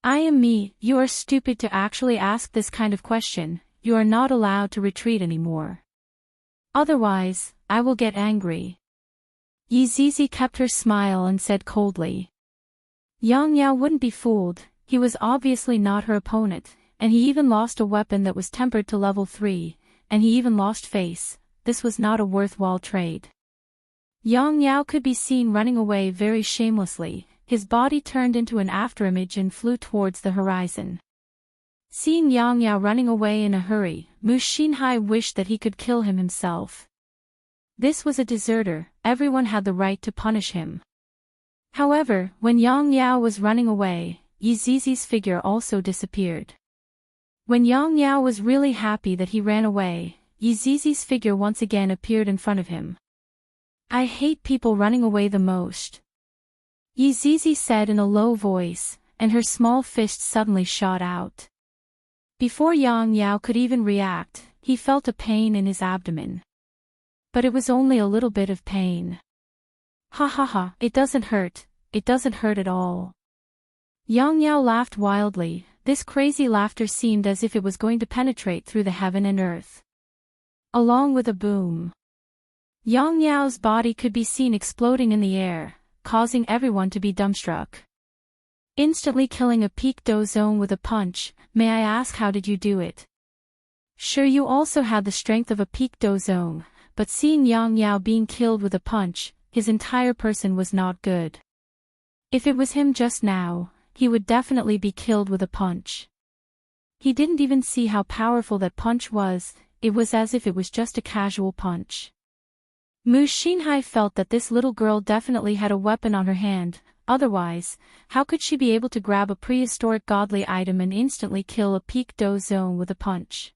"I am me." "You are stupid to actually ask this kind of question, you are not allowed to retreat anymore. Otherwise, I will get angry." Yizizi kept her smile and said coldly. Yang Yao wouldn't be fooled, he was obviously not her opponent, and he even lost a weapon that was tempered to level 3, and he even lost face. This was not a worthwhile trade. Yang Yao could be seen running away very shamelessly, his body turned into an afterimage and flew towards the horizon. Seeing Yang Yao running away in a hurry, Mu Xinhai wished that he could kill him himself. This was a deserter, everyone had the right to punish him. However, when Yang Yao was running away, Yizizi's figure also disappeared. When Yang Yao was really happy that he ran away, Yizizi's figure once again appeared in front of him. "I hate people running away the most," Yizizi said in a low voice, and her small fist suddenly shot out. Before Yang Yao could even react, he felt a pain in his abdomen. But it was only a little bit of pain. "Ha ha ha, it doesn't hurt at all." Yang Yao laughed wildly, this crazy laughter seemed as if it was going to penetrate through the heaven and earth. Along with a boom, Yang Yao's body could be seen exploding in the air, causing everyone to be dumbstruck. Instantly killing a peak Dozone with a punch. "May I ask, how did you do it?" Sure, you also had the strength of a peak Dozone, but seeing Yang Yao being killed with a punch, his entire person was not good. If it was him just now, he would definitely be killed with a punch. He didn't even see how powerful that punch was, it was as if it was just a casual punch. Mu Xinhai felt that this little girl definitely had a weapon on her hand, otherwise, how could she be able to grab a prehistoric godly item and instantly kill a peak Dozone with a punch?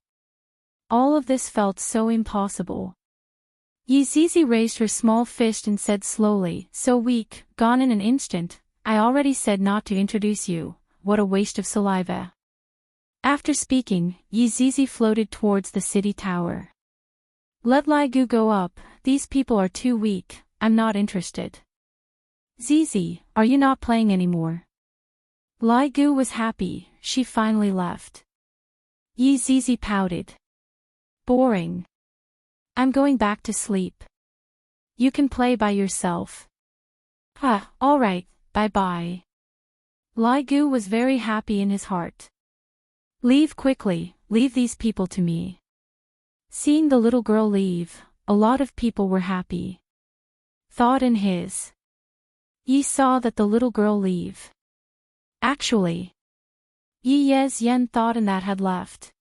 All of this felt so impossible. Yizizi raised her small fist and said slowly, "So weak, gone in an instant. I already said not to introduce you. what a waste of saliva. After speaking, Yi Zizi floated towards the city tower. Let Lai Gu go up, these people are too weak, I'm not interested. Zizi, are you not playing anymore? Lai Gu was happy, she finally left. Yi Zizi pouted. Boring. I'm going back to sleep. You can play by yourself. Alright, bye-bye. Lai Gu was very happy in his heart. Leave quickly, leave these people to me. Seeing the little girl leave, a lot of people were happy. Thought in his. Yi saw that the little girl leave. Actually. Yi Yes Yen thought and that had left.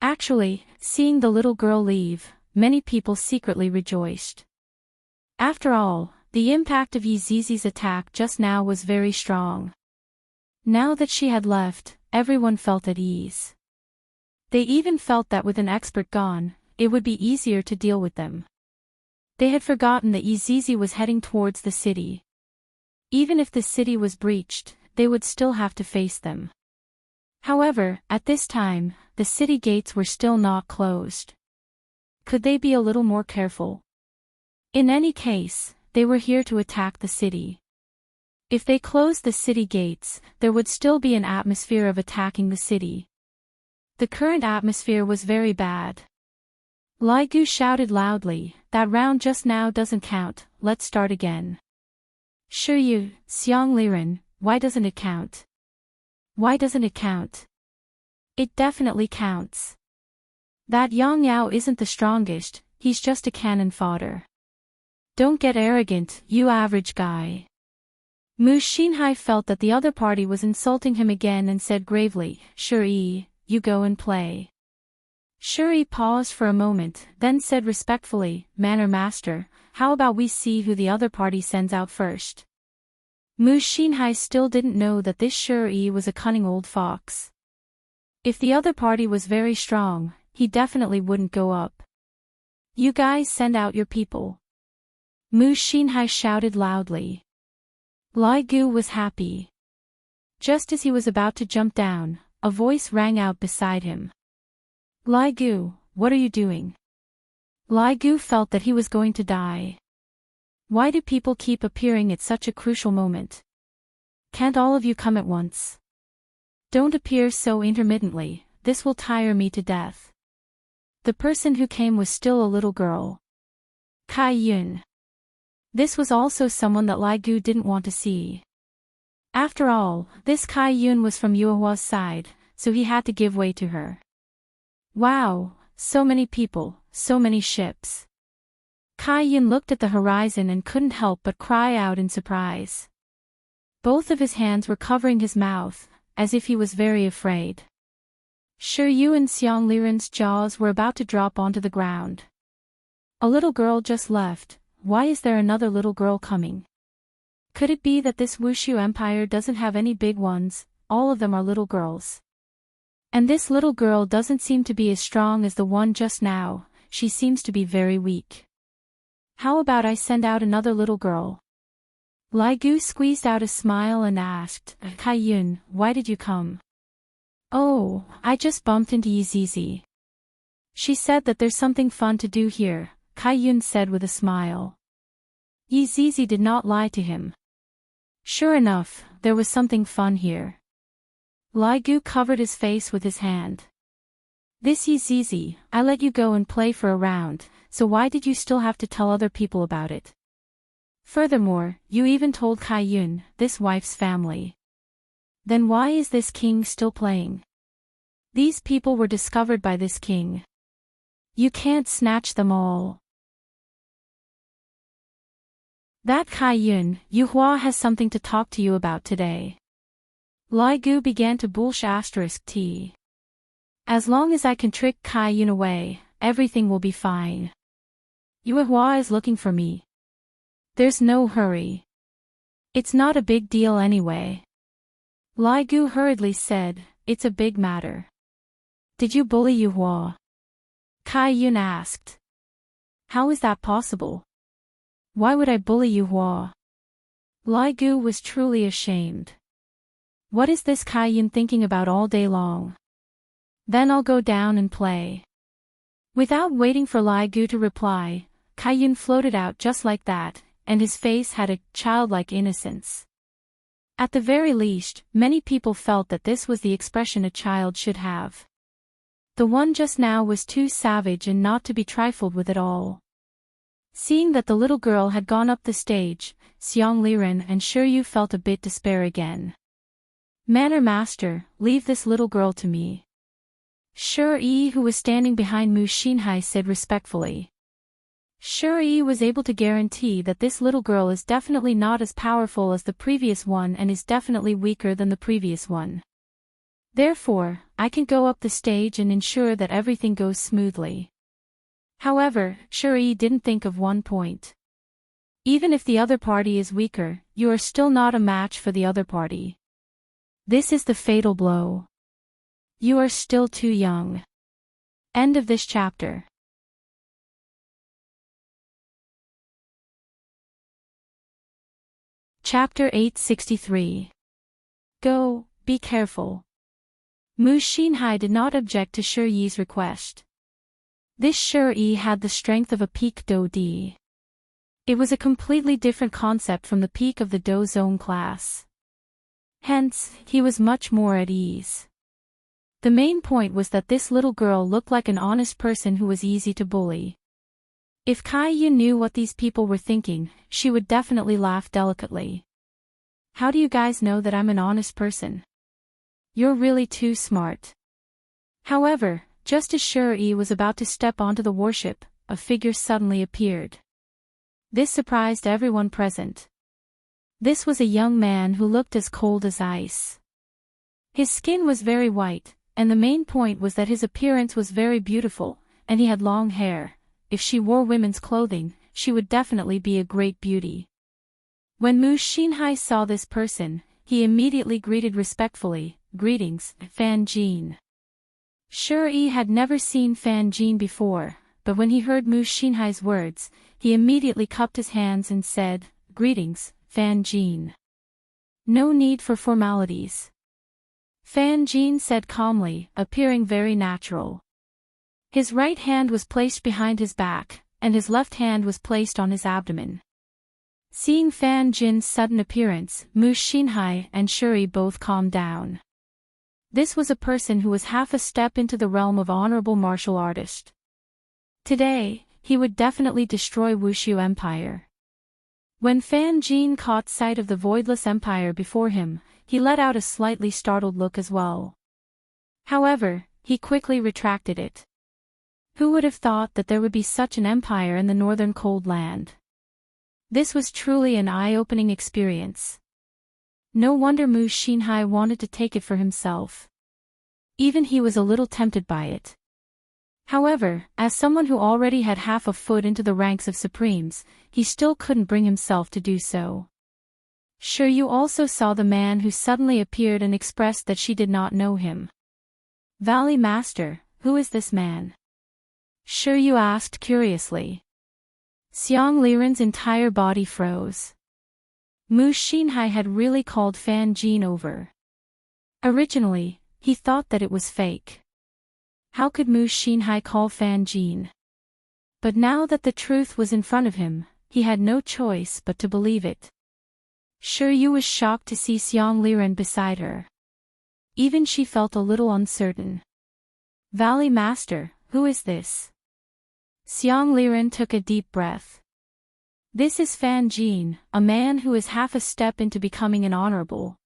Actually, seeing the little girl leave, many people secretly rejoiced. After all, the impact of Yi Zizi's attack just now was very strong. Now that she had left, everyone felt at ease. They even felt that with an expert gone, it would be easier to deal with them. They had forgotten that Yi Zizi was heading towards the city. Even if the city was breached, they would still have to face them. However, at this time, the city gates were still not closed. Could they be a little more careful? In any case, they were here to attack the city. If they closed the city gates, there would still be an atmosphere of attacking the city. The current atmosphere was very bad. Lai Gu shouted loudly, that round just now doesn't count, let's start again. Shiyu, Xiang Liren, why doesn't it count? Why doesn't it count? It definitely counts. That Yang Yao isn't the strongest, he's just a cannon fodder. Don't get arrogant, you average guy. Mu Xinhai felt that the other party was insulting him again and said gravely, Shuri, you go and play. Shuri paused for a moment, then said respectfully, Manor Master, how about we see who the other party sends out first? Mu Xinhai still didn't know that this Shuri was a cunning old fox. If the other party was very strong, he definitely wouldn't go up. You guys send out your people. Mu Xinhai shouted loudly. Lai Gu was happy. Just as he was about to jump down, a voice rang out beside him. Lai Gu, what are you doing? Lai Gu felt that he was going to die. Why do people keep appearing at such a crucial moment? Can't all of you come at once? Don't appear so intermittently, this will tire me to death. The person who came was still a little girl. Kai Yun. This was also someone that Lai Gu didn't want to see. After all, this Kai Yun was from Yuehua's side, so he had to give way to her. Wow, so many people, so many ships. Kai Yun looked at the horizon and couldn't help but cry out in surprise. Both of his hands were covering his mouth, as if he was very afraid. Shiyu and Xiang Liren's jaws were about to drop onto the ground. A little girl just left, why is there another little girl coming? Could it be that this Wushu Empire doesn't have any big ones, all of them are little girls? And this little girl doesn't seem to be as strong as the one just now, she seems to be very weak. How about I send out another little girl? Lai Gu squeezed out a smile and asked, Kai Yun, why did you come? Oh, I just bumped into Yi Zizi. She said that there's something fun to do here, Kai Yun said with a smile. Yi Zizi did not lie to him. Sure enough, there was something fun here. Lai Gu covered his face with his hand. This Yi Zizi, I let you go and play for a round, so why did you still have to tell other people about it? Furthermore, you even told Kai Yun, this wife's family. Then why is this king still playing? These people were discovered by this king. You can't snatch them all. That Kai Yun, Yuhua has something to talk to you about today. Lai Gu began to bullsh *t. As long as I can trick Kai Yun away, everything will be fine. Yuhua is looking for me. There's no hurry. It's not a big deal anyway. Lai Gu hurriedly said, it's a big matter. Did you bully Yuhua? Kai Yun asked. How is that possible? Why would I bully Yuhua? Lai Gu was truly ashamed. What is this Kai Yun thinking about all day long? Then I'll go down and play. Without waiting for Lai Gu to reply, Kai Yun floated out just like that, and his face had a childlike innocence. At the very least, many people felt that this was the expression a child should have. The one just now was too savage and not to be trifled with at all. Seeing that the little girl had gone up the stage, Xiang Liren and Shiryu felt a bit despair again. Manner master, leave this little girl to me. Shiryu, who was standing behind Mu Xinhai, said respectfully. Shiryu was able to guarantee that this little girl is definitely not as powerful as the previous one and is definitely weaker than the previous one. Therefore, I can go up the stage and ensure that everything goes smoothly. However, Shiryu didn't think of one point. Even if the other party is weaker, you are still not a match for the other party. This is the fatal blow. You are still too young. End of this chapter. Chapter 863. Go, be careful. Mu Xinhai did not object to Shiryi's request. This Shiryi had the strength of a peak Do Di. It was a completely different concept from the peak of the Do Zone class. Hence, he was much more at ease. The main point was that this little girl looked like an honest person who was easy to bully. If Kai Yun knew what these people were thinking, she would definitely laugh delicately. How do you guys know that I'm an honest person? You're really too smart. However, just as Shiryi was about to step onto the warship, a figure suddenly appeared. This surprised everyone present. This was a young man who looked as cold as ice. His skin was very white, and the main point was that his appearance was very beautiful, and he had long hair. If she wore women's clothing, she would definitely be a great beauty. When Mu Xinhai saw this person, he immediately greeted respectfully, "Greetings, Fan Jin." Shiryi had never seen Fan Jin before, but when he heard Mu Xinhai's words, he immediately cupped his hands and said, "Greetings, Fan Jin." No need for formalities. Fan Jin said calmly, appearing very natural. His right hand was placed behind his back, and his left hand was placed on his abdomen. Seeing Fan Jin's sudden appearance, Mu Xinhai and Shiryi both calmed down. This was a person who was half a step into the realm of honorable martial artist. Today, he would definitely destroy Wushu Empire. When Fan Jin caught sight of the voidless empire before him, he let out a slightly startled look as well. However, he quickly retracted it. Who would have thought that there would be such an empire in the northern cold land? This was truly an eye-opening experience. No wonder Mu Xinhai wanted to take it for himself. Even he was a little tempted by it. However, as someone who already had half a foot into the ranks of Supremes, he still couldn't bring himself to do so. Sure, you also saw the man who suddenly appeared and expressed that she did not know him. Valley Master, who is this man? Sure, you asked curiously. Xiang Liren's entire body froze. Mu Xinhai had really called Fan Jin over. Originally, he thought that it was fake. How could Mu Xinhai call Fan Jin? But now that the truth was in front of him, he had no choice but to believe it. Shiryu was shocked to see Xiang Liren beside her. Even she felt a little uncertain. Valley Master, who is this? Xiang Liren took a deep breath. This is Fan Jin, a man who is half a step into becoming an honorable.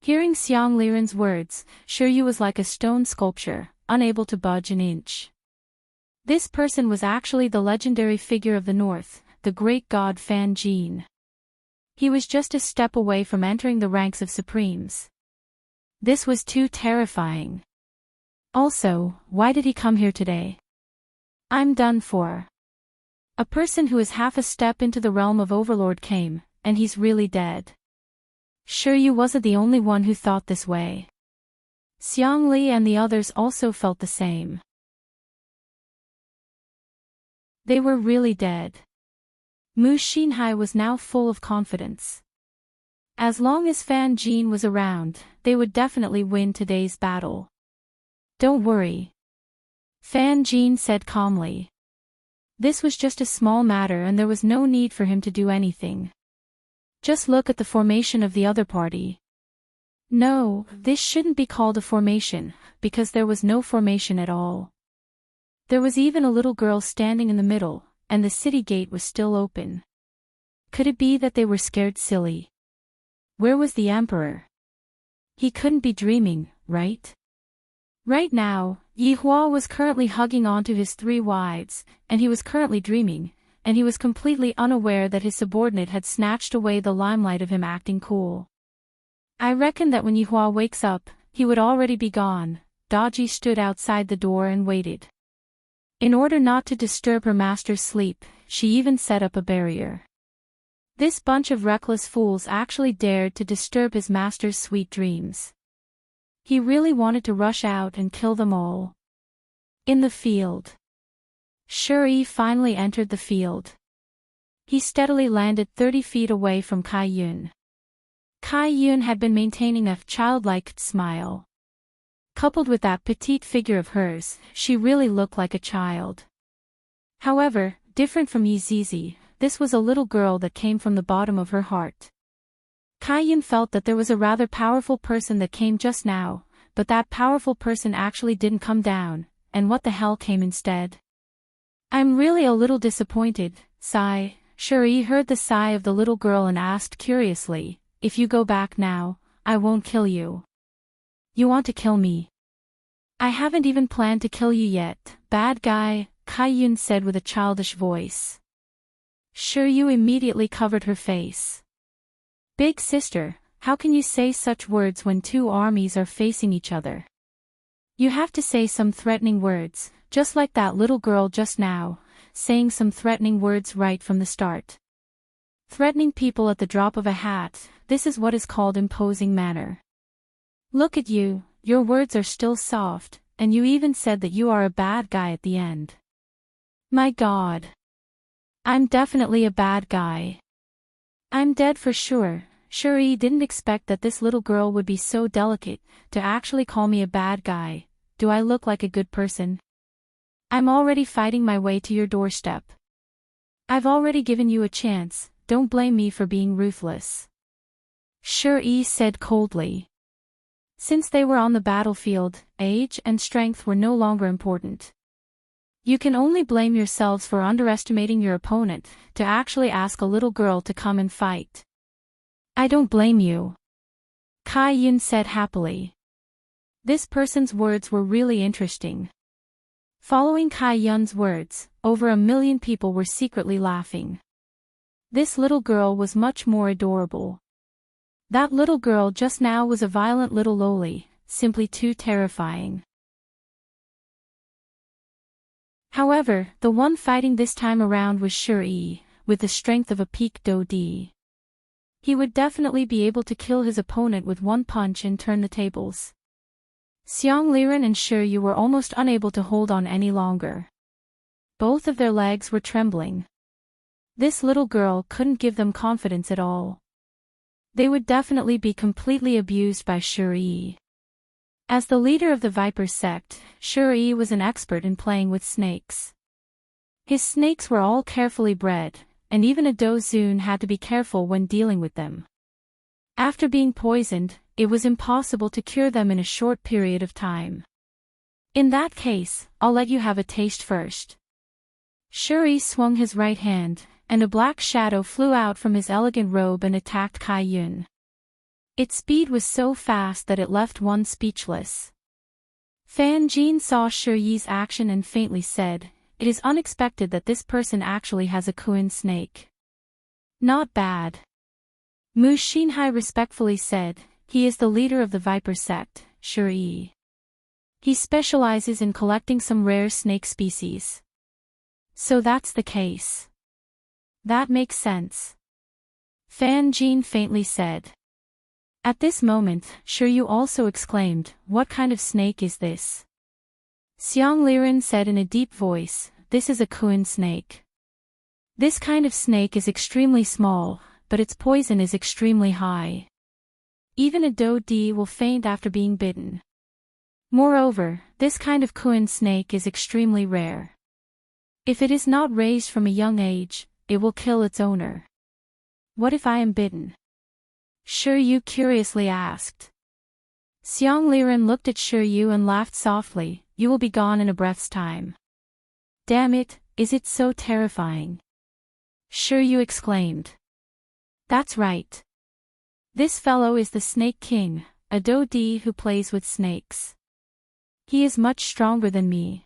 Hearing Xiang Liren's words, Shiryu was like a stone sculpture, unable to budge an inch. This person was actually the legendary figure of the north, the great god Fan Jin. He was just a step away from entering the ranks of Supremes. This was too terrifying. Also, why did he come here today? I'm done for. A person who is half a step into the realm of Overlord came, and he's really dead. Shiryu wasn't the only one who thought this way. Xiang Li and the others also felt the same. They were really dead. Mu Xinhai was now full of confidence. As long as Fan Jin was around, they would definitely win today's battle. Don't worry, Fan Jin said calmly. This was just a small matter and there was no need for him to do anything. Just look at the formation of the other party. No, this shouldn't be called a formation, because there was no formation at all. There was even a little girl standing in the middle, and the city gate was still open. Could it be that they were scared silly? Where was the emperor? He couldn't be dreaming, right? Right now, Yi Hua was currently hugging onto his three wives, and he was currently dreaming, and he was completely unaware that his subordinate had snatched away the limelight of him acting cool. I reckon that when Yi Hua wakes up, he would already be gone. Daji stood outside the door and waited. In order not to disturb her master's sleep, she even set up a barrier. This bunch of reckless fools actually dared to disturb his master's sweet dreams. He really wanted to rush out and kill them all. In the field. Shuri finally entered the field. He steadily landed 30 feet away from Kai Yun. Kai Yun had been maintaining a childlike smile. Coupled with that petite figure of hers, she really looked like a child. However, different from Yi Zizi, this was a little girl that came from the bottom of her heart. Kai Yun felt that there was a rather powerful person that came just now, but that powerful person actually didn't come down, and what the hell came instead? I'm really a little disappointed, sigh. Shuri heard the sigh of the little girl and asked curiously, if you go back now, I won't kill you. You want to kill me? I haven't even planned to kill you yet, bad guy, Kai Yun said with a childish voice. Shuri immediately covered her face. Big sister, how can you say such words when two armies are facing each other? You have to say some threatening words, just like that little girl just now, saying some threatening words right from the start. Threatening people at the drop of a hat, this is what is called imposing manner. Look at you, your words are still soft, and you even said that you are a bad guy at the end. My God. I'm definitely a bad guy. I'm dead for sure. Shuri didn't expect that this little girl would be so delicate, to actually call me a bad guy. Do I look like a good person? I'm already fighting my way to your doorstep. I've already given you a chance, don't blame me for being ruthless. Shuri said coldly. Since they were on the battlefield, age and strength were no longer important. You can only blame yourselves for underestimating your opponent, to actually ask a little girl to come and fight. I don't blame you. Kai Yun said happily. This person's words were really interesting. Following Kai Yun's words, over 1 million people were secretly laughing. This little girl was much more adorable. That little girl just now was a violent little loli, simply too terrifying. However, the one fighting this time around was Shuri, with the strength of a peak Dodi. He would definitely be able to kill his opponent with one punch and turn the tables. Xiang Liren and Shuri were almost unable to hold on any longer. Both of their legs were trembling. This little girl couldn't give them confidence at all. They would definitely be completely abused by Shuri. As the leader of the Viper sect, Shuri was an expert in playing with snakes. His snakes were all carefully bred, and even a Dozun had to be careful when dealing with them. After being poisoned, it was impossible to cure them in a short period of time. In that case, I'll let you have a taste first. Shuri swung his right hand, and a black shadow flew out from his elegant robe and attacked Kai Yun. Its speed was so fast that it left one speechless. Fan Jin saw Shuri's action and faintly said, "It is unexpected that this person actually has a Kuin snake." Not bad. Mu Xinhai respectfully said, "He is the leader of the Viper sect, Shuri. He specializes in collecting some rare snake species." So that's the case. That makes sense. Fan Jin faintly said. At this moment, Shiryu also exclaimed, "What kind of snake is this?" Xiang Liren said in a deep voice, "This is a Kuin snake. This kind of snake is extremely small, but its poison is extremely high. Even a doe will faint after being bitten. Moreover, this kind of Kuan snake is extremely rare. If it is not raised from a young age, it will kill its owner. What if I am bitten? Shiryu curiously asked. Xiang Liren looked at Shiryu and laughed softly. You will be gone in a breath's time. Damn it, is it so terrifying? Shiryu exclaimed. That's right. This fellow is the Snake King, a doe who plays with snakes. He is much stronger than me.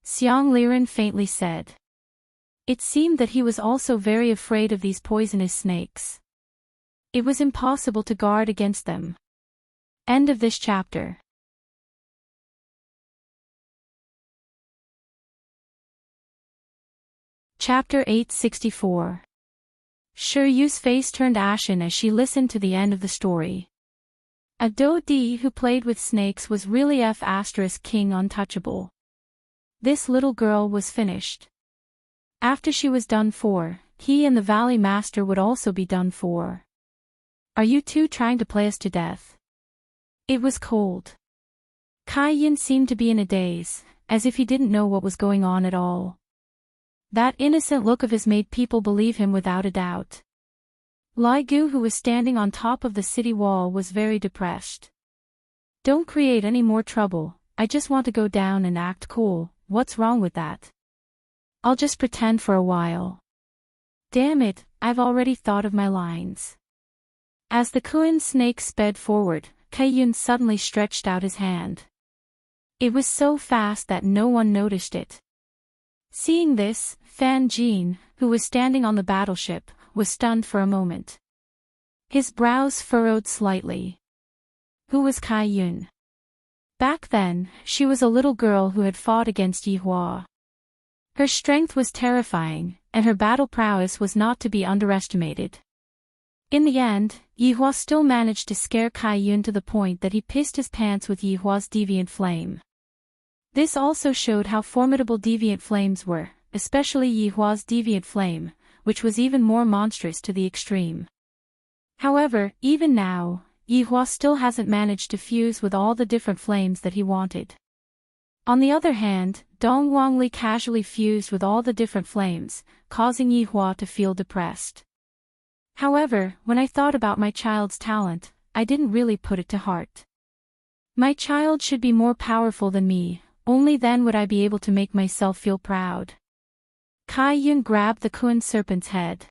Xiang Liren faintly said. It seemed that he was also very afraid of these poisonous snakes. It was impossible to guard against them. End of this chapter. Chapter 864. Shiryu's face turned ashen as she listened to the end of the story. A doe who played with snakes was really King untouchable. This little girl was finished. After she was done for, he and the Valley Master would also be done for. Are you two trying to play us to death? It was cold. Kai Yin seemed to be in a daze, as if he didn't know what was going on at all. That innocent look of his made people believe him without a doubt. Lai Gu, who was standing on top of the city wall, was very depressed. Don't create any more trouble, I just want to go down and act cool. What's wrong with that? I'll just pretend for a while. Damn it, I've already thought of my lines. As the Kuan snake sped forward, Kai-yun suddenly stretched out his hand. It was so fast that no one noticed it. Seeing this, Fan Jin, who was standing on the battleship, was stunned for a moment. His brows furrowed slightly. Who was Kai-yun? Back then, she was a little girl who had fought against Yi Hua. Her strength was terrifying, and her battle prowess was not to be underestimated. In the end, Yi Hua still managed to scare Kai-yun to the point that he pissed his pants with Yi Hua's deviant flame. This also showed how formidable deviant flames were, especially Yi Hua's deviant flame, which was even more monstrous to the extreme. However, even now, Yi Hua still hasn't managed to fuse with all the different flames that he wanted. On the other hand, Dong Wangli casually fused with all the different flames, causing Yi Hua to feel depressed. However, when I thought about my child's talent, I didn't really put it to heart. My child should be more powerful than me, only then would I be able to make myself feel proud. Kai-yun grabbed the Kuan serpent's head.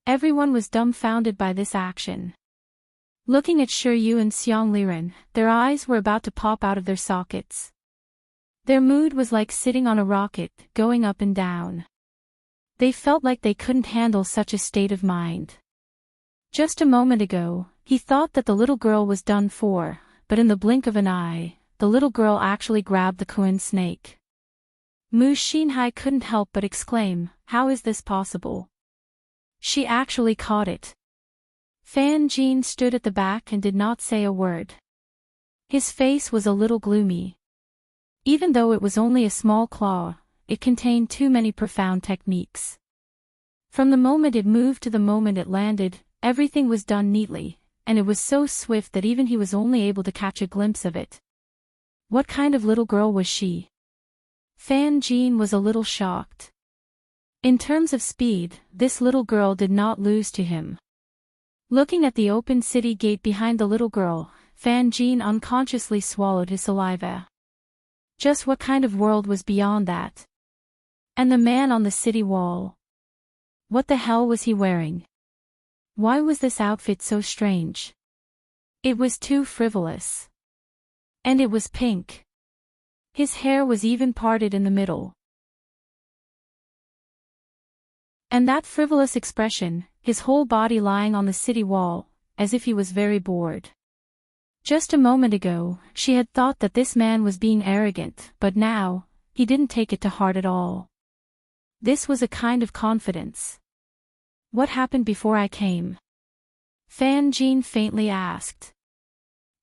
Everyone was dumbfounded by this action. Looking at Shiryu and Xiang Liren, their eyes were about to pop out of their sockets. Their mood was like sitting on a rocket, going up and down. They felt like they couldn't handle such a state of mind. Just a moment ago, he thought that the little girl was done for, but in the blink of an eye, the little girl actually grabbed the Kuan snake. Mu Xinhai couldn't help but exclaim, how is this possible? She actually caught it. Fan Jin stood at the back and did not say a word. His face was a little gloomy. Even though it was only a small claw, it contained too many profound techniques. From the moment it moved to the moment it landed, everything was done neatly, and it was so swift that even he was only able to catch a glimpse of it. What kind of little girl was she? Fan Jin was a little shocked. In terms of speed, this little girl did not lose to him. Looking at the open city gate behind the little girl, Fan Jin unconsciously swallowed his saliva. Just what kind of world was beyond that? And the man on the city wall? What the hell was he wearing? Why was this outfit so strange? It was too frivolous. And it was pink. His hair was even parted in the middle. And that frivolous expression, his whole body lying on the city wall, as if he was very bored. Just a moment ago, she had thought that this man was being arrogant, but now, he didn't take it to heart at all. This was a kind of confidence. What happened before I came? Fan Jin faintly asked.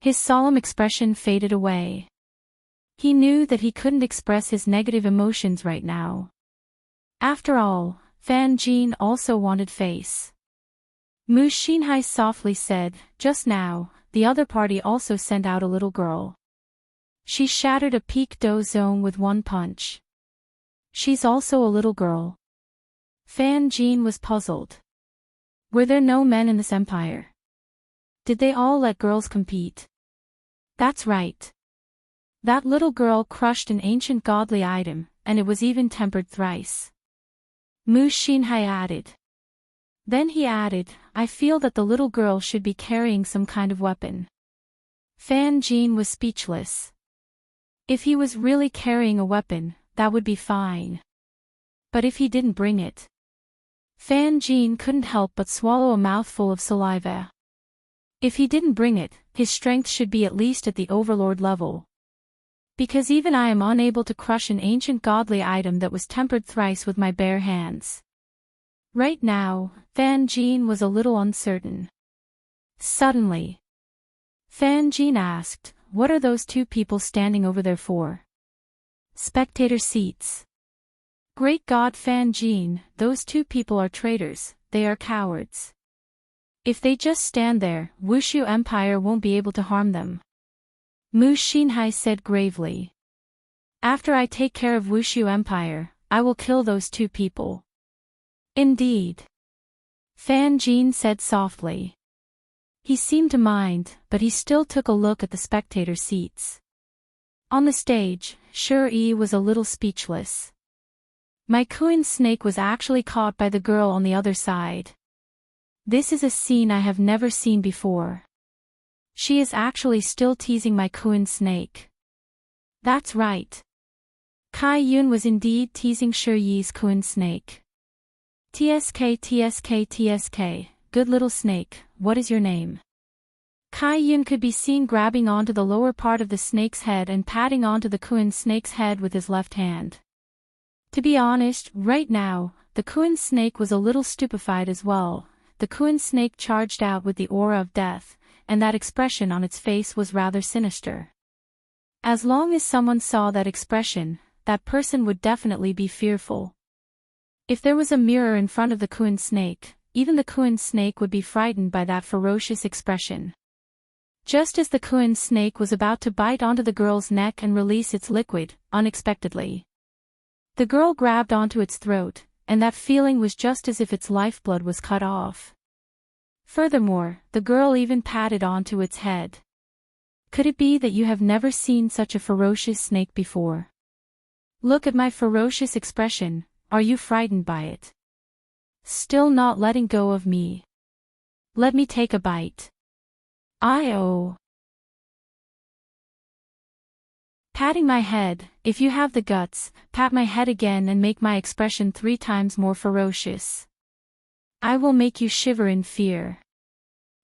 His solemn expression faded away. He knew that he couldn't express his negative emotions right now. After all, Fan Jin also wanted face. Mu Xinhai softly said, just now, the other party also sent out a little girl. She shattered a peak do zone with one punch. She's also a little girl. Fan Jin was puzzled. Were there no men in this empire? Did they all let girls compete? That's right. That little girl crushed an ancient godly item, and it was even tempered thrice. Mu Xinhai added. Then he added, I feel that the little girl should be carrying some kind of weapon. Fan Jin was speechless. If he was really carrying a weapon, that would be fine. But if he didn't bring it? Fan Jin couldn't help but swallow a mouthful of saliva. If he didn't bring it, his strength should be at least at the overlord level. Because even I am unable to crush an ancient godly item that was tempered thrice with my bare hands. Right now, Fan Jin was a little uncertain. Suddenly, Fan Jin asked, what are those two people standing over there for? Spectator seats. Great God Fan Jin, those two people are traitors, they are cowards. If they just stand there, Wushu Empire won't be able to harm them. Mu Xinhai said gravely. After I take care of Wushu Empire, I will kill those two people. Indeed. Fan Jin said softly. He seemed to mind, but he still took a look at the spectator seats. On the stage, Shi was a little speechless. My Kuin snake was actually caught by the girl on the other side. This is a scene I have never seen before. She is actually still teasing my Kuin snake. That's right. Kai Yun was indeed teasing Shi Yi's Kuin snake. TSK, good little snake, what is your name? Kai Yun could be seen grabbing onto the lower part of the snake's head and patting onto the Kuin snake's head with his left hand. To be honest, right now, the Kuin snake was a little stupefied as well. The Kuin snake charged out with the aura of death, and that expression on its face was rather sinister. As long as someone saw that expression, that person would definitely be fearful. If there was a mirror in front of the Kuin snake, even the Kuin snake would be frightened by that ferocious expression. Just as the Kuin snake was about to bite onto the girl's neck and release its liquid, unexpectedly, the girl grabbed onto its throat, and that feeling was just as if its lifeblood was cut off. Furthermore, the girl even patted onto its head. Could it be that you have never seen such a ferocious snake before? Look at my ferocious expression, are you frightened by it? Still not letting go of me. Let me take a bite. I-oh. Patting my head, if you have the guts, pat my head again and make my expression 3 times more ferocious. I will make you shiver in fear.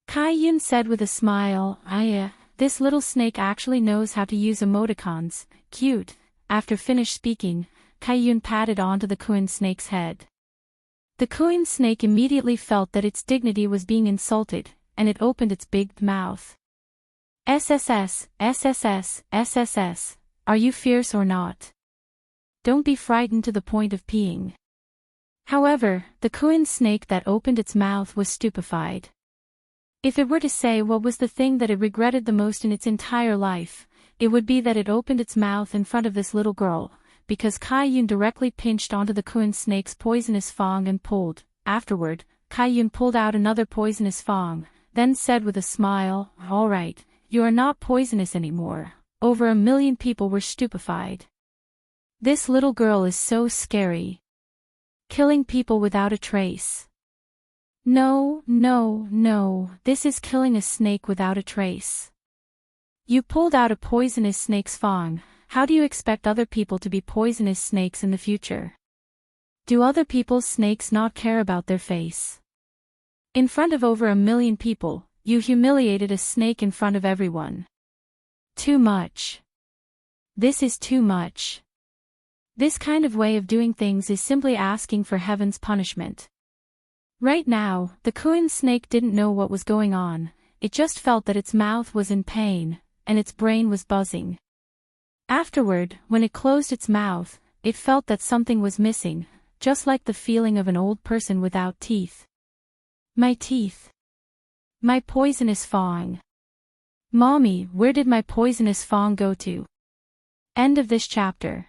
Kai Yun said with a smile, this little snake actually knows how to use emoticons, cute. After finished speaking, Kai Yun patted onto the Kuin snake's head. The Kuin snake immediately felt that its dignity was being insulted, and it opened its big mouth. SSS, SSS, SSS, are you fierce or not? Don't be frightened to the point of peeing. However, the Kuin snake that opened its mouth was stupefied. If it were to say what was the thing that it regretted the most in its entire life, it would be that it opened its mouth in front of this little girl, because Kai Yun directly pinched onto the Kuin snake's poisonous fang and pulled. Afterward, Kai Yun pulled out another poisonous fang, then said with a smile, all right, you are not poisonous anymore. Over 1 million people were stupefied. This little girl is so scary. Killing people without a trace. No, no, no, this is killing a snake without a trace. You pulled out a poisonous snake's fang. How do you expect other people to be poisonous snakes in the future? Do other people's snakes not care about their face? In front of over 1 million people, you humiliated a snake in front of everyone. Too much. This is too much. This kind of way of doing things is simply asking for heaven's punishment. Right now, the Kuin snake didn't know what was going on, it just felt that its mouth was in pain, and its brain was buzzing. Afterward, when it closed its mouth, it felt that something was missing, just like the feeling of an old person without teeth. My teeth. My poisonous fong. Mommy, where did my poisonous fong go to? End of this chapter.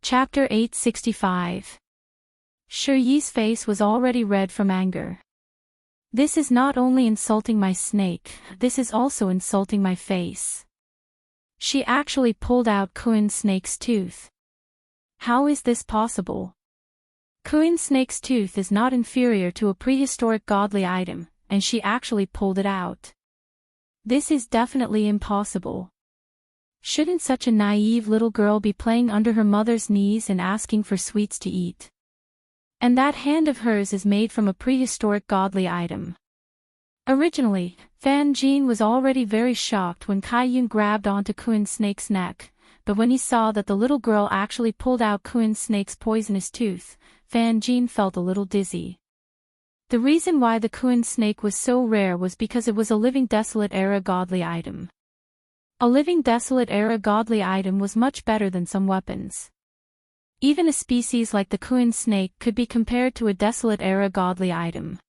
Chapter 865. Shiyi's face was already red from anger. This is not only insulting my snake, this is also insulting my face. She actually pulled out Kuin's snake's tooth. How is this possible? Kuin's snake's tooth is not inferior to a prehistoric godly item, and she actually pulled it out. This is definitely impossible. Shouldn't such a naive little girl be playing under her mother's knees and asking for sweets to eat? And that hand of hers is made from a prehistoric godly item. Originally, Fan Jin was already very shocked when Kaiyun grabbed onto Kuin's snake's neck, but when he saw that the little girl actually pulled out Kuin's snake's poisonous tooth, Fan Jin felt a little dizzy. The reason why the Kuin snake was so rare was because it was a living desolate era godly item. A living desolate era godly item was much better than some weapons. Even a species like the Kuin snake could be compared to a desolate era godly item.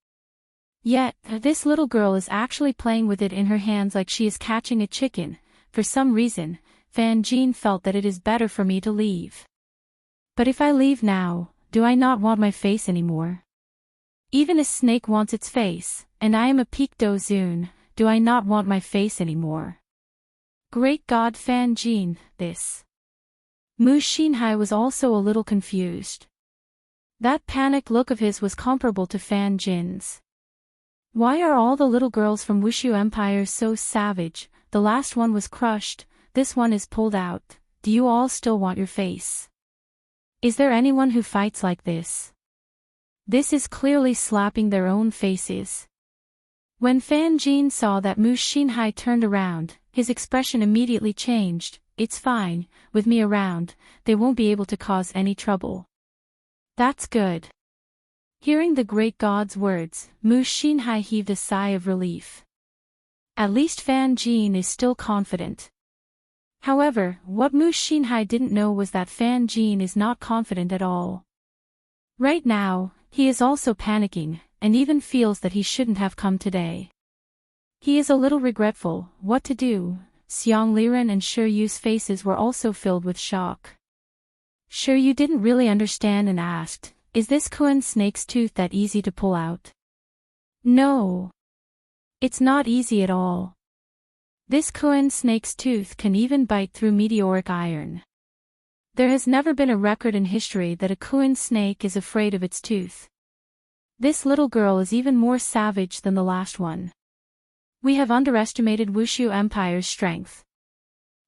Yet, this little girl is actually playing with it in her hands like she is catching a chicken. For some reason, Fan Jin felt that it is better for me to leave. But if I leave now, do I not want my face anymore? Even a snake wants its face, and I am a peak dozun, do I not want my face anymore? Great God, Fan Jin, this. Mu Xinhai was also a little confused. That panicked look of his was comparable to Fan Jin's. Why are all the little girls from Wushu Empire so savage? The last one was crushed, this one is pulled out. Do you all still want your face? Is there anyone who fights like this? This is clearly slapping their own faces. When Fan Jin saw that Mu Xinhai turned around, his expression immediately changed. It's fine, with me around, they won't be able to cause any trouble. That's good. Hearing the great god's words, Mu Xinhai heaved a sigh of relief. At least Fan Jin is still confident. However, what Mu Xinhai didn't know was that Fan Jin is not confident at all. Right now, he is also panicking, and even feels that he shouldn't have come today. He is a little regretful. What to do? Xiang Liren and Shiyu's faces were also filled with shock. Shiyu didn't really understand and asked, is this Kuin snake's tooth that easy to pull out? No. It's not easy at all. This Kuin snake's tooth can even bite through meteoric iron. There has never been a record in history that a Kuin snake is afraid of its tooth. This little girl is even more savage than the last one. We have underestimated Wushu Empire's strength.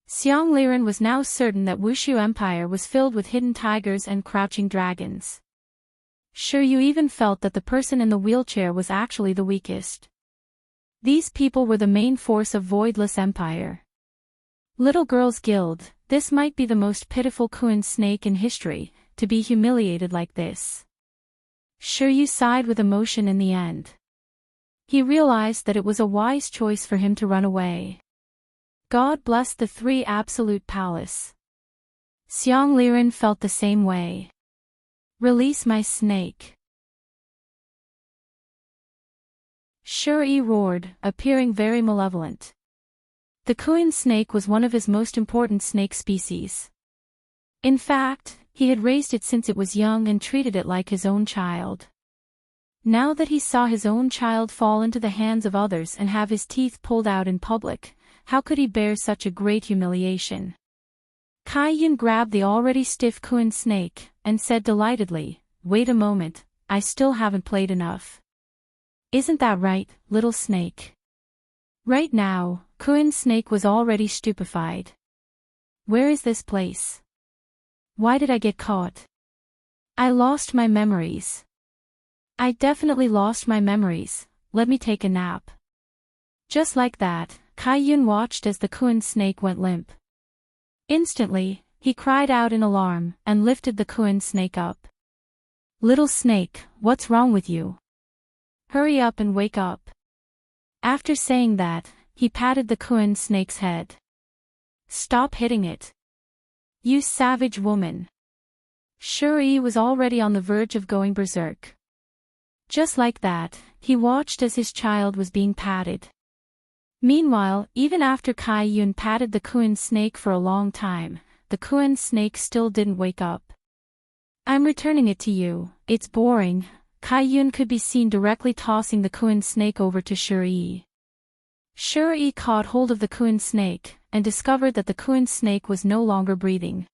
Xiang Liren was now certain that Wushu Empire was filled with hidden tigers and crouching dragons. Shiryu even felt that the person in the wheelchair was actually the weakest. These people were the main force of Voidless Empire. Little Girl's Guild, this might be the most pitiful Kuin snake in history, to be humiliated like this. Shiryu sighed with emotion in the end. He realized that it was a wise choice for him to run away. God bless the three Absolute Palace. Xiang Liren felt the same way. Release my snake. Shuri roared, appearing very malevolent. The Kuin snake was one of his most important snake species. In fact, he had raised it since it was young and treated it like his own child. Now that he saw his own child fall into the hands of others and have his teeth pulled out in public, how could he bear such a great humiliation? Kaiyun grabbed the already stiff Kuin snake, and said delightedly, wait a moment, I still haven't played enough. Isn't that right, little snake? Right now, Kuin snake was already stupefied. Where is this place? Why did I get caught? I lost my memories. I definitely lost my memories, let me take a nap. Just like that, Kaiyun watched as the Kuin snake went limp. Instantly, he cried out in alarm, and lifted the Kuin snake up. Little snake, what's wrong with you? Hurry up and wake up. After saying that, he patted the Kuin snake's head. Stop hitting it. You savage woman. Shuri was already on the verge of going berserk. Just like that, he watched as his child was being patted. Meanwhile, even after Kai Yun patted the Kuan snake for a long time, the Kuan snake still didn't wake up. I'm returning it to you, it's boring. Kai Yun could be seen directly tossing the Kuan snake over to Shuri. Shuri caught hold of the Kuan snake, and discovered that the Kuan snake was no longer breathing.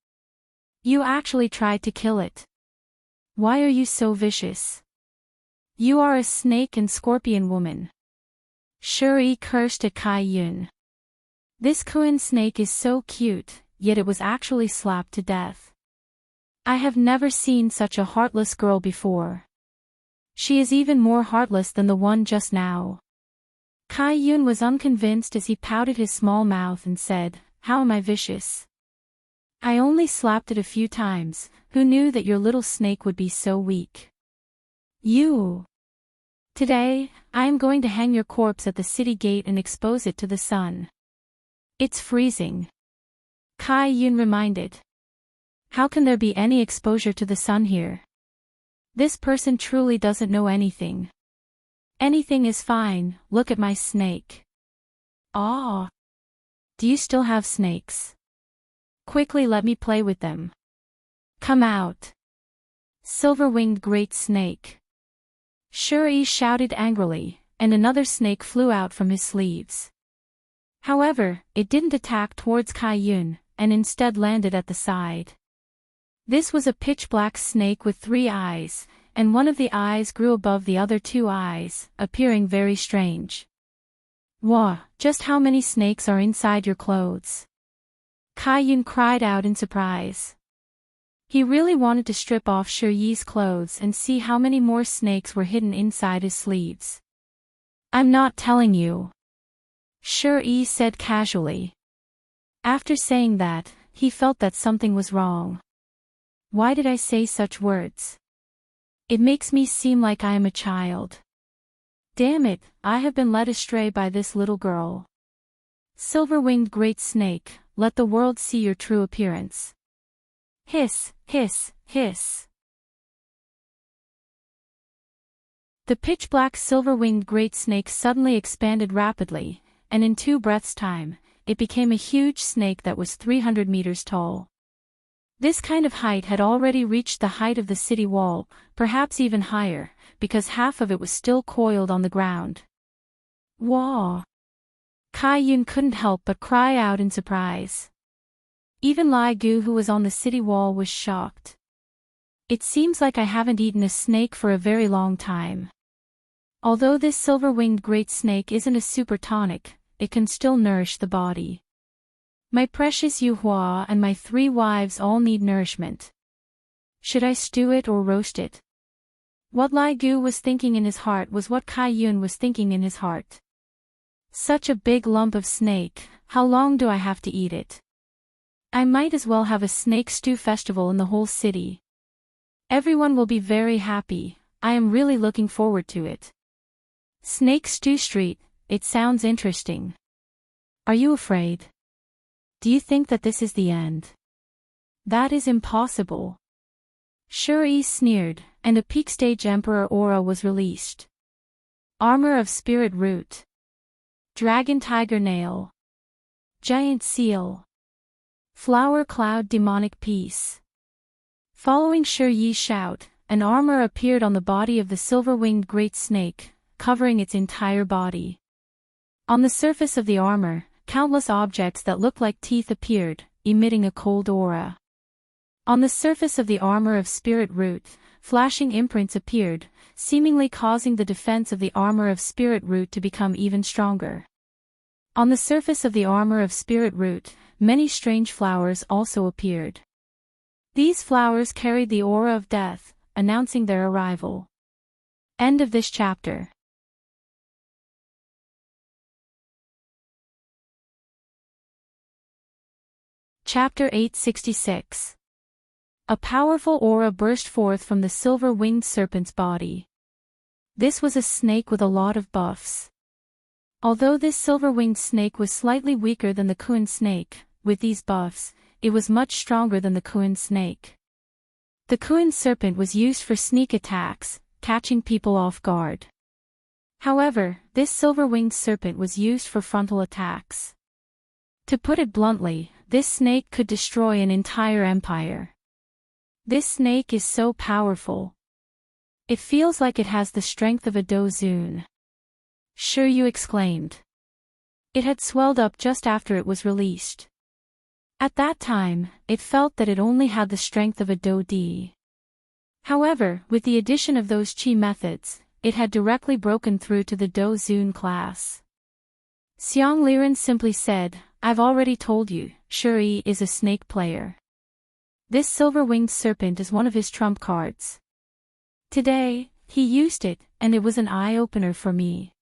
You actually tried to kill it. Why are you so vicious? You are a snake and scorpion woman. Shuri cursed at Kai Yun. This Kuan snake is so cute, yet it was actually slapped to death. I have never seen such a heartless girl before. She is even more heartless than the one just now. Kai Yun was unconvinced as he pouted his small mouth and said, How am I vicious? I only slapped it a few times. Who knew that your little snake would be so weak? You. Today, I am going to hang your corpse at the city gate and expose it to the sun. It's freezing. Kai Yun reminded. How can there be any exposure to the sun here? This person truly doesn't know anything. Anything is fine, look at my snake. Ah. Do you still have snakes? Quickly let me play with them. Come out. Silver-winged great snake. Shuri shouted angrily, and another snake flew out from his sleeves. However, it didn't attack towards Kai Yun, and instead landed at the side. This was a pitch-black snake with 3 eyes, and one of the eyes grew above the other 2 eyes, appearing very strange. Wah, just how many snakes are inside your clothes? Kai Yun cried out in surprise. He really wanted to strip off Shuri's clothes and see how many more snakes were hidden inside his sleeves. I'm not telling you. Shuri said casually. After saying that, he felt that something was wrong. Why did I say such words? It makes me seem like I am a child. Damn it, I have been led astray by this little girl. Silver-winged great snake, let the world see your true appearance. Hiss, hiss, hiss. The pitch-black silver-winged great snake suddenly expanded rapidly, and in 2 breaths' time, it became a huge snake that was 300 meters tall. This kind of height had already reached the height of the city wall, perhaps even higher, because half of it was still coiled on the ground. Wah! Kai Yun couldn't help but cry out in surprise. Even Lai Gu, who was on the city wall, was shocked. It seems like I haven't eaten a snake for a very long time. Although this silver-winged great snake isn't a super tonic, it can still nourish the body. My precious Yu Hua and my 3 wives all need nourishment. Should I stew it or roast it? What Lai Gu was thinking in his heart was what Kai Yun was thinking in his heart. Such a big lump of snake, how long do I have to eat it? I might as well have a snake stew festival in the whole city. Everyone will be very happy, I am really looking forward to it. Snake Stew Street, it sounds interesting. Are you afraid? Do you think that this is the end? That is impossible. Shuri sneered, and a peak stage Emperor aura was released. Armor of Spirit Root. Dragon Tiger Nail. Giant Seal. Flower Cloud Demonic Peace. Following Shuri's shout, an armor appeared on the body of the silver-winged great snake, covering its entire body. On the surface of the armor, countless objects that looked like teeth appeared, emitting a cold aura. On the surface of the armor of Spirit Root, flashing imprints appeared, seemingly causing the defense of the armor of Spirit Root to become even stronger. On the surface of the armor of Spirit Root, many strange flowers also appeared. These flowers carried the aura of death, announcing their arrival. End of this chapter. Chapter 866. A powerful aura burst forth from the silver-winged serpent's body. This was a snake with a lot of buffs. Although this silver-winged snake was slightly weaker than the Kuan snake, with these buffs, it was much stronger than the Kuan snake. The Kuan serpent was used for sneak attacks, catching people off guard. However, this silver-winged serpent was used for frontal attacks. To put it bluntly, this snake could destroy an entire empire. This snake is so powerful. It feels like it has the strength of a dozun. Shiryu exclaimed. It had swelled up just after it was released. At that time, it felt that it only had the strength of a do-di. However, with the addition of those chi methods, it had directly broken through to the dozun class. Xiang Liren simply said, I've already told you, Shuri is a snake player. This silver-winged serpent is one of his trump cards. Today, he used it, and it was an eye-opener for me.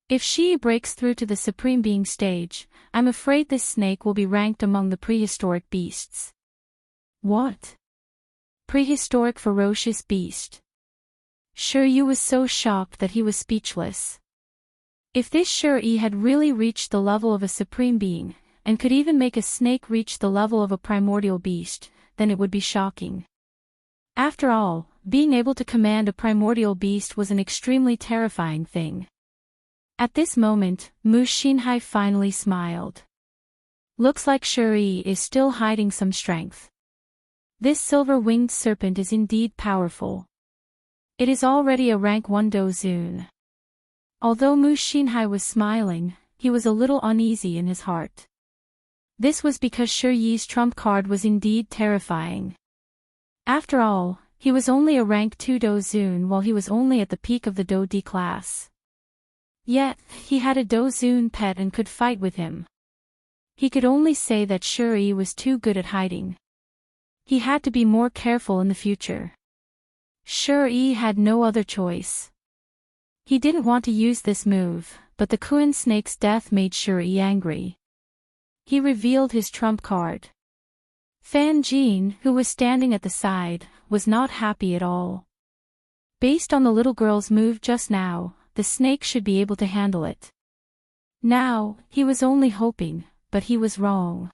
If she breaks through to the Supreme Being stage, I'm afraid this snake will be ranked among the prehistoric beasts. What? Prehistoric ferocious beast. Shiryu was so shocked that he was speechless. If this Shuri had really reached the level of a Supreme Being, and could even make a snake reach the level of a primordial beast, then it would be shocking. After all, being able to command a primordial beast was an extremely terrifying thing. At this moment, Mu Xinhai finally smiled. Looks like Shuri is still hiding some strength. This silver-winged serpent is indeed powerful. It is already a rank 1 dozun. Although Mu Xinhai was smiling, he was a little uneasy in his heart. This was because Shiyi's trump card was indeed terrifying. After all, he was only a rank 2 dozun while he was only at the peak of the do-di class. Yet, he had a dozun pet and could fight with him. He could only say that Shuri was too good at hiding. He had to be more careful in the future. Shuri had no other choice. He didn't want to use this move, but the Kuan snake's death made Shuri angry. He revealed his trump card. Fan Jin, who was standing at the side, was not happy at all. Based on the little girl's move just now, the snake should be able to handle it. Now, he was only hoping, but he was wrong.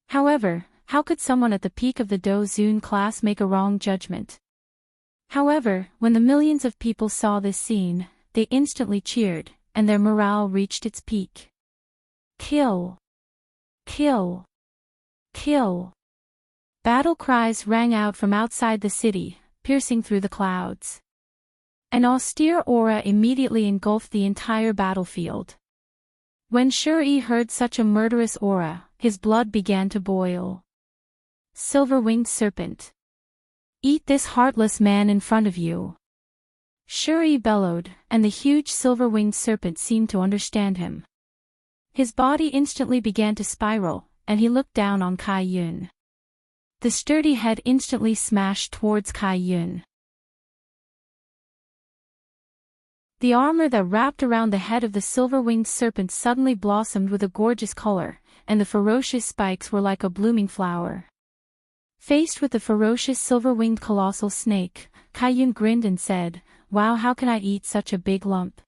However, how could someone at the peak of the dozun class make a wrong judgment? However, when the millions of people saw this scene, they instantly cheered, and their morale reached its peak. Kill! Kill! Kill! Battle cries rang out from outside the city, piercing through the clouds. An austere aura immediately engulfed the entire battlefield. When Shuri heard such a murderous aura, his blood began to boil. Silver-winged serpent. Eat this heartless man in front of you. Shuri bellowed, and the huge silver-winged serpent seemed to understand him. His body instantly began to spiral, and he looked down on Kai Yun. The sturdy head instantly smashed towards Kai Yun. The armor that wrapped around the head of the silver-winged serpent suddenly blossomed with a gorgeous color, and the ferocious spikes were like a blooming flower. Faced with the ferocious silver-winged colossal snake, Kai Yun grinned and said, "Wow, how can I eat such a big lump?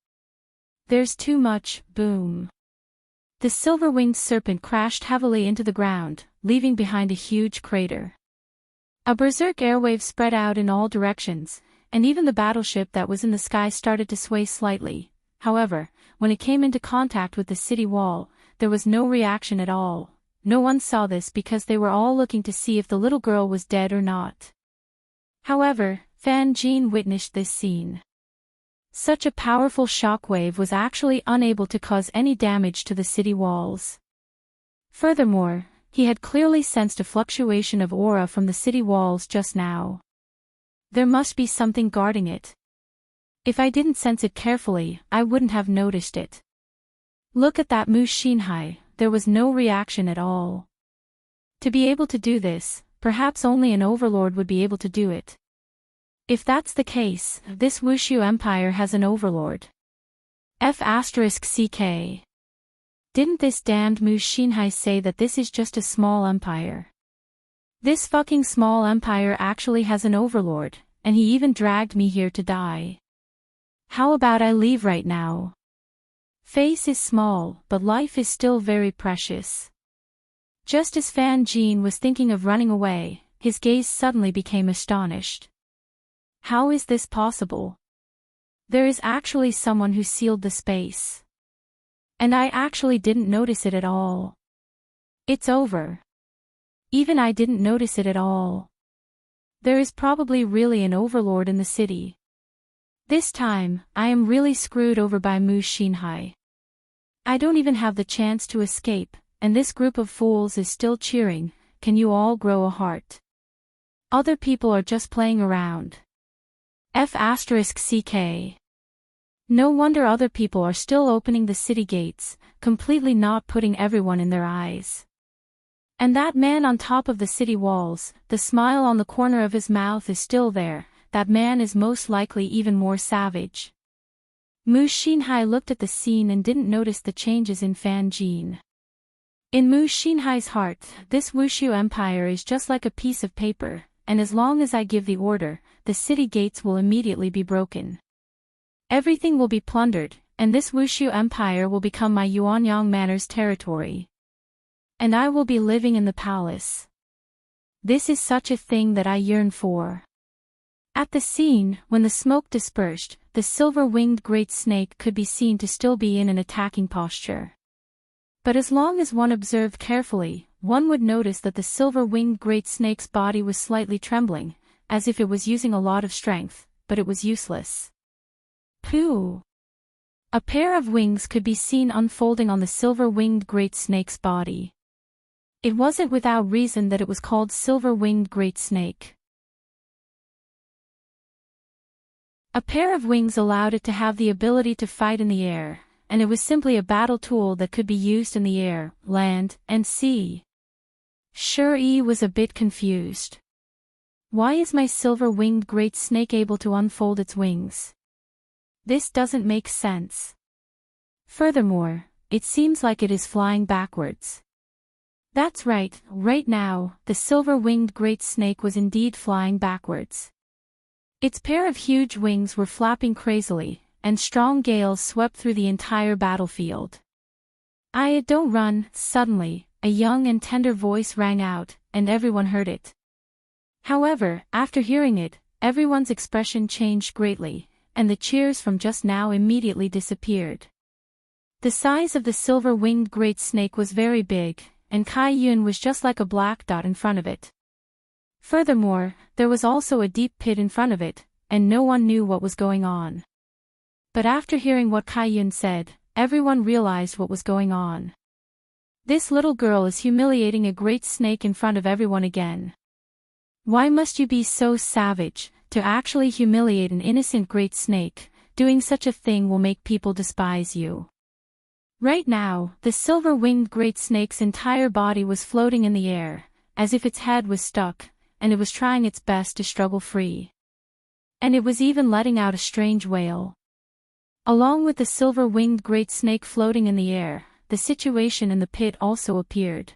There's too much." Boom. The silver-winged serpent crashed heavily into the ground, leaving behind a huge crater. A berserk airwave spread out in all directions, and even the battleship that was in the sky started to sway slightly. However, when it came into contact with the city wall, there was no reaction at all. No one saw this because they were all looking to see if the little girl was dead or not. However, Fan Jin witnessed this scene. Such a powerful shockwave was actually unable to cause any damage to the city walls. Furthermore, he had clearly sensed a fluctuation of aura from the city walls just now. There must be something guarding it. If I didn't sense it carefully, I wouldn't have noticed it. Look at that Mu Xinhai, there was no reaction at all. To be able to do this, perhaps only an overlord would be able to do it. If that's the case, this Wushu Empire has an overlord. F***ck. Didn't this damned Mu Xinhai say that this is just a small empire? This fucking small empire actually has an overlord, and he even dragged me here to die. How about I leave right now? Face is small, but life is still very precious. Just as Fan Jin was thinking of running away, his gaze suddenly became astonished. How is this possible? There is actually someone who sealed the space. And I actually didn't notice it at all. It's over. Even I didn't notice it at all. There is probably really an overlord in the city. This time, I am really screwed over by Mu Xinhai. I don't even have the chance to escape, and this group of fools is still cheering. Can you all grow a heart? Other people are just playing around. F***ck. No wonder other people are still opening the city gates, completely not putting everyone in their eyes. And that man on top of the city walls, the smile on the corner of his mouth is still there. That man is most likely even more savage. Mu Xinhai looked at the scene and didn't notice the changes in Fan Jin. In Mu Xinhai's heart, this Wushu Empire is just like a piece of paper, and as long as I give the order, the city gates will immediately be broken. Everything will be plundered, and this Wushu Empire will become my Yuanyang Manor's territory. And I will be living in the palace. This is such a thing that I yearn for. At the scene, when the smoke dispersed, the silver-winged great snake could be seen to still be in an attacking posture. But as long as one observed carefully, one would notice that the silver-winged great snake's body was slightly trembling, as if it was using a lot of strength, but it was useless. Pooh! A pair of wings could be seen unfolding on the silver-winged great snake's body. It wasn't without reason that it was called silver-winged great snake. A pair of wings allowed it to have the ability to fight in the air, and it was simply a battle tool that could be used in the air, land, and sea. Shi was a bit confused. Why is my silver-winged great snake able to unfold its wings? This doesn't make sense. Furthermore, it seems like it is flying backwards. That's right, right now, the silver-winged great snake was indeed flying backwards. Its pair of huge wings were flapping crazily, and strong gales swept through the entire battlefield. Don't run, suddenly, a young and tender voice rang out, and everyone heard it. However, after hearing it, everyone's expression changed greatly, and the cheers from just now immediately disappeared. The size of the silver-winged great snake was very big, and Kai Yun was just like a black dot in front of it. Furthermore, there was also a deep pit in front of it, and no one knew what was going on. But after hearing what Kai Yun said, everyone realized what was going on. This little girl is humiliating a great snake in front of everyone again. Why must you be so savage, to actually humiliate an innocent great snake? Doing such a thing will make people despise you. Right now, the silver-winged great snake's entire body was floating in the air, as if its head was stuck, and it was trying its best to struggle free. And it was even letting out a strange wail. Along with the silver-winged great snake floating in the air, the situation in the pit also appeared.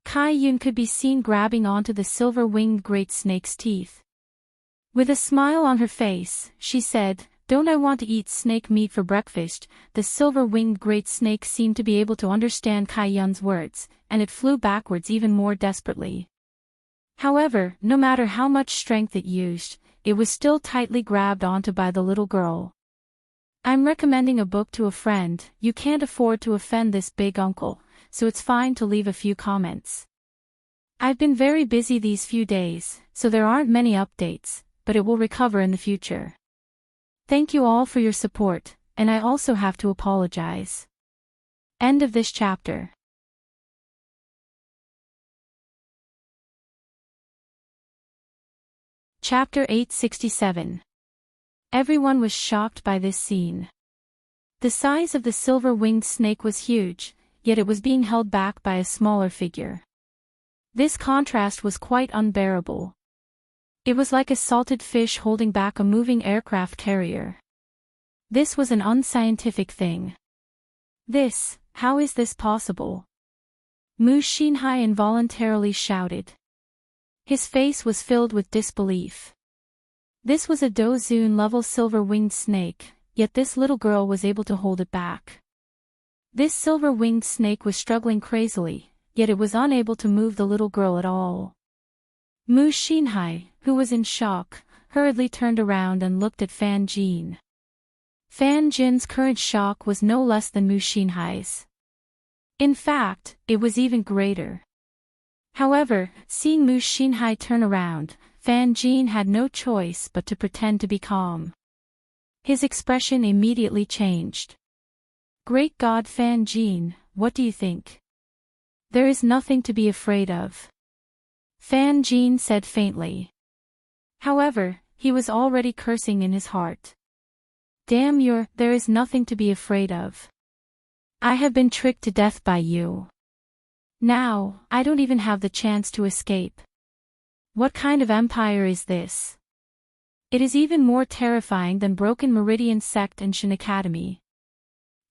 Kai Yun could be seen grabbing onto the silver-winged great snake's teeth. With a smile on her face, she said, "Don't I want to eat snake meat for breakfast?" The silver-winged great snake seemed to be able to understand Kai Yun's words, and it flew backwards even more desperately. However, no matter how much strength it used, it was still tightly grabbed onto by the little girl. I'm recommending a book to a friend. You can't afford to offend this big uncle, so it's fine to leave a few comments. I've been very busy these few days, so there aren't many updates, but it will recover in the future. Thank you all for your support, and I also have to apologize. End of this chapter. Chapter 867. Everyone was shocked by this scene. The size of the silver-winged snake was huge, yet it was being held back by a smaller figure. This contrast was quite unbearable. It was like a salted fish holding back a moving aircraft carrier. This was an unscientific thing. How is this possible? Mu Xinhai involuntarily shouted. His face was filled with disbelief. This was a Dozun-level silver-winged snake, yet this little girl was able to hold it back. This silver-winged snake was struggling crazily, yet it was unable to move the little girl at all. Mu Xinhai, who was in shock, hurriedly turned around and looked at Fan Jin. Fan Jin's current shock was no less than Mu Xinhai's. In fact, it was even greater. However, seeing Mu Xinhai turn around, Fan Jin had no choice but to pretend to be calm. His expression immediately changed. Great God, Fan Jin, what do you think? There is nothing to be afraid of. Fan Jin said faintly. However, he was already cursing in his heart. Damn there is nothing to be afraid of. I have been tricked to death by you. Now, I don't even have the chance to escape. What kind of empire is this? It is even more terrifying than Broken Meridian Sect and Shin Academy.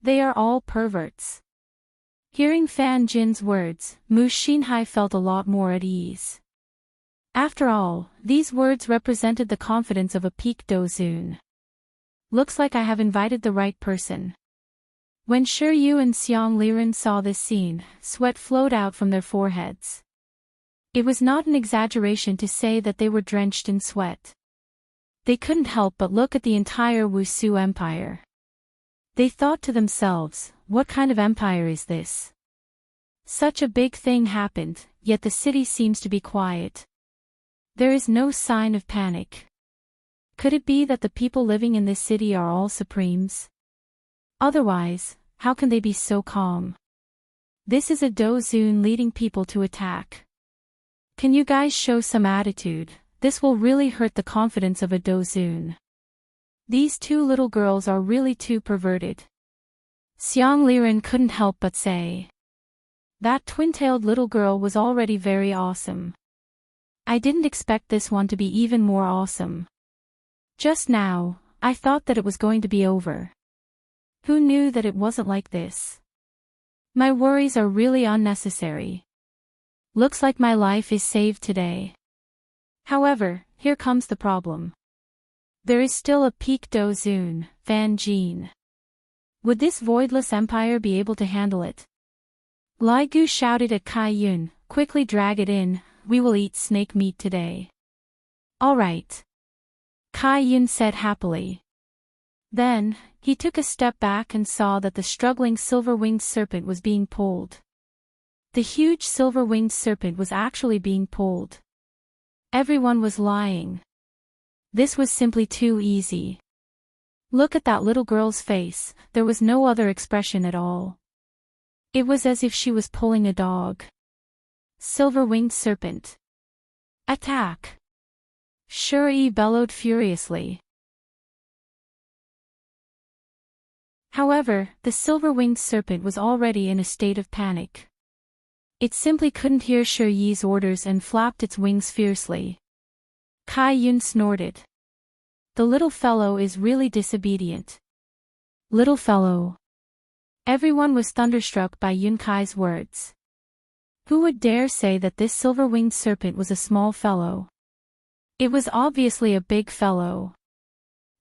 They are all perverts. Hearing Fan Jin's words, Mu Xinhai felt a lot more at ease. After all, these words represented the confidence of a peak dozun. Looks like I have invited the right person. When Shiryu and Xiang Liren saw this scene, sweat flowed out from their foreheads. It was not an exaggeration to say that they were drenched in sweat. They couldn't help but look at the entire Wusu Empire. They thought to themselves, what kind of empire is this? Such a big thing happened, yet the city seems to be quiet. There is no sign of panic. Could it be that the people living in this city are all supremes? Otherwise, how can they be so calm? This is a dozun leading people to attack. Can you guys show some attitude? This will really hurt the confidence of a dozun. These two little girls are really too perverted. Xiang Liren couldn't help but say. That twin-tailed little girl was already very awesome. I didn't expect this one to be even more awesome. Just now, I thought that it was going to be over. Who knew that it wasn't like this? My worries are really unnecessary. Looks like my life is saved today. However, here comes the problem. There is still a peak dozun, Fan Jin. Would this voidless empire be able to handle it? Lai Gu shouted at Kai Yun, quickly drag it in, we will eat snake meat today. Alright. Kai Yun said happily. Then, he took a step back and saw that the struggling silver-winged serpent was being pulled. The huge silver-winged serpent was actually being pulled. Everyone was lying. This was simply too easy. Look at that little girl's face, there was no other expression at all. It was as if she was pulling a dog. Silver-winged serpent. Attack! Shuri bellowed furiously. However, the silver-winged serpent was already in a state of panic. It simply couldn't hear Shuri's orders and flapped its wings fiercely. Kai Yun snorted. The little fellow is really disobedient. Little fellow. Everyone was thunderstruck by Yun Kai's words. Who would dare say that this silver-winged serpent was a small fellow? It was obviously a big fellow.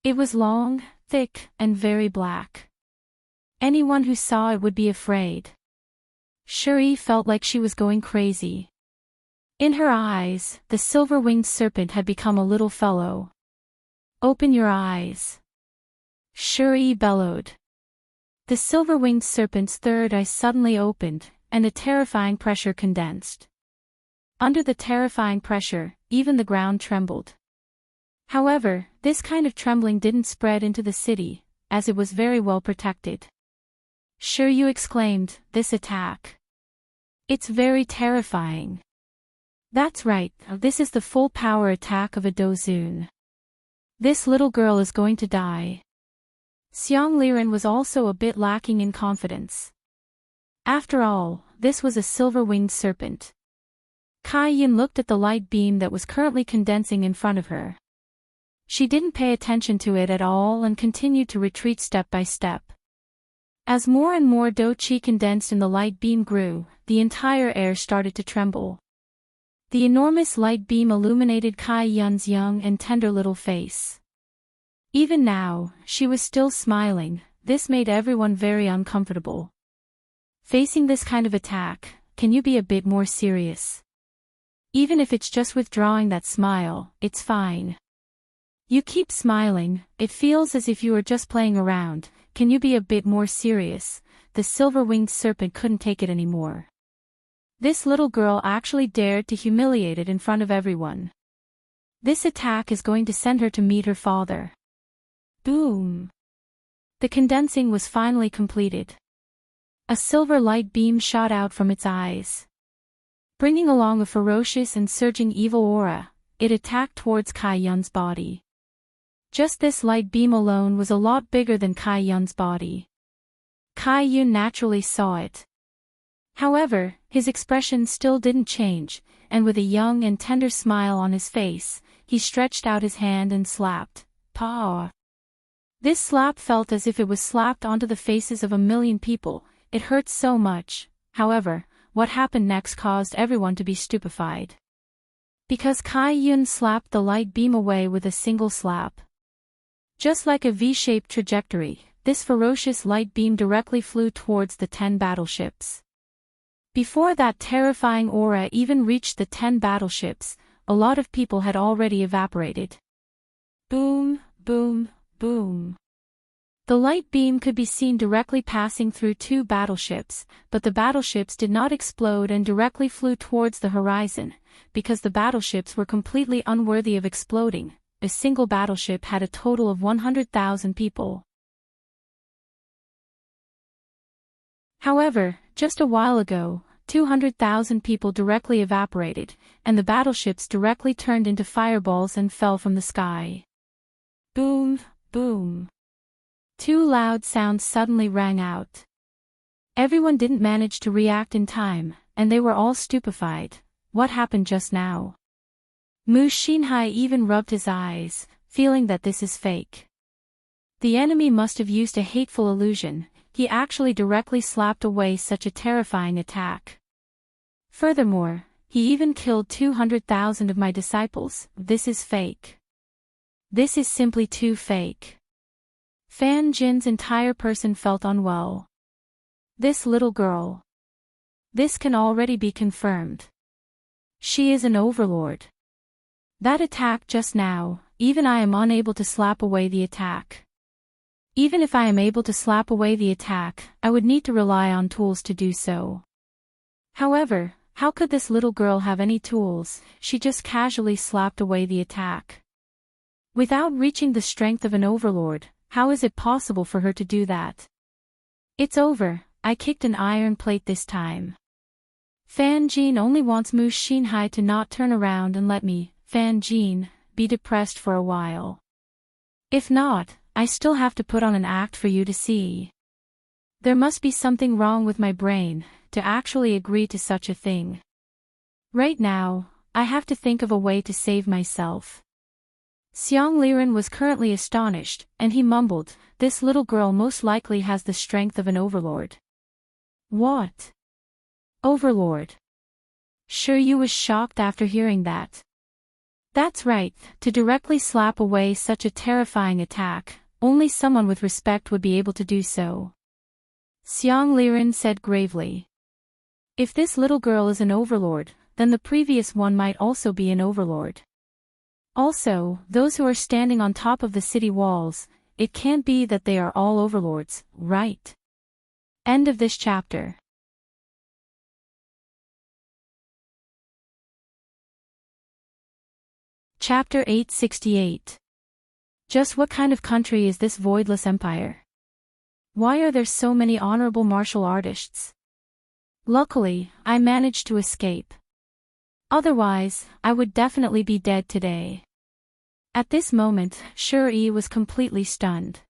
It was long, thick, and very black. Anyone who saw it would be afraid. Shuri felt like she was going crazy. In her eyes, the silver-winged serpent had become a little fellow. Open your eyes. Shuri bellowed. The silver-winged serpent's third eye suddenly opened, and a terrifying pressure condensed. Under the terrifying pressure, even the ground trembled. However, this kind of trembling didn't spread into the city, as it was very well protected. Shiryu exclaimed, this attack. It's very terrifying. That's right, this is the full power attack of a dozun. This little girl is going to die. Xiang Liren was also a bit lacking in confidence. After all, this was a silver-winged serpent. Kai Yin looked at the light beam that was currently condensing in front of her. She didn't pay attention to it at all and continued to retreat step by step. As more and more do qi condensed and the light beam grew, the entire air started to tremble. The enormous light beam illuminated Kai Yun's young and tender little face. Even now, she was still smiling. This made everyone very uncomfortable. Facing this kind of attack, can you be a bit more serious? Even if it's just withdrawing that smile, it's fine. You keep smiling, it feels as if you are just playing around. Can you be a bit more serious? The silver-winged serpent couldn't take it anymore. This little girl actually dared to humiliate it in front of everyone. This attack is going to send her to meet her father. Boom! The condensing was finally completed. A silver light beam shot out from its eyes. Bringing along a ferocious and surging evil aura, it attacked towards Kai Yun's body. Just this light beam alone was a lot bigger than Kai Yun's body. Kai Yun naturally saw it. However, his expression still didn't change, and with a young and tender smile on his face, he stretched out his hand and slapped. Paw! This slap felt as if it was slapped onto the faces of a million people. It hurt so much. However, what happened next caused everyone to be stupefied. Because Kai Yun slapped the light beam away with a single slap. Just like a V-shaped trajectory, this ferocious light beam directly flew towards the 10 battleships. Before that terrifying aura even reached the 10 battleships, a lot of people had already evaporated. Boom, boom, boom. The light beam could be seen directly passing through 2 battleships, but the battleships did not explode and directly flew towards the horizon, because the battleships were completely unworthy of exploding. A single battleship had a total of 100,000 people. However, just a while ago, 200,000 people directly evaporated, and the battleships directly turned into fireballs and fell from the sky. Boom, boom. 2 loud sounds suddenly rang out. Everyone didn't manage to react in time, and they were all stupefied. What happened just now? Mu Xinhai even rubbed his eyes, feeling that this is fake. The enemy must have used a hateful illusion. He actually directly slapped away such a terrifying attack. Furthermore, he even killed 200,000 of my disciples. This is fake. This is simply too fake. Fan Jin's entire person felt unwell. This little girl. This can already be confirmed. She is an overlord. That attack just now, even I am unable to slap away the attack. Even if I am able to slap away the attack, I would need to rely on tools to do so. However, how could this little girl have any tools? She just casually slapped away the attack. Without reaching the strength of an overlord, how is it possible for her to do that? It's over. I kicked an iron plate this time. Fan Jin only wants Mu Xinhai to not turn around and let me, Fan Jin, be depressed for a while. If not, I still have to put on an act for you to see. There must be something wrong with my brain, to actually agree to such a thing. Right now, I have to think of a way to save myself. Xiang Liren was currently astonished, and he mumbled, this little girl most likely has the strength of an overlord. What? Overlord? Sure, you was shocked after hearing that. That's right, to directly slap away such a terrifying attack, only someone with respect would be able to do so. Xiang Liren said gravely. If this little girl is an overlord, then the previous one might also be an overlord. Also, those who are standing on top of the city walls, it can't be that they are all overlords, right? End of this chapter. Chapter 868. Just what kind of country is this voidless empire? Why are there so many honorable martial artists? Luckily, I managed to escape. Otherwise, I would definitely be dead today. At this moment, Shuri was completely stunned.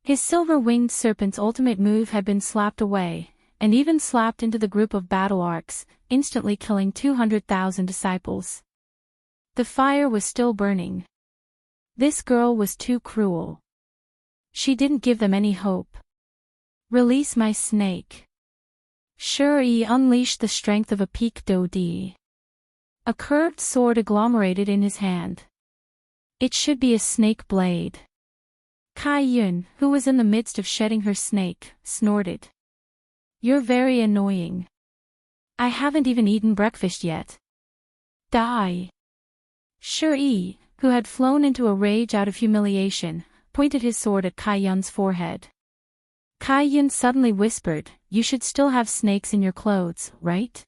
His silver-winged serpent's ultimate move had been slapped away, and even slapped into the group of battle arcs, instantly killing 200,000 disciples. The fire was still burning. This girl was too cruel. She didn't give them any hope. Release my snake. Shuri unleashed the strength of a peak Dodi. A curved sword agglomerated in his hand. It should be a snake blade. Kai Yun, who was in the midst of shedding her snake, snorted. You're very annoying. I haven't even eaten breakfast yet. Die! Shi, who had flown into a rage out of humiliation, pointed his sword at Kai Yun's forehead. Kai Yun suddenly whispered, "You should still have snakes in your clothes, right?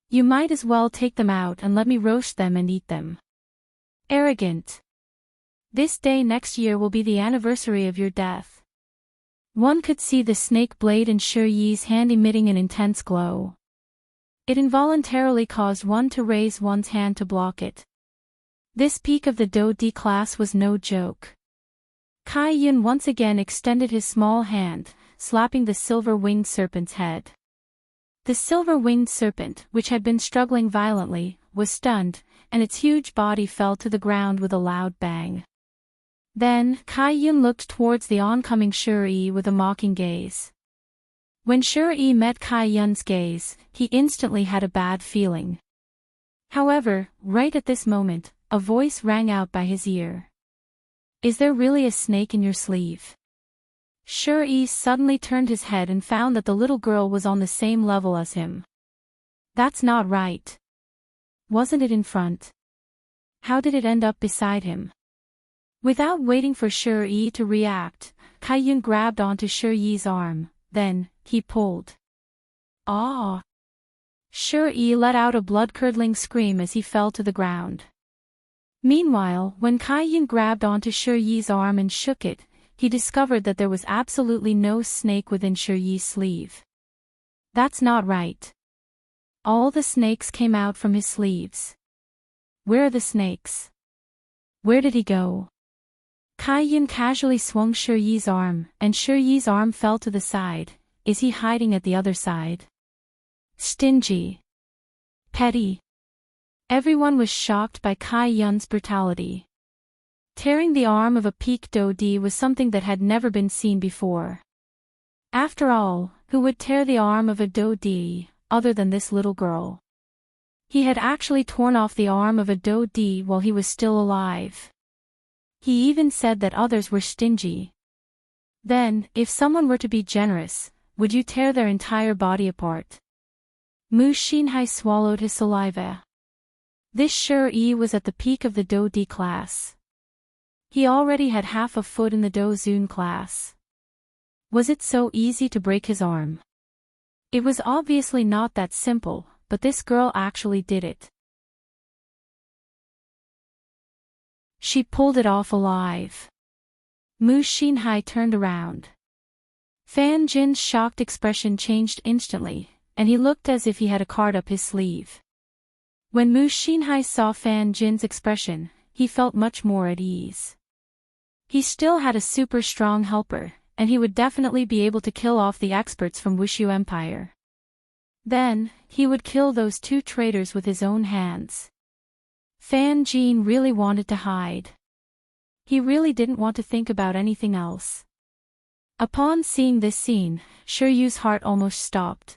You might as well take them out and let me roast them and eat them." Arrogant. This day next year will be the anniversary of your death. One could see the snake blade in Shi Yi's hand emitting an intense glow. It involuntarily caused one to raise one's hand to block it. This peak of the Do D class was no joke. Kai Yun once again extended his small hand, slapping the silver-winged serpent's head. The silver-winged serpent, which had been struggling violently, was stunned, and its huge body fell to the ground with a loud bang. Then, Kai Yun looked towards the oncoming Shi with a mocking gaze. When Shi met Kai Yun's gaze, he instantly had a bad feeling. However, right at this moment, a voice rang out by his ear. "Is there really a snake in your sleeve?" Shi suddenly turned his head and found that the little girl was on the same level as him. That's not right. Wasn't it in front? How did it end up beside him? Without waiting for Shi to react, Kai Yun grabbed onto Shi Yi's arm, then, he pulled. Ah! Shi let out a blood-curdling scream as he fell to the ground. Meanwhile, when Kai Yun grabbed onto Shi Yi's arm and shook it, he discovered that there was absolutely no snake within Shi Yi's sleeve. That's not right. All the snakes came out from his sleeves. Where are the snakes? Where did he go? Kai Yun casually swung Shi Yi's arm, and Shi Yi's arm fell to the side. Is he hiding at the other side? Stingy. Petty. Everyone was shocked by Kai Yun's brutality. Tearing the arm of a peak Do Di was something that had never been seen before. After all, who would tear the arm of a Do Di, other than this little girl? He had actually torn off the arm of a Do Di while he was still alive. He even said that others were stingy. Then, if someone were to be generous, would you tear their entire body apart? Mu Xinhai swallowed his saliva. This Shi was at the peak of the Do Di class. He already had half a foot in the Do Zun class. Was it so easy to break his arm? It was obviously not that simple, but this girl actually did it. She pulled it off alive. Mu Xinhai turned around. Fan Jin's shocked expression changed instantly, and he looked as if he had a card up his sleeve. When Mu Xinhai saw Fan Jin's expression, he felt much more at ease. He still had a super strong helper, and he would definitely be able to kill off the experts from Wushu Empire. Then, he would kill those two traitors with his own hands. Fan Jin really wanted to hide. He really didn't want to think about anything else. Upon seeing this scene, Shi Yu's heart almost stopped.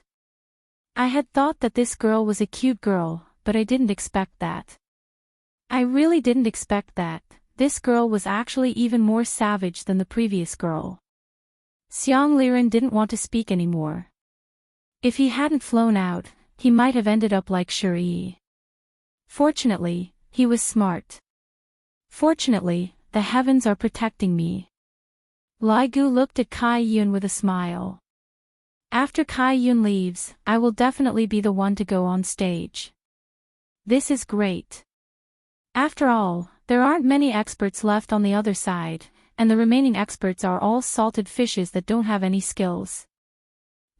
I had thought that this girl was a cute girl, but I didn't expect that. I really didn't expect that. This girl was actually even more savage than the previous girl. Xiang Liren didn't want to speak anymore. If he hadn't flown out, he might have ended up like Shi. Fortunately, he was smart. Fortunately, the heavens are protecting me. Lai Gu looked at Kai Yun with a smile. After Kai Yun leaves, I will definitely be the one to go on stage. This is great. After all, there aren't many experts left on the other side, and the remaining experts are all salted fishes that don't have any skills.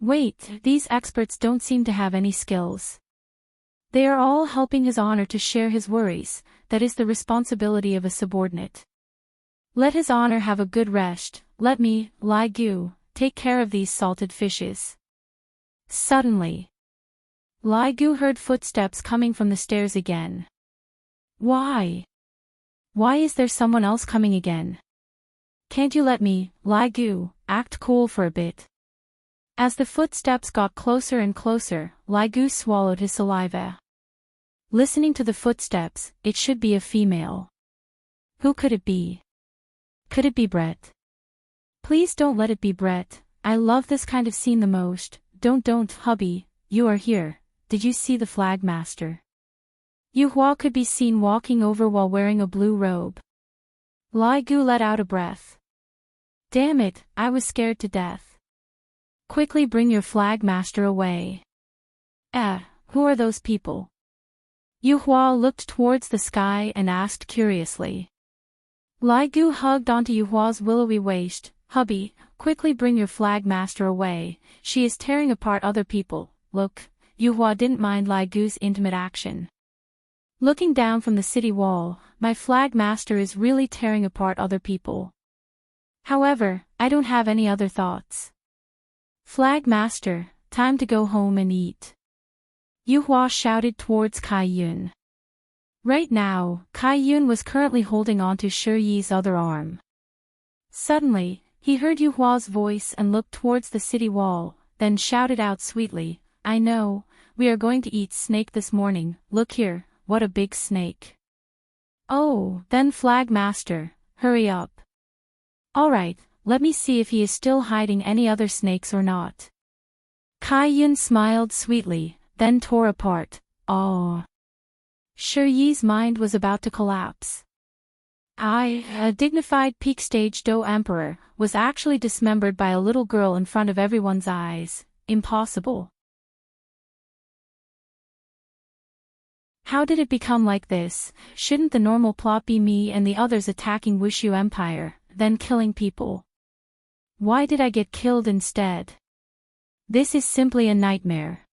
Wait, these experts don't seem to have any skills. They are all helping His Honor to share his worries. That is the responsibility of a subordinate. Let His Honor have a good rest. Let me, Lai Gu, take care of these salted fishes. Suddenly, Lai Gu heard footsteps coming from the stairs again. Why? Why is there someone else coming again? Can't you let me, Lai Gu, act cool for a bit? As the footsteps got closer and closer, Lai Gu swallowed his saliva. Listening to the footsteps, it should be a female. Who could it be? Could it be Brett? Please don't let it be Brett. I love this kind of scene the most. Don't, hubby, you are here. Did you see the flag master? Yuhua could be seen walking over while wearing a blue robe. Lai Gu let out a breath. Damn it, I was scared to death. Quickly bring your flag master away. Who are those people? Yuhua looked towards the sky and asked curiously. Lai Gu hugged onto Yuhua's willowy waist. Hubby, quickly bring your flag master away, she is tearing apart other people. Look, Yuhua didn't mind Lai Gu's intimate action. Looking down from the city wall, my flag master is really tearing apart other people. However, I don't have any other thoughts. Flag master, time to go home and eat. Yuhua shouted towards Kai Yun. Right now, Kai Yun was currently holding onto Shi Yi's other arm. Suddenly, he heard Yuhua's voice and looked towards the city wall, then shouted out sweetly, I know, we are going to eat snake this morning, look here, what a big snake. Oh, then flag master, hurry up. Alright, let me see if he is still hiding any other snakes or not. Kai Yun smiled sweetly, then tore apart. Oh. Shi Yi's mind was about to collapse. A dignified peak stage Do Emperor, was actually dismembered by a little girl in front of everyone's eyes. Impossible. How did it become like this? Shouldn't the normal plot be me and the others attacking Wushu Empire, then killing people? Why did I get killed instead? This is simply a nightmare.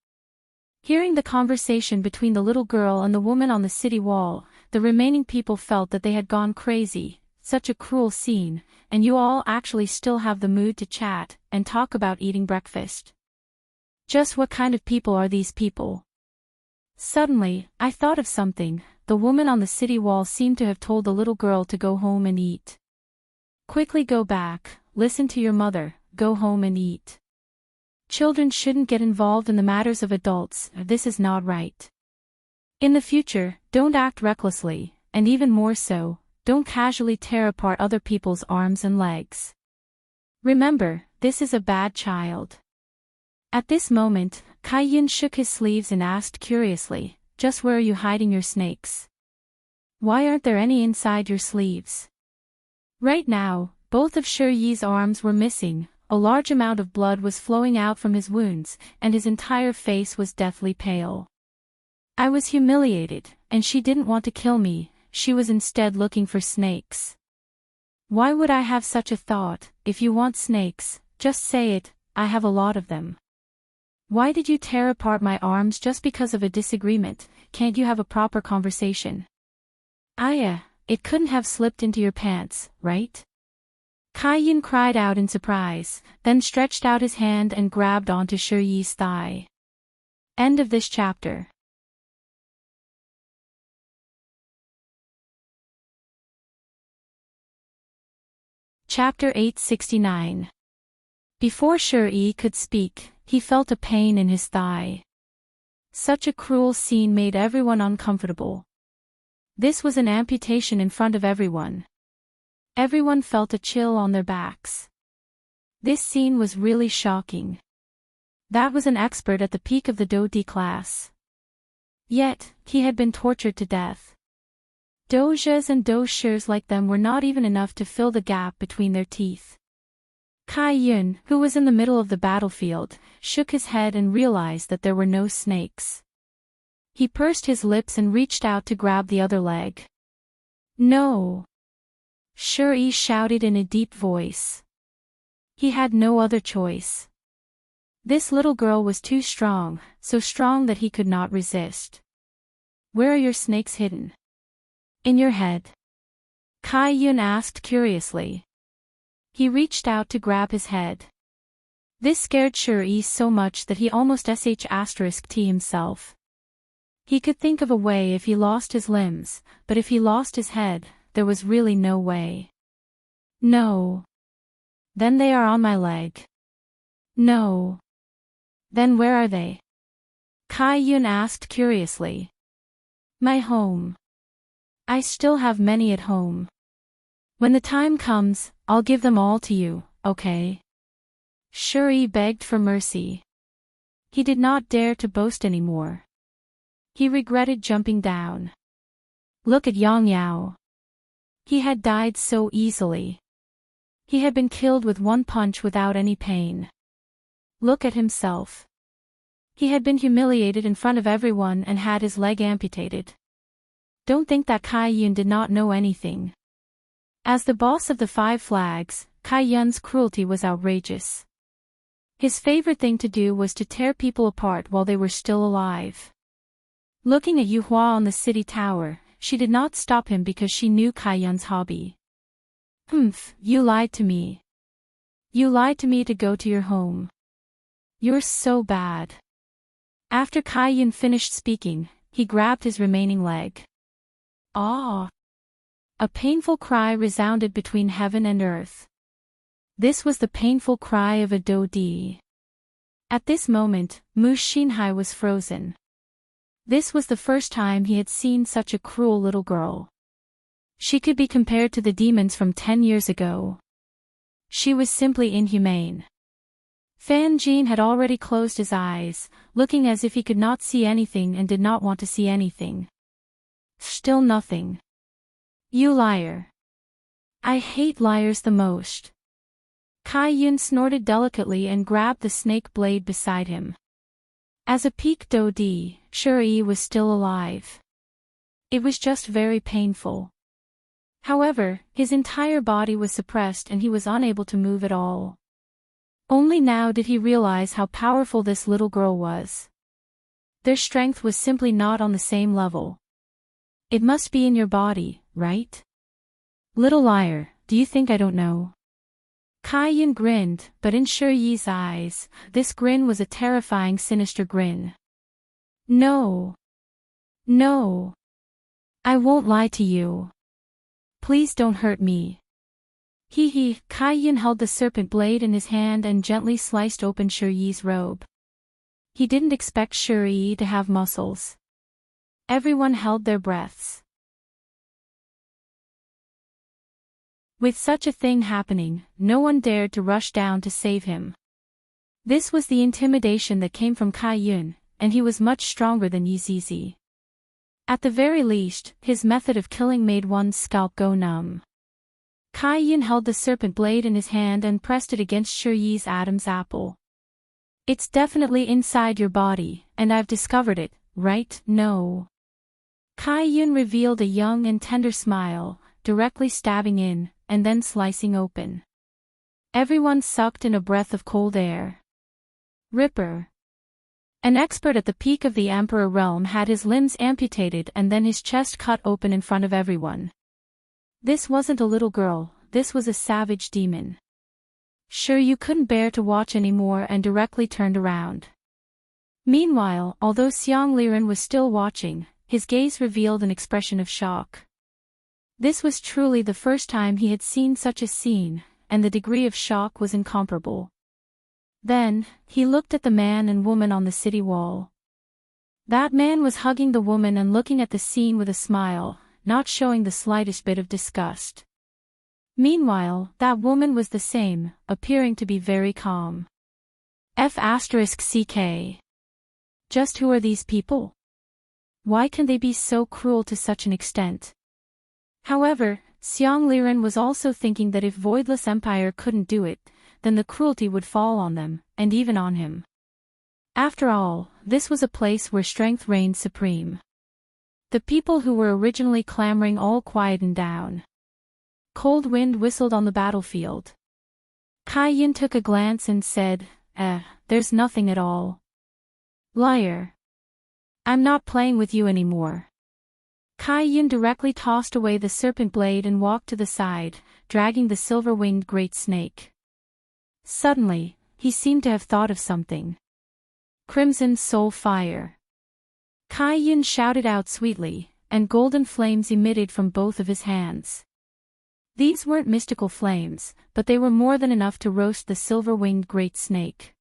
Hearing the conversation between the little girl and the woman on the city wall, the remaining people felt that they had gone crazy. Such a cruel scene, and you all actually still have the mood to chat and talk about eating breakfast. Just what kind of people are these people? Suddenly, I thought of something. The woman on the city wall seemed to have told the little girl to go home and eat. Quickly go back, listen to your mother, go home and eat. Children shouldn't get involved in the matters of adults, this is not right. In the future, don't act recklessly, and even more so, don't casually tear apart other people's arms and legs. Remember, this is a bad child. At this moment, Kai Yun shook his sleeves and asked curiously, just where are you hiding your snakes? Why aren't there any inside your sleeves? Right now, both of Shi Yi's arms were missing. A large amount of blood was flowing out from his wounds, and his entire face was deathly pale. I was humiliated, and she didn't want to kill me, she was instead looking for snakes. Why would I have such a thought? If you want snakes, just say it, I have a lot of them. Why did you tear apart my arms just because of a disagreement? Can't you have a proper conversation? It couldn't have slipped into your pants, right? Kai Yun cried out in surprise, then stretched out his hand and grabbed onto Shi Yi's thigh. End of this chapter. Chapter 869. Before Shi Yi could speak, he felt a pain in his thigh. Such a cruel scene made everyone uncomfortable. This was an amputation in front of everyone. Everyone felt a chill on their backs. This scene was really shocking. That was an expert at the peak of the Do D class. Yet, he had been tortured to death. Dojas and doshers like them were not even enough to fill the gap between their teeth. Kai Yun, who was in the middle of the battlefield, shook his head and realized that there were no snakes. He pursed his lips and reached out to grab the other leg. No! Shi Yi shouted in a deep voice. He had no other choice. This little girl was too strong, so strong that he could not resist. Where are your snakes hidden? In your head. Kai Yun asked curiously. He reached out to grab his head. This scared Shi Yi so much that he almost **t himself. He could think of a way if he lost his limbs, but if he lost his head, there was really no way. No. Then they are on my leg. No. Then where are they? Kai Yun asked curiously. My home. I still have many at home. When the time comes, I'll give them all to you, okay? Shi Yi begged for mercy. He did not dare to boast anymore. He regretted jumping down. Look at Yang Yao. He had died so easily. He had been killed with one punch without any pain. Look at himself. He had been humiliated in front of everyone and had his leg amputated. Don't think that Kai Yun did not know anything. As the boss of the Five Flags, Kai Yun's cruelty was outrageous. His favorite thing to do was to tear people apart while they were still alive. Looking at Yu Hua on the city tower, she did not stop him because she knew Kai Yun's hobby. You lied to me. You lied to me to go to your home. You're so bad. After Kai Yun finished speaking, he grabbed his remaining leg. Ah! A painful cry resounded between heaven and earth. This was the painful cry of a Dodi. At this moment, Mu Xinhai was frozen. This was the first time he had seen such a cruel little girl. She could be compared to the demons from 10 years ago. She was simply inhumane. Fan Jin had already closed his eyes, looking as if he could not see anything and did not want to see anything. Still nothing. You liar. I hate liars the most. Kai Yun snorted delicately and grabbed the snake blade beside him. As a peak Dodi, Shuri was still alive. It was just very painful. However, his entire body was suppressed and he was unable to move at all. Only now did he realize how powerful this little girl was. Their strength was simply not on the same level. It must be in your body, right? Little liar, do you think I don't know? Kai Yun grinned, but in Shiyi's eyes, this grin was a terrifying sinister grin. No. No. I won't lie to you. Please don't hurt me. Kai Yun held the serpent blade in his hand and gently sliced open Shiyi's robe. He didn't expect Shiyi to have muscles. Everyone held their breaths. With such a thing happening, no one dared to rush down to save him. This was the intimidation that came from Kai Yun, and he was much stronger than Yizizi. At the very least, his method of killing made one's scalp go numb. Kai Yun held the serpent blade in his hand and pressed it against Shiyi's Adam's apple. It's definitely inside your body, and I've discovered it, right? No. Kai Yun revealed a young and tender smile, directly stabbing in, and then slicing open. Everyone sucked in a breath of cold air. Ripper. An expert at the peak of the Emperor realm had his limbs amputated and then his chest cut open in front of everyone. This wasn't a little girl, this was a savage demon. Sure, you couldn't bear to watch anymore and directly turned around. Meanwhile, although Xiang Liren was still watching, his gaze revealed an expression of shock. This was truly the first time he had seen such a scene, and the degree of shock was incomparable. Then, he looked at the man and woman on the city wall. That man was hugging the woman and looking at the scene with a smile, not showing the slightest bit of disgust. Meanwhile, that woman was the same, appearing to be very calm. F***ck. Just who are these people? Why can they be so cruel to such an extent? However, Xiang Liren was also thinking that if Voidless Empire couldn't do it, then the cruelty would fall on them, and even on him. After all, this was a place where strength reigned supreme. The people who were originally clamoring all quietened down. Cold wind whistled on the battlefield. Kai Yun took a glance and said, there's nothing at all. Liar. I'm not playing with you anymore. Kai Yun directly tossed away the serpent blade and walked to the side, dragging the silver-winged great snake. Suddenly, he seemed to have thought of something. Crimson Soul Fire. Kai Yun shouted out sweetly, and golden flames emitted from both of his hands. These weren't mystical flames, but they were more than enough to roast the silver-winged great snake.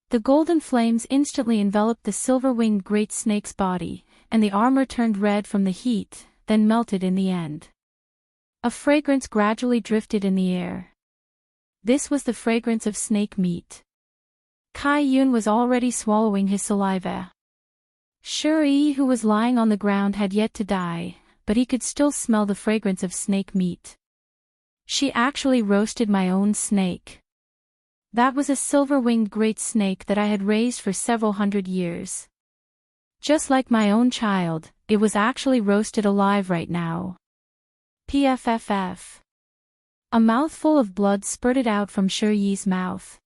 The golden flames instantly enveloped the silver-winged great snake's body, and the armor turned red from the heat, then melted in the end. A fragrance gradually drifted in the air. This was the fragrance of snake meat. Kai Yun was already swallowing his saliva. Shuri, who was lying on the ground, had yet to die, but he could still smell the fragrance of snake meat. She actually roasted my own snake. That was a silver-winged great snake that I had raised for several hundred years. Just like my own child, it was actually roasted alive right now. PFFF. A mouthful of blood spurted out from Shuri's mouth.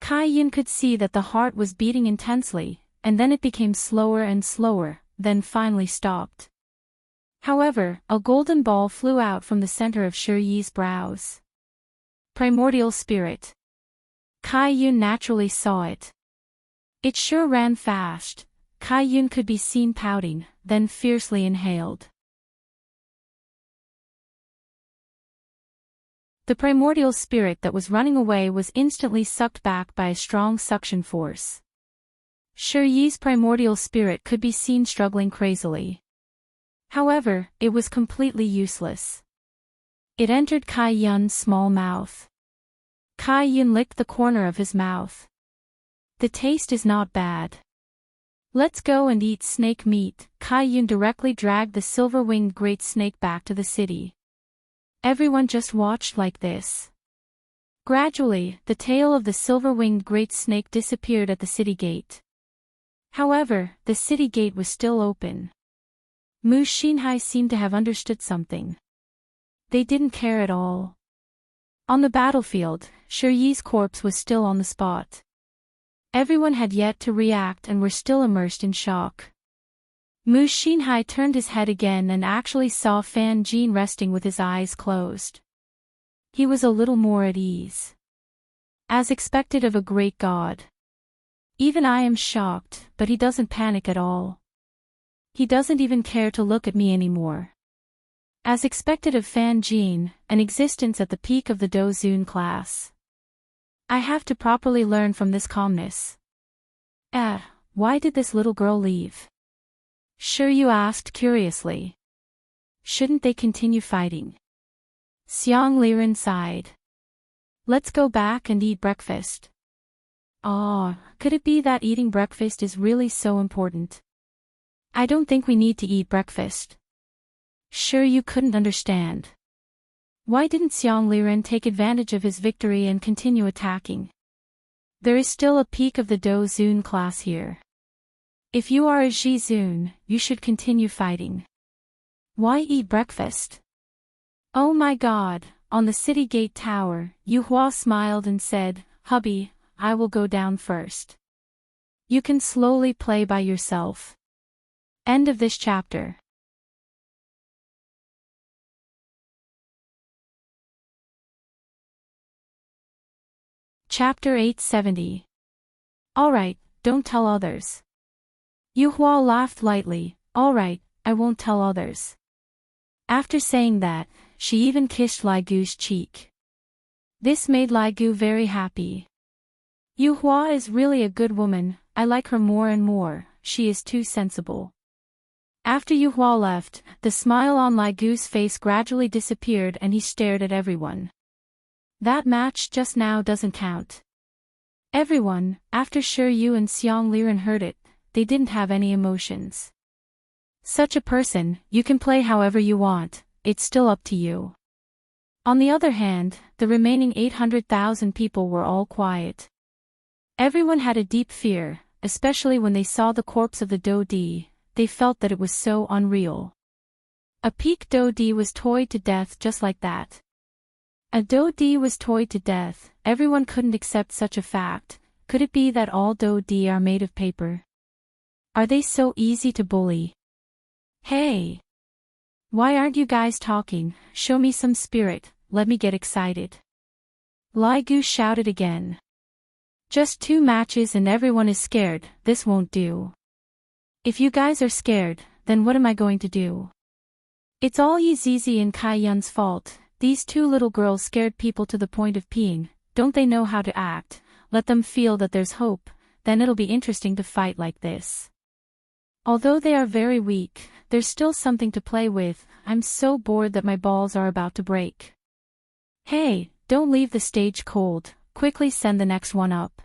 Kai-Yun could see that the heart was beating intensely, and then it became slower and slower, then finally stopped. However, a golden ball flew out from the center of Shuri's brows. Primordial spirit. Kai-Yun naturally saw it. It sure ran fast. Kai-Yun could be seen pouting, then fiercely inhaled. The primordial spirit that was running away was instantly sucked back by a strong suction force. Shuri's primordial spirit could be seen struggling crazily. However, it was completely useless. It entered Kai-Yun's small mouth. Kai-Yun licked the corner of his mouth. The taste is not bad. Let's go and eat snake meat. Kai-Yun directly dragged the silver-winged great snake back to the city. Everyone just watched like this. Gradually, the tail of the silver-winged great snake disappeared at the city gate. However, the city gate was still open. Mu Xinhai seemed to have understood something. They didn't care at all. On the battlefield, Shuri's corpse was still on the spot. Everyone had yet to react and were still immersed in shock. Mu Xinhai turned his head again and actually saw Fan Jin resting with his eyes closed. He was a little more at ease. As expected of a great god. Even I am shocked, but he doesn't panic at all. He doesn't even care to look at me anymore. As expected of Fan Jin, an existence at the peak of the Dozun class. I have to properly learn from this calmness. Why did this little girl leave? Shiryu asked curiously. Shouldn't they continue fighting? Xiang Liren sighed. Let's go back and eat breakfast. Could it be that eating breakfast is really so important? I don't think we need to eat breakfast. Shiryu couldn't understand. Why didn't Xiang Liren take advantage of his victory and continue attacking? There is still a peak of the Dozun class here. If you are a Zhizun, you should continue fighting. Why eat breakfast? Oh my god, on the city gate tower, Yuhua smiled and said, Hubby, I will go down first. You can slowly play by yourself. End of this chapter. Chapter 870. Alright, don't tell others. Yuhua laughed lightly. Alright, I won't tell others. After saying that, she even kissed Lai Gu's cheek. This made Lai Gu very happy. Yuhua is really a good woman, I like her more and more, she is too sensible. After Yuhua left, the smile on Lai Gu's face gradually disappeared and he stared at everyone. That match just now doesn't count. Everyone, after Shiryu and Xiang Liren heard it, they didn't have any emotions. Such a person, you can play however you want, it's still up to you. On the other hand, the remaining 800,000 people were all quiet. Everyone had a deep fear, especially when they saw the corpse of the Dodi, they felt that it was so unreal. A peak Dodi was toyed to death just like that. A Dodi was toyed to death, everyone couldn't accept such a fact. Could it be that all Dodi are made of paper? Are they so easy to bully? Hey! Why aren't you guys talking? Show me some spirit, let me get excited. Lai Gu shouted again. Just 2 matches and everyone is scared, this won't do. If you guys are scared, then what am I going to do? It's all Yizizi and Kai-Yun's fault, these 2 little girls scared people to the point of peeing, don't they know how to act? Let them feel that there's hope, then it'll be interesting to fight like this. Although they are very weak, there's still something to play with, I'm so bored that my balls are about to break. Hey, don't leave the stage cold, quickly send the next one up.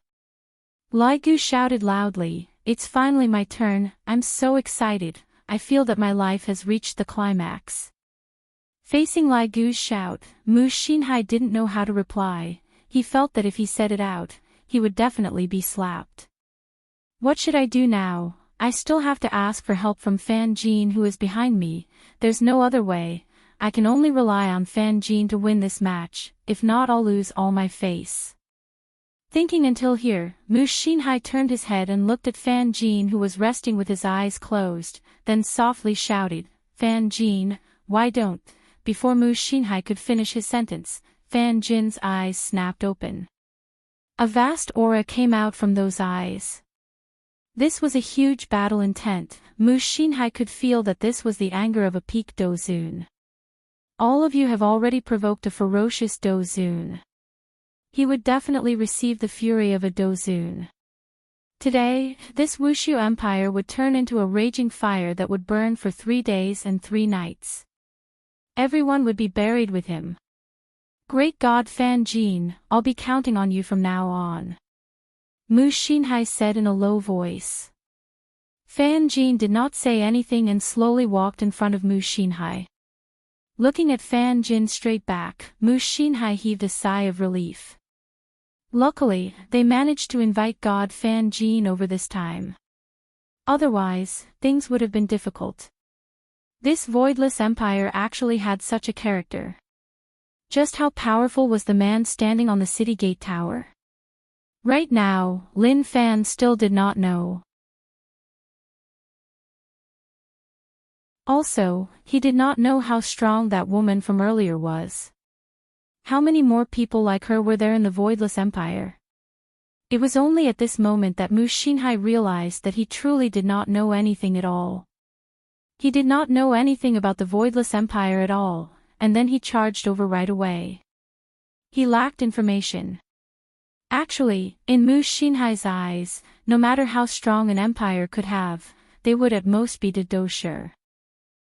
Lai Gu shouted loudly, it's finally my turn, I'm so excited, I feel that my life has reached the climax. Facing Lai Gu's shout, Mu Xinhai didn't know how to reply. He felt that if he said it out, he would definitely be slapped. What should I do now? I still have to ask for help from Fan Jin, who is behind me. There's no other way. I can only rely on Fan Jin to win this match, if not I'll lose all my face. Thinking until here, Mu Xinhai turned his head and looked at Fan Jin, who was resting with his eyes closed, then softly shouted, Fan Jin, why don't? Before Mu Xinhai could finish his sentence, Fan Jin's eyes snapped open. A vast aura came out from those eyes. This was a huge battle intent. Mu Xinhai could feel that this was the anger of a peak Dozun. All of you have already provoked a ferocious Dozun. He would definitely receive the fury of a Dozun. Today, this Wushu Empire would turn into a raging fire that would burn for 3 days and 3 nights. Everyone would be buried with him. Great God Fan Jin, I'll be counting on you from now on. Mu Xinhai said in a low voice. Fan Jin did not say anything and slowly walked in front of Mu Xinhai. Looking at Fan Jin straight back, Mu Xinhai heaved a sigh of relief. Luckily, they managed to invite God Fan Jin over this time. Otherwise, things would have been difficult. This voidless empire actually had such a character. Just how powerful was the man standing on the city gate tower? Right now, Lin Fan still did not know. Also, he did not know how strong that woman from earlier was. How many more people like her were there in the voidless empire? It was only at this moment that Mu Xinhai realized that he truly did not know anything at all. He did not know anything about the voidless empire at all, and then he charged over right away. He lacked information. Actually, in Mu Xinhai's eyes, no matter how strong an empire could have, they would at most be the Do Shi.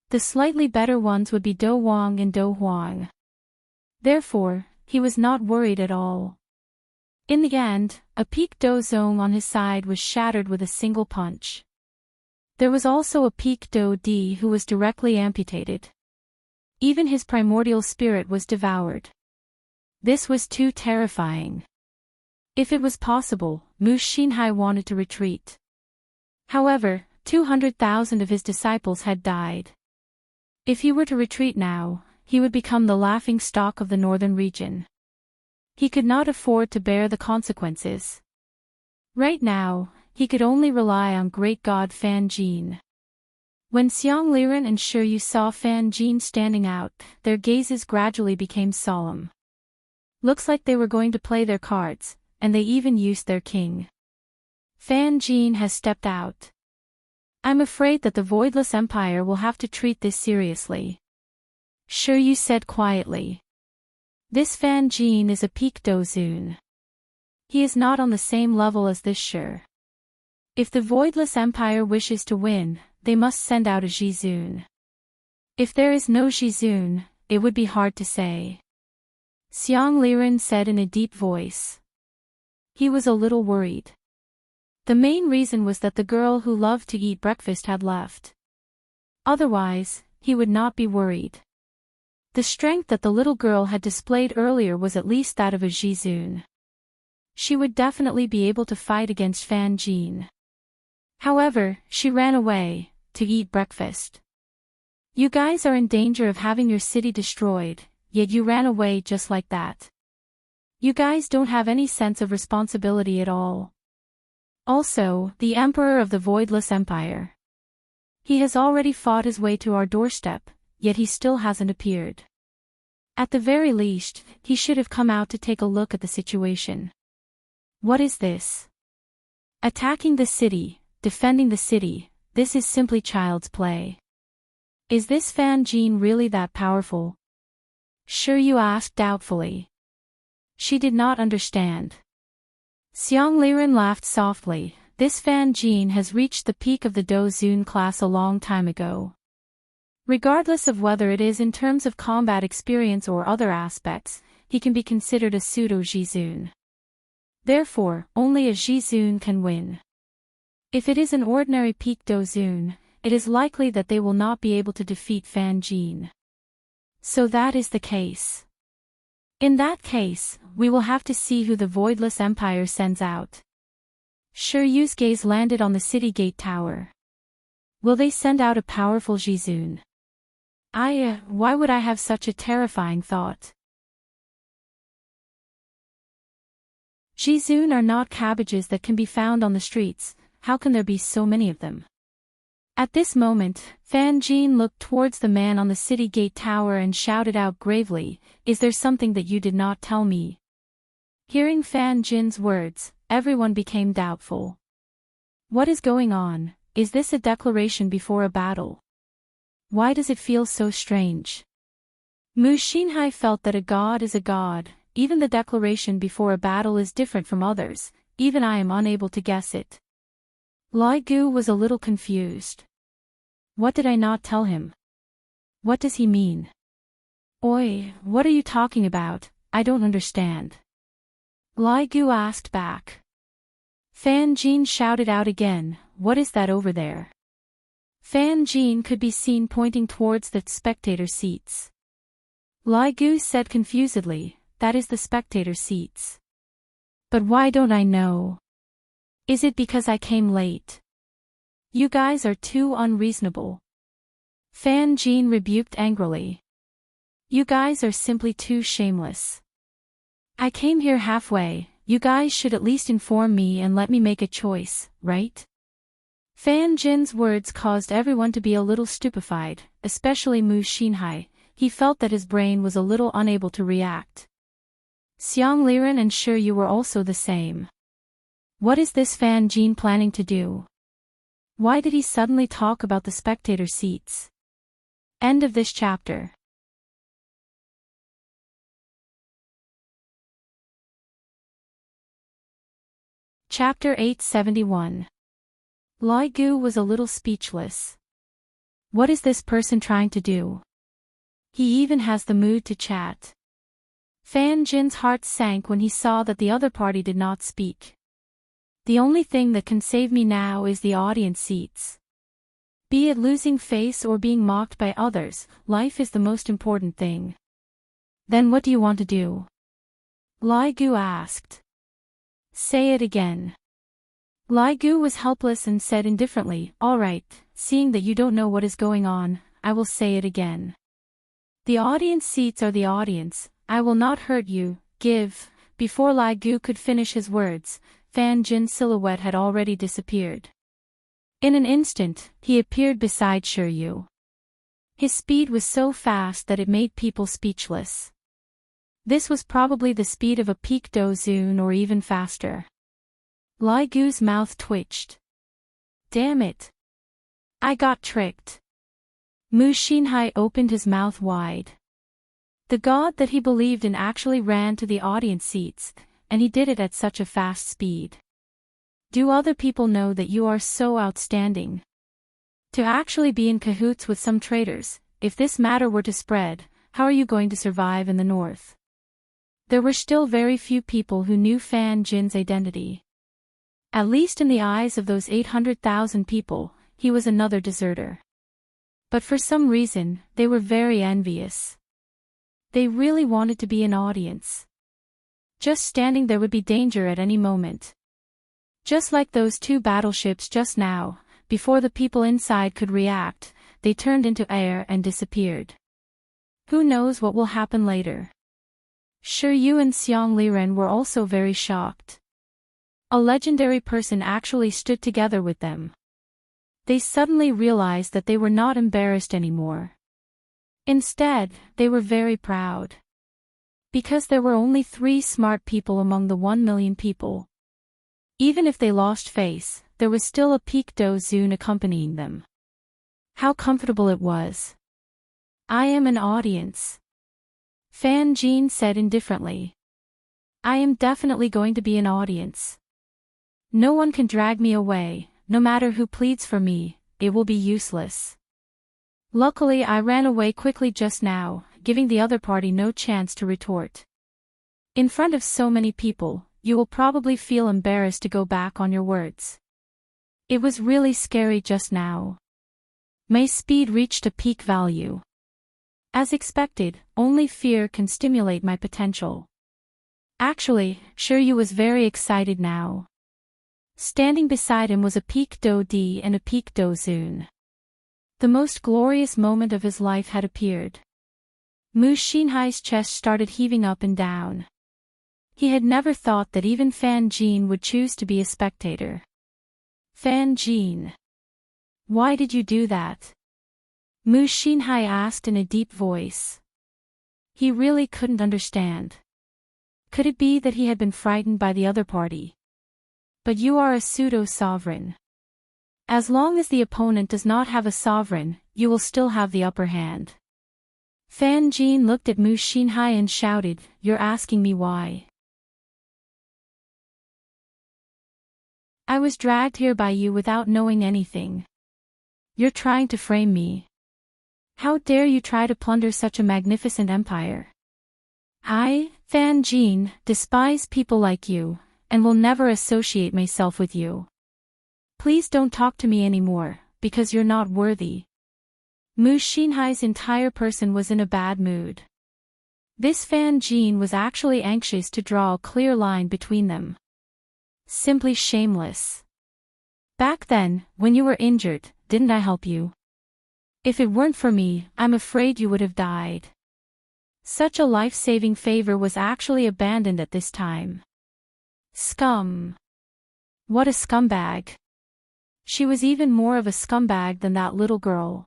The slightly better ones would be Do Wang and Do Huang. Therefore, he was not worried at all. In the end, a peak Do Zong on his side was shattered with a single punch. There was also a peak Do Di who was directly amputated. Even his primordial spirit was devoured. This was too terrifying. If it was possible, Mu Xinhai wanted to retreat. However, 200,000 of his disciples had died. If he were to retreat now, he would become the laughing stock of the northern region. He could not afford to bear the consequences. Right now, he could only rely on great God Fan Jin. When Xiang Liren and Shi Yu saw Fan Jin standing out, their gazes gradually became solemn. Looks like they were going to play their cards, and they even used their king. Fan Jin has stepped out. I'm afraid that the Voidless Empire will have to treat this seriously. Shi Yu said quietly. This Fan Jin is a peak Dozun. He is not on the same level as this Shi. If the Voidless Empire wishes to win, they must send out a Jizun. If there is no Jizun, it would be hard to say. Xiang Liren said in a deep voice. He was a little worried. The main reason was that the girl who loved to eat breakfast had left. Otherwise, he would not be worried. The strength that the little girl had displayed earlier was at least that of a Jizun. She would definitely be able to fight against Fan Jin. However, she ran away, to eat breakfast. You guys are in danger of having your city destroyed, yet you ran away just like that. You guys don't have any sense of responsibility at all. Also, the Emperor of the Voidless Empire. He has already fought his way to our doorstep, yet he still hasn't appeared. At the very least, he should have come out to take a look at the situation. What is this? Attacking the city, defending the city, this is simply child's play. Is this Fan Jin really that powerful? Shi Yu asked doubtfully. She did not understand. Xiang Liren laughed softly. This Fan Jin has reached the peak of the Dozun class a long time ago. Regardless of whether it is in terms of combat experience or other aspects, he can be considered a pseudo-Jizun. Therefore, only a Jizun can win. If it is an ordinary Peak Dozun, it is likely that they will not be able to defeat Fan Jin. So that is the case. In that case, we will have to see who the Voidless Empire sends out. Shiryu's gaze landed on the city gate tower. Will they send out a powerful Jizun? Why would I have such a terrifying thought? Jizun are not cabbages that can be found on the streets, how can there be so many of them? At this moment, Fan Jin looked towards the man on the city gate tower and shouted out gravely, "Is there something that you did not tell me?" Hearing Fan Jin's words, everyone became doubtful. What is going on? Is this a declaration before a battle? Why does it feel so strange? Mu Xinhai felt that a god is a god, even the declaration before a battle is different from others, even I am unable to guess it. Lai Gu was a little confused. What did I not tell him? What does he mean? Oi, what are you talking about? I don't understand. Lai Gu asked back. Fan Jin shouted out again, what is that over there? Fan Jin could be seen pointing towards the spectator seats. Lai Gu said confusedly, that is the spectator seats. But why don't I know? Is it because I came late? You guys are too unreasonable. Fan Jin rebuked angrily. You guys are simply too shameless. I came here halfway, you guys should at least inform me and let me make a choice, right? Fan Jin's words caused everyone to be a little stupefied, especially Mu Xinhai. He felt that his brain was a little unable to react. Xiang Liren and Shiryu were also the same. What is this Fan Jin planning to do? Why did he suddenly talk about the spectator seats? End of this chapter. Chapter 871. Lai Gu was a little speechless. What is this person trying to do? He even has the mood to chat. Fan Jin's heart sank when he saw that the other party did not speak. The only thing that can save me now is the audience seats. Be it losing face or being mocked by others, life is the most important thing. Then what do you want to do? Lai Gu asked. Say it again. Lai Gu was helpless and said indifferently, all right, seeing that you don't know what is going on, I will say it again. The audience seats are the audience, I will not hurt you, give. Before Lai Gu could finish his words, Fan Jin's silhouette had already disappeared. In an instant, he appeared beside Shiryu. His speed was so fast that it made people speechless. This was probably the speed of a Peak Dozun or even faster. Lai Gu's mouth twitched. Damn it! I got tricked. Mu Xinhai opened his mouth wide. The god that he believed in actually ran to the audience seats, and he did it at such a fast speed. Do other people know that you are so outstanding? To actually be in cahoots with some traitors, if this matter were to spread, how are you going to survive in the north? There were still very few people who knew Fan Jin's identity. At least in the eyes of those 800,000 people, he was another deserter. But for some reason, they were very envious. They really wanted to be an audience. Just standing there would be danger at any moment. Just like those two battleships just now, before the people inside could react, they turned into air and disappeared. Who knows what will happen later? Shiryu and Xiang Liren were also very shocked. A legendary person actually stood together with them. They suddenly realized that they were not embarrassed anymore. Instead, they were very proud. Because there were only 3 smart people among the 1 million people. Even if they lost face, there was still a Peak Dozun accompanying them. How comfortable it was. I am an audience. Fan Jin said indifferently. I am definitely going to be an audience. No one can drag me away, no matter who pleads for me, it will be useless. Luckily I ran away quickly just now, giving the other party no chance to retort. In front of so many people, you will probably feel embarrassed to go back on your words. It was really scary just now. My speed reached a peak value. As expected, only fear can stimulate my potential. Actually, Shiryu was very excited now. Standing beside him was a peak Do Di and a peak Do Zun. The most glorious moment of his life had appeared. Mu Xinhai's chest started heaving up and down. He had never thought that even Fan Jin would choose to be a spectator. Fan Jin. Why did you do that? Mu Xinhai asked in a deep voice. He really couldn't understand. Could it be that he had been frightened by the other party? But you are a pseudo-sovereign. As long as the opponent does not have a sovereign, you will still have the upper hand. Fan Jin looked at Mu Xinhai and shouted, "You're asking me why?" I was dragged here by you without knowing anything. You're trying to frame me. How dare you try to plunder such a magnificent empire? I, Fan Jin, despise people like you, and will never associate myself with you. Please don't talk to me anymore, because you're not worthy. Mu Xinhai's entire person was in a bad mood. This Fan Jin was actually anxious to draw a clear line between them. Simply shameless. Back then, when you were injured, didn't I help you? If it weren't for me, I'm afraid you would have died. Such a life-saving favor was actually abandoned at this time. Scum. What a scumbag. She was even more of a scumbag than that little girl.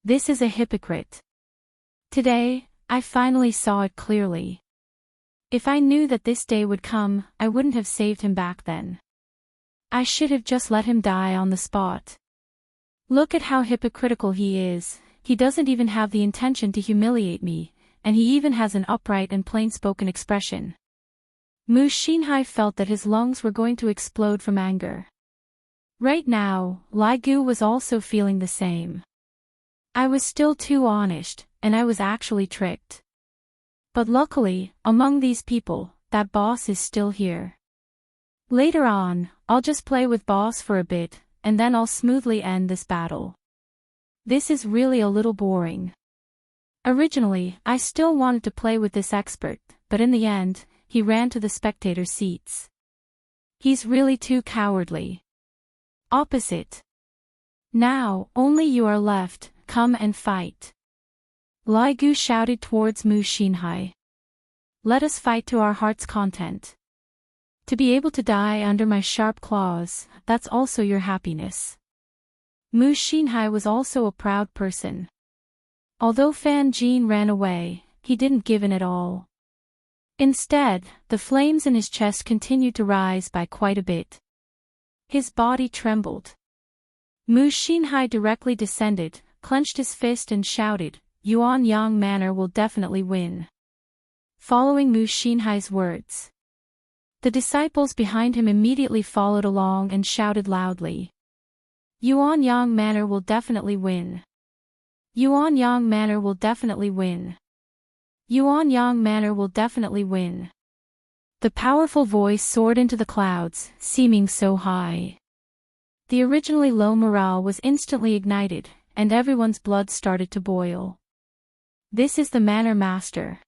This is a hypocrite. Today, I finally saw it clearly. If I knew that this day would come, I wouldn't have saved him back then. I should have just let him die on the spot. Look at how hypocritical he is. He doesn't even have the intention to humiliate me, and he even has an upright and plain-spoken expression. Mu Xinhai felt that his lungs were going to explode from anger. Right now, Li Gu was also feeling the same. I was still too honest, and I was actually tricked. But luckily, among these people, that boss is still here. Later on, I'll just play with boss for a bit, and then I'll smoothly end this battle. This is really a little boring. Originally, I still wanted to play with this expert, but in the end, he ran to the spectator seats. He's really too cowardly. Opposite. Now, only you are left, come and fight. Li Gu shouted towards Mu Xinhai. Let us fight to our heart's content. To be able to die under my sharp claws, that's also your happiness. Mu Xinhai was also a proud person. Although Fan Jin ran away, he didn't give in at all. Instead, the flames in his chest continued to rise by quite a bit. His body trembled. Mu Xinhai directly descended, clenched his fist and shouted, Yuan Yang Manor will definitely win. Following Mu Xinhai's words, the disciples behind him immediately followed along and shouted loudly. Yuan Yang Manor will definitely win. Yuan Yang Manor will definitely win. Yuan Yang Manor will definitely win. The powerful voice soared into the clouds, seeming so high. The originally low morale was instantly ignited, and everyone's blood started to boil. This is the Manor Master.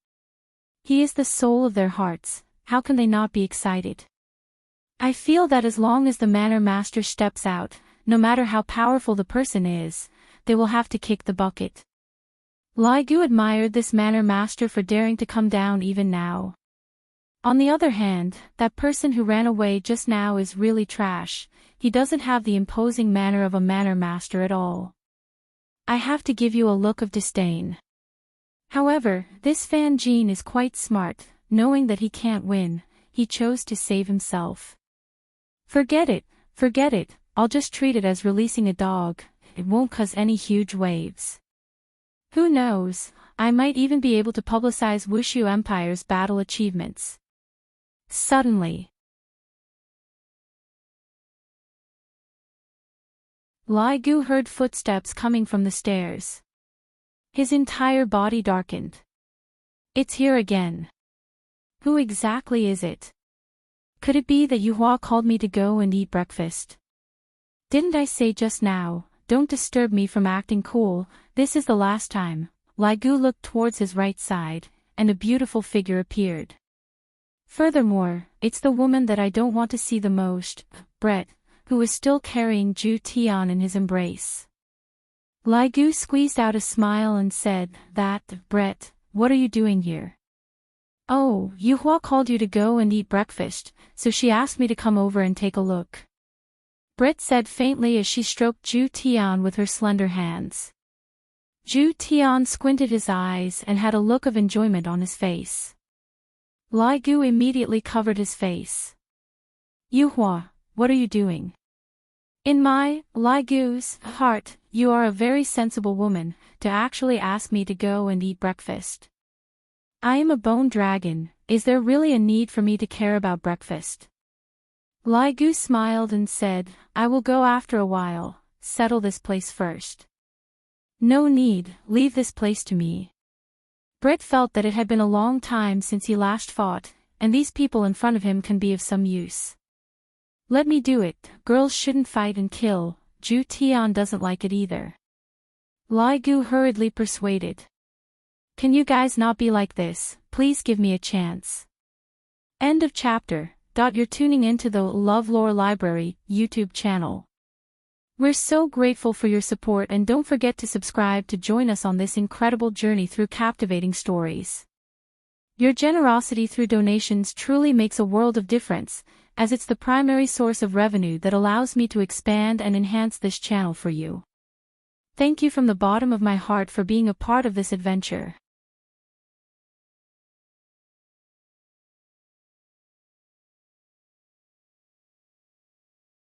He is the soul of their hearts, how can they not be excited? I feel that as long as the Manor Master steps out, no matter how powerful the person is, they will have to kick the bucket. Li Gu admired this Manor Master for daring to come down even now. On the other hand, that person who ran away just now is really trash. He doesn't have the imposing manner of a Manor Master at all. I have to give you a look of disdain. However, this Fan Jin is quite smart. Knowing that he can't win, he chose to save himself. Forget it, I'll just treat it as releasing a dog, it won't cause any huge waves. Who knows, I might even be able to publicize Wushu Empire's battle achievements. Suddenly, Li Gu heard footsteps coming from the stairs. His entire body darkened. It's here again. Who exactly is it? Could it be that Yuhua called me to go and eat breakfast? Didn't I say just now, don't disturb me from acting cool, this is the last time. Ligu looked towards his right side, and a beautiful figure appeared. Furthermore, it's the woman that I don't want to see the most, Brett, who was still carrying Ju Tian in his embrace. Ligu squeezed out a smile and said, Brett, what are you doing here? Oh, Yuhua called you to go and eat breakfast, so she asked me to come over and take a look. Brett said faintly as she stroked Ju Tian with her slender hands. Ju Tian squinted his eyes and had a look of enjoyment on his face. Ligu immediately covered his face. Yuhua, what are you doing? In my, Ligu's, heart, you are a very sensible woman, to actually ask me to go and eat breakfast. I am a bone dragon, is there really a need for me to care about breakfast? Ligu smiled and said, I will go after a while, settle this place first. No need, leave this place to me. Brett felt that it had been a long time since he last fought, and these people in front of him can be of some use. Let me do it, girls shouldn't fight and kill, Ju Tian doesn't like it either. Ligu hurriedly persuaded. Can you guys not be like this, please give me a chance. End of chapter. You're tuning into the LoveLore Library YouTube channel. We're so grateful for your support and don't forget to subscribe to join us on this incredible journey through captivating stories. Your generosity through donations truly makes a world of difference, as it's the primary source of revenue that allows me to expand and enhance this channel for you. Thank you from the bottom of my heart for being a part of this adventure.